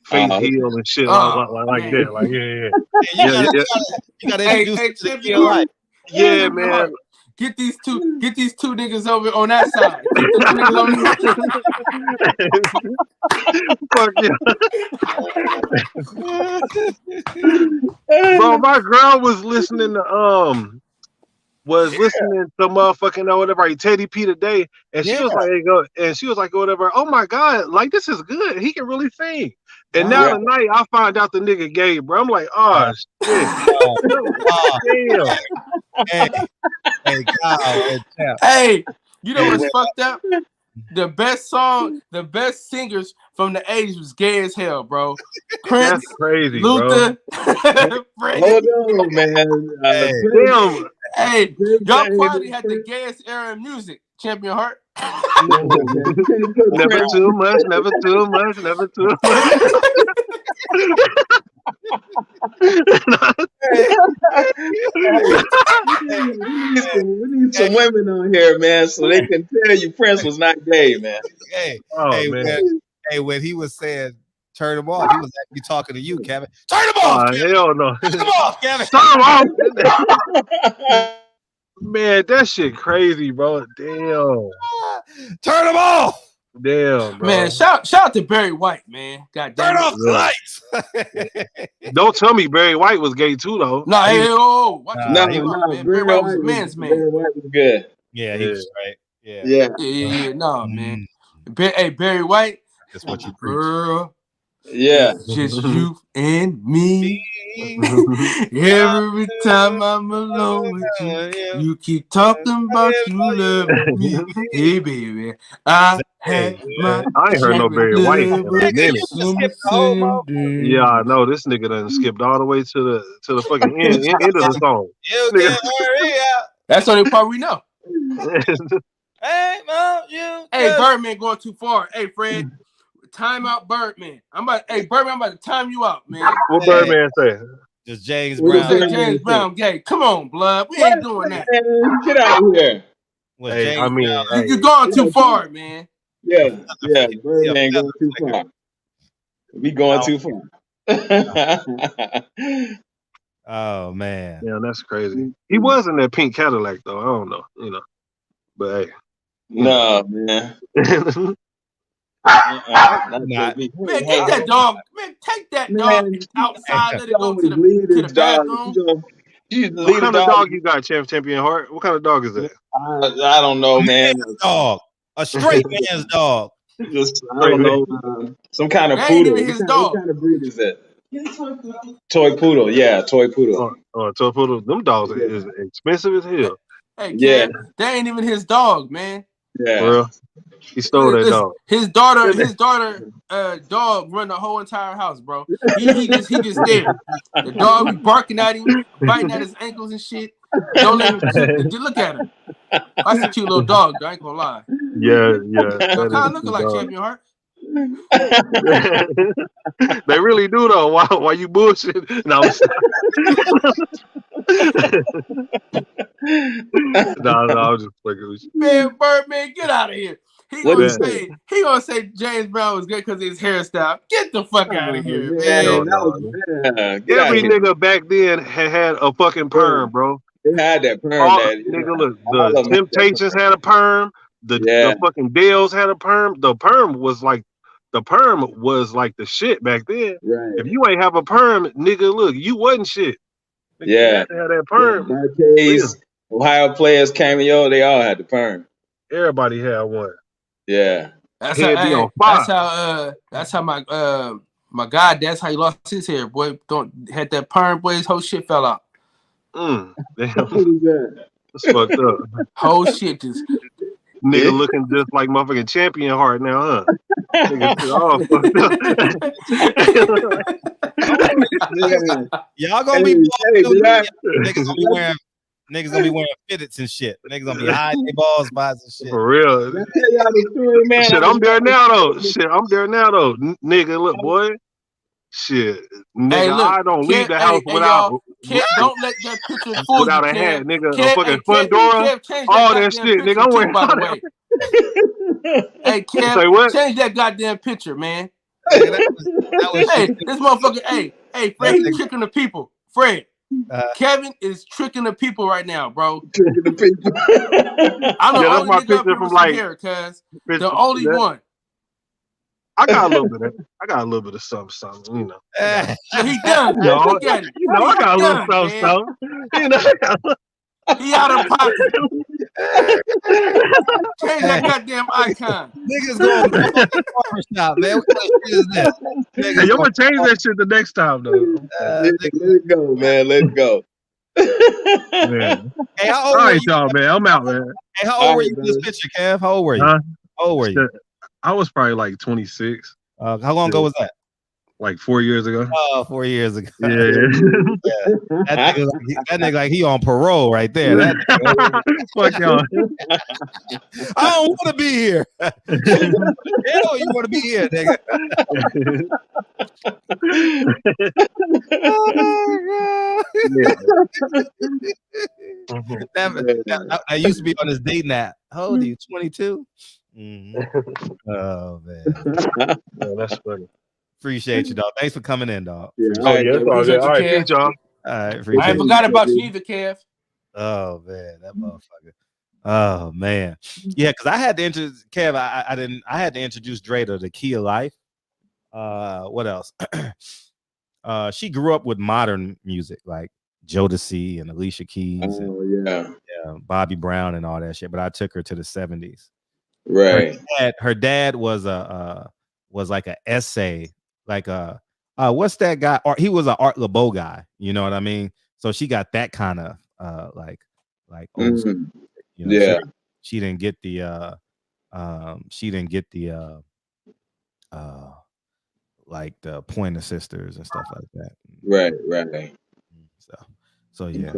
Faith Hill and shit like that. Like, yeah. You gotta introduce to your life. Yeah, man. Get these two niggas over on that side. Get the two niggas on Fuck yeah. Bro, my girl was listening to motherfucking whatever, like Teddy P today, and she was like, whatever, oh my god, like this is good. He can really sing. And now tonight I find out the nigga gay, bro. I'm like, oh shit. Hey, you know what's fucked up? The best singers from the 80s was gay as hell, bro. Prince, that's crazy, Luther, Hold on, man. Damn. Hey, y'all probably had the gayest era in music, Champion Heart. Never too much, never too much, never too much. We need some women on here, man, so they can tell you Prince was not gay, man. When he was saying turn him off, he was actually talking to you, Kevin. Turn him off! Hell no. Turn him off, Kevin. Turn him off. Man, that shit crazy, bro. Damn. Turn him off. Damn, bro. Man, shout out to Barry White, man. God damn. Turn off the lights. Don't tell me Barry White was gay too, though. No, Barry White was a man's man. Barry White was good. Yeah, he was right. Yeah. No, man. Hey, Barry White. That's what you preach. Girl. Yeah. Just you and me. Every time I'm alone with you, you keep talking about you love me. Hey, baby, I had my. I ain't heard no Barry White in a minute. Yeah, I know this nigga done skipped all the way to the fucking end of the song. You can hurry up. That's the only part we know. Hey, Mom, Hey, Birdman going too far. Hey, Fred. Time out, Birdman. Birdman, I'm about to time you out, man. What Birdman say? Just James Brown. James Brown gay. Come on, blood. We ain't doing that. Get out of here. Hey, I mean, you're going too far, man. Yeah. Birdman going too far. We going too far. Oh man. Yeah, that's crazy. He was in that pink Cadillac though. I don't know, But hey, no, man. Not. Man, get that dog. Man, take that dog outside. Let it go to the bathroom. What kind of dog you got, Champion Heart? What kind of dog is that? I don't know, man. Dog, a straight man's dog. Just I don't know, some kind of That poodle. ain't even his dog. What kind of breed is that? Toy poodle, yeah, toy poodle. Toy poodle. Them dogs is expensive as hell. Hey, Kev, that ain't even his dog, man. Yeah, for real. He stole that dog. His daughter, dog run the whole entire house, bro. He just there. The dog be barking at him, biting at his ankles and shit. Don't let him look at him. That's a cute little dog, though, I ain't gonna lie. Yeah. Kind of looking like Champion Heart. They really do though. Why you bullshit? No, I was just fucking with you. Man, Birdman, get out of here. He gonna say James Brown was good because of his hairstyle. Get the fuck out of here, man. Every nigga back then had a fucking perm, bro. They had that perm. Nigga, look, the Temptations had a perm. The fucking Dales had a perm. The perm was like the shit back then. Right. If you ain't have a perm, nigga, look, you wasn't shit. Nigga, you had to have that perm. Barcades, Ohio Players, Cameo, they all had the perm. Everybody had one. Yeah. That's how my guy, that's how he lost his hair, boy. Had that perm, boy, his whole shit fell out. Damn. What is that? That's fucked up. Whole shit just nigga looking just like motherfucking Champion Heart now, huh? Nigga all fucked up. Y'all gonna be niggas gonna be wearing fitteds and shit. Niggas gonna be hiding their ball spots and shit. For real. Shit, I'm there now though. Nigga, look, boy. Shit, nigga, hey, look, I don't leave the house without. Don't let that picture fool without you, a hat, nigga. Kev, a fucking Fundora, all that shit, nigga. I'm wearing by the way. Hey, Kev, change that goddamn picture, man. Hey, that was hey, this motherfucker. Hey, Fred, he's tricking the people. Fred, Kevin is tricking the people right now, bro. Tricking the people. I'm the only my nigga up picture here from with like hair, cuz the only one. I got a little bit of. I got a little bit of something, you know. He done. Look at him. You know, I got a little something. You know, he out of pocket. Change that goddamn icon. Niggas going to the barbershop, man. What kind of shit is that? Hey, I'm gonna change that shit the next time, though. Let it go, man. Let it go. Man. Hey, how old all were right, you? y'all, man. I'm out, man. Hey, how old were you in this picture, Kev? How old were you? Huh? How old were you? I was probably like 26. How long ago was that? Like 4 years ago. Oh, 4 years ago. Yeah. That nigga like he on parole right there. Fuck y'all. I don't want to be here. Hell, you want to be here, nigga. I used to be on this dating app. How old are you? 22? Mm-hmm. Oh man. That's funny. Appreciate you, dog. Thanks for coming in, dog. Yeah. Oh yeah, it's all good. All right, peace, y'all. All right, I ain't forgot about you either, Kev. Oh man, that motherfucker. Oh man, yeah. Because I had to introduce Kev. I had to introduce Dre to the key of life. What else? She grew up with modern music like Jodeci and Alicia Keys. And, Bobby Brown and all that shit. But I took her to the 70s. Right. Her dad was like an essay, like what's that guy? He was an Art Laboe guy. You know what I mean? So she got that kind of like old school, you know, she didn't get the like the Pointer Sisters and stuff like that. Right. So yeah.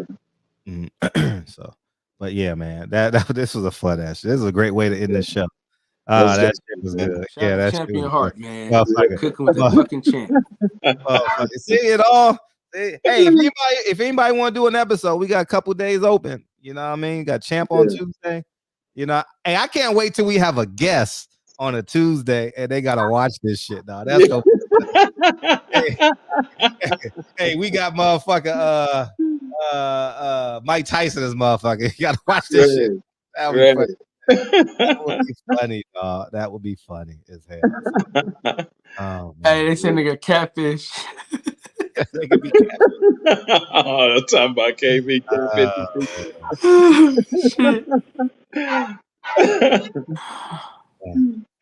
So, but yeah, man, this was a fun ass. This is a great way to end this show. That shit was good. Shout that Champion shit Heart, man. Motherfucker. Cooking with the fucking champ. See it all. Hey, if anybody want to do an episode, we got a couple days open. You know what I mean? Got Champ on Tuesday. You know, hey, I can't wait till we have a guest on a Tuesday and they gotta watch this shit, dog. That's gonna hey, we got motherfucker Mike Tyson, this motherfucker. You gotta watch this shit. That'll be funny. That would be funny, dog. That would be funny as hell. Oh, man. Hey, they said nigga catfish. They could be catfish. Oh, I'm talking about KB. Shit.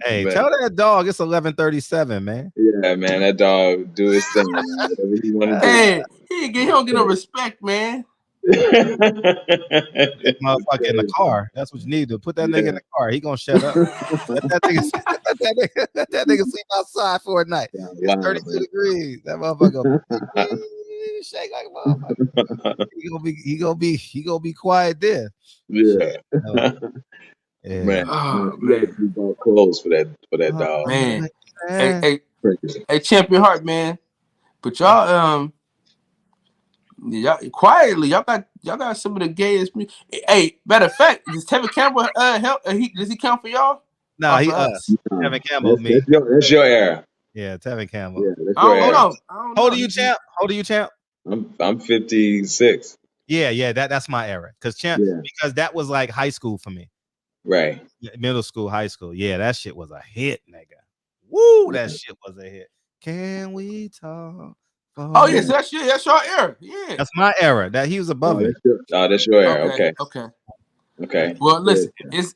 Hey, tell that dog it's 11:37, man. Yeah, man, that dog do his thing, man. Whatever he want to do. Hey, he don't get no respect, man. That motherfucker in the car. That's what you need to put that nigga in the car. He gonna shut up. Let that nigga sleep outside for a night. It's 32 degrees. That motherfucker shake like a motherfucker. He gonna be quiet there. Yeah. Yeah. Man, Oh, man. You bought clothes for that dog. Man. Hey, Champion Heart, man. But y'all y'all quietly, y'all got some of the gayest. Hey, matter of fact, does Tevin Campbell help? Does he count for y'all? No, he us. Tevin Campbell, me. That's your era. Yeah, Tevin Campbell. Yeah, that's your era. How old are you, champ? How old are you, champ? I'm 56. Yeah, that's my era. Because that was like high school for me. Right. Middle school, high school. Yeah, that shit was a hit, nigga. Woo, that shit was a hit. Can we talk? Oh yes, that's your era. Yeah, that's my era. That he was above me. That's your era. Okay. Well, listen, it's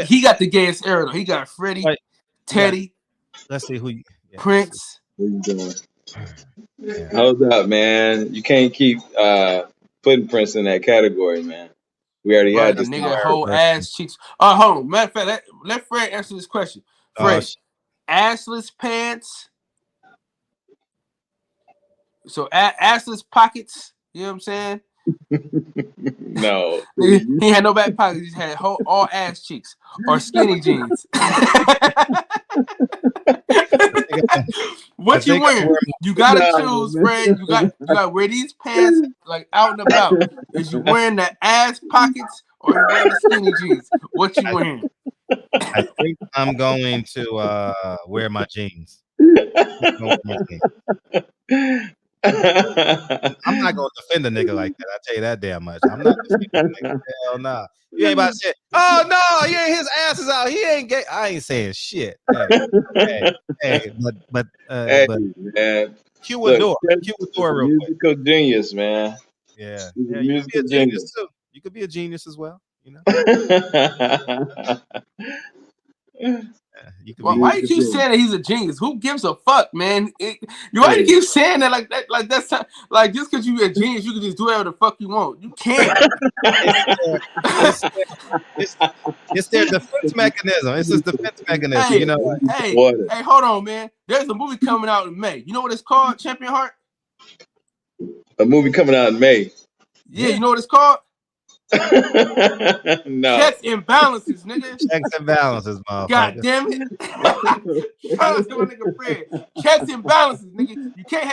he got the gayest era though. He got Freddie, Teddy. Let's see who. Prince. What you doing? Hold up, man. You can't keep putting Prince in that category, man. We already had this nigga whole ass cheeks. Oh, hold on. Matter of fact, let Fred answer this question. Fred, assless pants. So assless pockets. You know what I'm saying? No. He had no back pockets. He just had all ass cheeks or skinny jeans. What you wearing? You gotta choose, Fred. You got to wear these pants like out and about. Is you wearing the ass pockets or you wearing the skinny jeans? What you wearing? I think I'm going to wear my jeans. I'm not gonna defend a nigga like that. I tell you that damn much. I'm not defending a nigga. Hell nah. You ain't about to say, oh no, yeah, his ass is out. He ain't gay. I ain't saying shit. Hey, but man. Q Adore real quick. Musical genius, man. Yeah, you could be a genius too. You could be a genius as well, you know. Why you keep saying that he's a genius? Who gives a fuck, man? Why you keep saying that like that? Like that's like just because you're a genius, you can just do whatever the fuck you want. You can't. It's their defense mechanism. It's his defense mechanism. Hey, you know. Hey, hold on, man. There's a movie coming out in May. You know what it's called? Champion Heart. A movie coming out in May. Yeah, you know what it's called? No. Checks and balances, nigga. Checks and balances, motherfucker. God damn it. Shout out to my nigga Fred. Checks and balances, nigga. You can't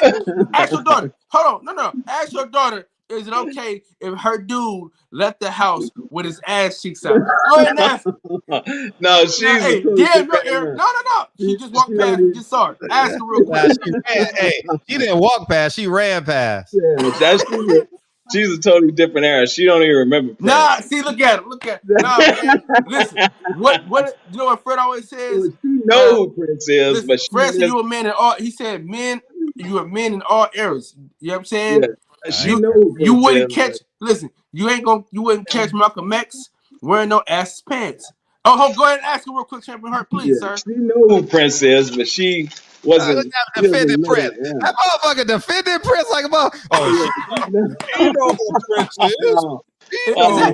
ask your daughter. Hold on. No. Ask your daughter, is it okay if her dude left the house with his ass cheeks out? Go ahead and ask her. No, she's damn your ear. No. She just walked past and just saw her. Ask her real quick. She didn't walk past, she ran past. Yeah, she's a totally different era. She don't even remember. Prince. Nah, see, look at it. Nah, man. Listen, what you know what Fred always says? She knows who Prince is, listen, but Fred said you a man in all. He said you are men in all eras. You know what I'm saying? Yeah, you wouldn't catch. Listen, you wouldn't catch Malcolm X wearing no ass pants. Oh, go ahead and ask her real quick, Champion Heart, please, sir. She know who Prince is, but she wasn't. Defended Prince. That motherfucker defended Prince like a motherfucker. Oh, you know who Prince is.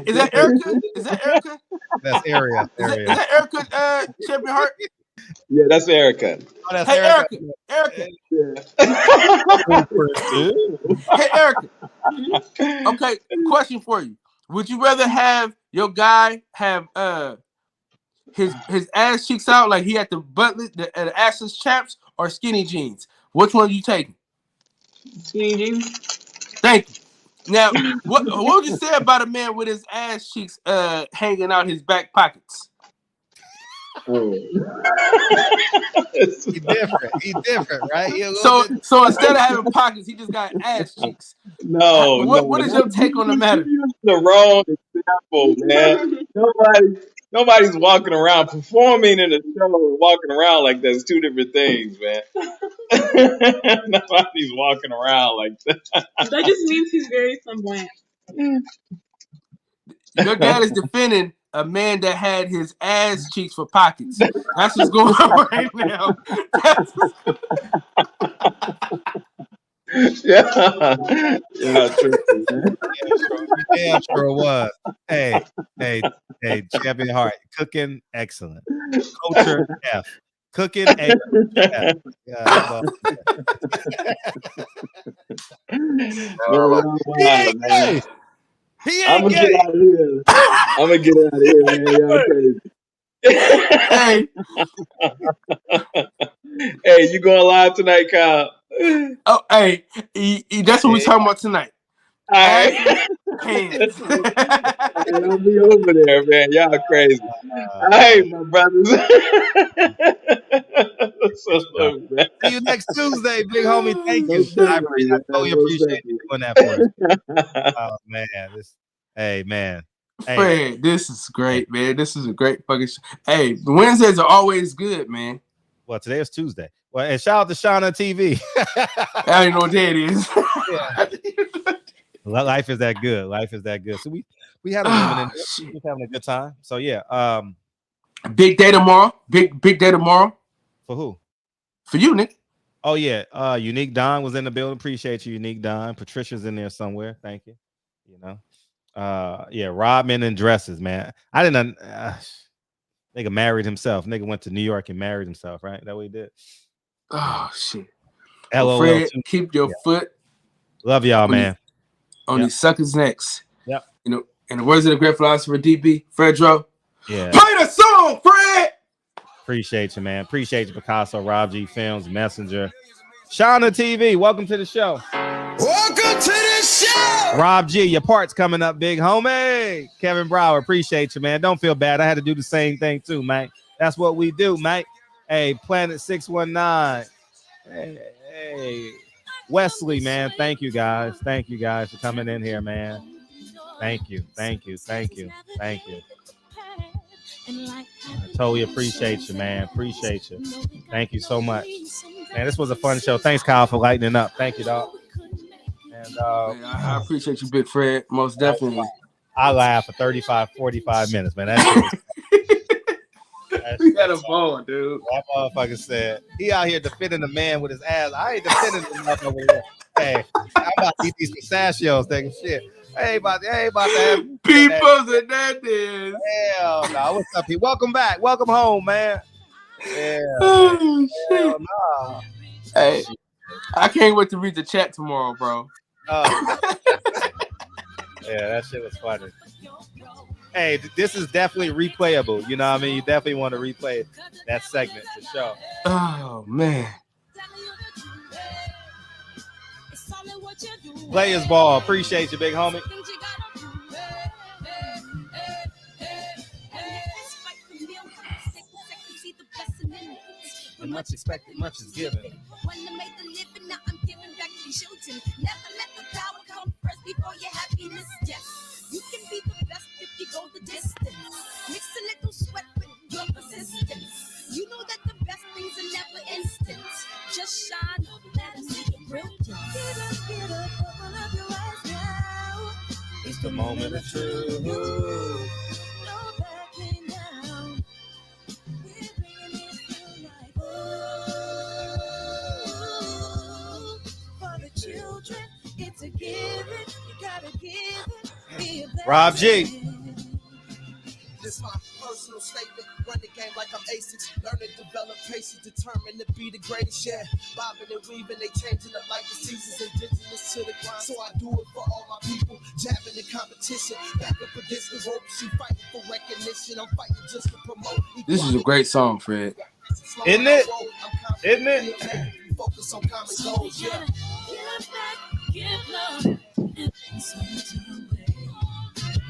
Is that Erica? Is that Erica? That's Ariel. Is that Erica, Champion Heart? Yeah, that's Erica. Oh, that's Erica. Hey, Erica. Okay, question for you. Would you rather have your guy have his ass cheeks out like he had the assless chaps or skinny jeans? Which one are you taking? Skinny jeans. Thank you. Now, what would you say about a man with his ass cheeks hanging out his back pockets? Oh. He different, right? So instead of having pockets, he just got ass cheeks. No. What is your take on the matter? The wrong careful, man. Nobody's walking around performing in a show and walking around like that's two different things, man. Nobody's walking around like that. That just means he's very flamboyant. Your dad is defending a man that had his ass cheeks for pockets. That's what's going on right now. Yeah, true, man. Damn sure was. Hey, Champion Heart, cooking excellent. Culture F. Cooking A. F. Yeah, I'm gonna get out of here. I'm gonna get out of here, man. Y'all crazy. Hey, you going live tonight, Kyle? Oh, hey, that's what we're talking about tonight. All right. Hands. I'll be over there, man. Y'all crazy. All right, my brothers. See you next Tuesday, big homie. Thank you. I totally appreciate you doing that for us. Oh man, hey man. Hey. Fred, this is great, man. This is a great fucking show. Hey, Wednesdays are always good, man. Well, today is Tuesday. Well, and shout out to Shauna TV. I don't even know what that is. Life is that good. Life is that good. So we had a woman in just having a good time. So yeah. Big day tomorrow. Big day tomorrow. For who? For you, Nick. Oh yeah. Unique Don was in the building. Appreciate you, Unique Don. Patricia's in there somewhere. Thank you. You know. Yeah, Rodman and dresses, man. I didn't nigga married himself. Nigga went to New York and married himself, right? That what he did. Oh shit. LOL. Fred, keep your foot. Love y'all, man. On these suckers' necks. Yep. You know, in the words of the great philosopher DB, Fredro. Yeah. Play the song, Fred. Appreciate you, man. Appreciate you, Picasso, Rob G Films, Messenger. Shauna TV, welcome to the show. Welcome to the show. Rob G, your part's coming up, big homie. Kevin Brower, appreciate you, man. Don't feel bad. I had to do the same thing too, man. That's what we do, man. Hey, Planet 619. Hey, Wesley, man. Thank you guys. Thank you guys for coming in here, man. Thank you. Thank you. Thank you. Thank you. I totally appreciate you, man. Appreciate you. Thank you so much. Man, this was a fun show. Thanks, Kyle, for lightening up. Thank you, dog. And I appreciate you, Big Fred. Most definitely. I laughed for 35, 45 minutes, man. We had a ball, dude. That motherfucker said he out here defending a man with his ass. I ain't defending him up over there. Hey, I'm about to eat these pistachios, taking shit. I ain't about to have peoples and that is. Hell no. What's up, people? Welcome back. Welcome home, man. Yeah. Oh, hell no. Hey, I can't wait to read the chat tomorrow, bro. Yeah, that shit was funny. Hey, this is definitely replayable. You know what I mean? You definitely want to replay that segment for sure. Oh, man. Players ball. Appreciate you, big homie. And much expected, much is given. You can be the best if you go the distance. Mix a little sweat with your persistence. You know that the best things are never instant. Just shine up, let us see your brilliance. Get up, open up your eyes now. It's the moment of truth. No backing down. We're bringing it through like for the children, it's a given. You gotta give it. Rob G. This my personal statement. Run the game like I'm ASICs. Learn to develop patience, determined to be the greatest. Yeah, bobbing and weaving, they changing up like the seasons. Indigenous to the grind, so I do it for all my people. Jabbing the competition, back up against the ropes. You fighting for recognition. I'm fighting just to promote. This is a great song, Fred. Isn't it? Isn't it? Focus on common goals. Yeah. Give love and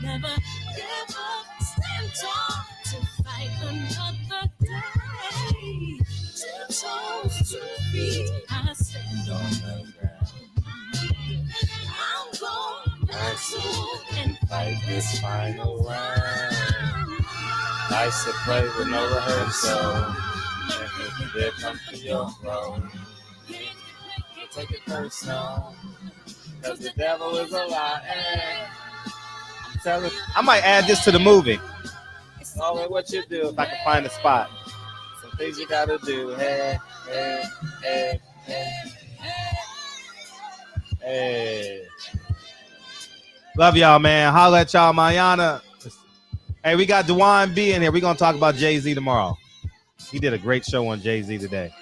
never give up, stand tall to fight another day. 2 toes, 2 feet, I stand on the ground. I'm going back soon and fight this final round. Nice to play with no rehearsal. And here comes to your throne. Take it personal, cause the devil is a lie. I might add this to the movie. Oh, what you do if I can find a spot. Some things you gotta do. Hey, hey, hey, hey, hey. Love y'all, man. Holla at y'all, Mayana. Hey, we got Dewan B in here. We're gonna talk about Jay-Z tomorrow. He did a great show on Jay-Z today.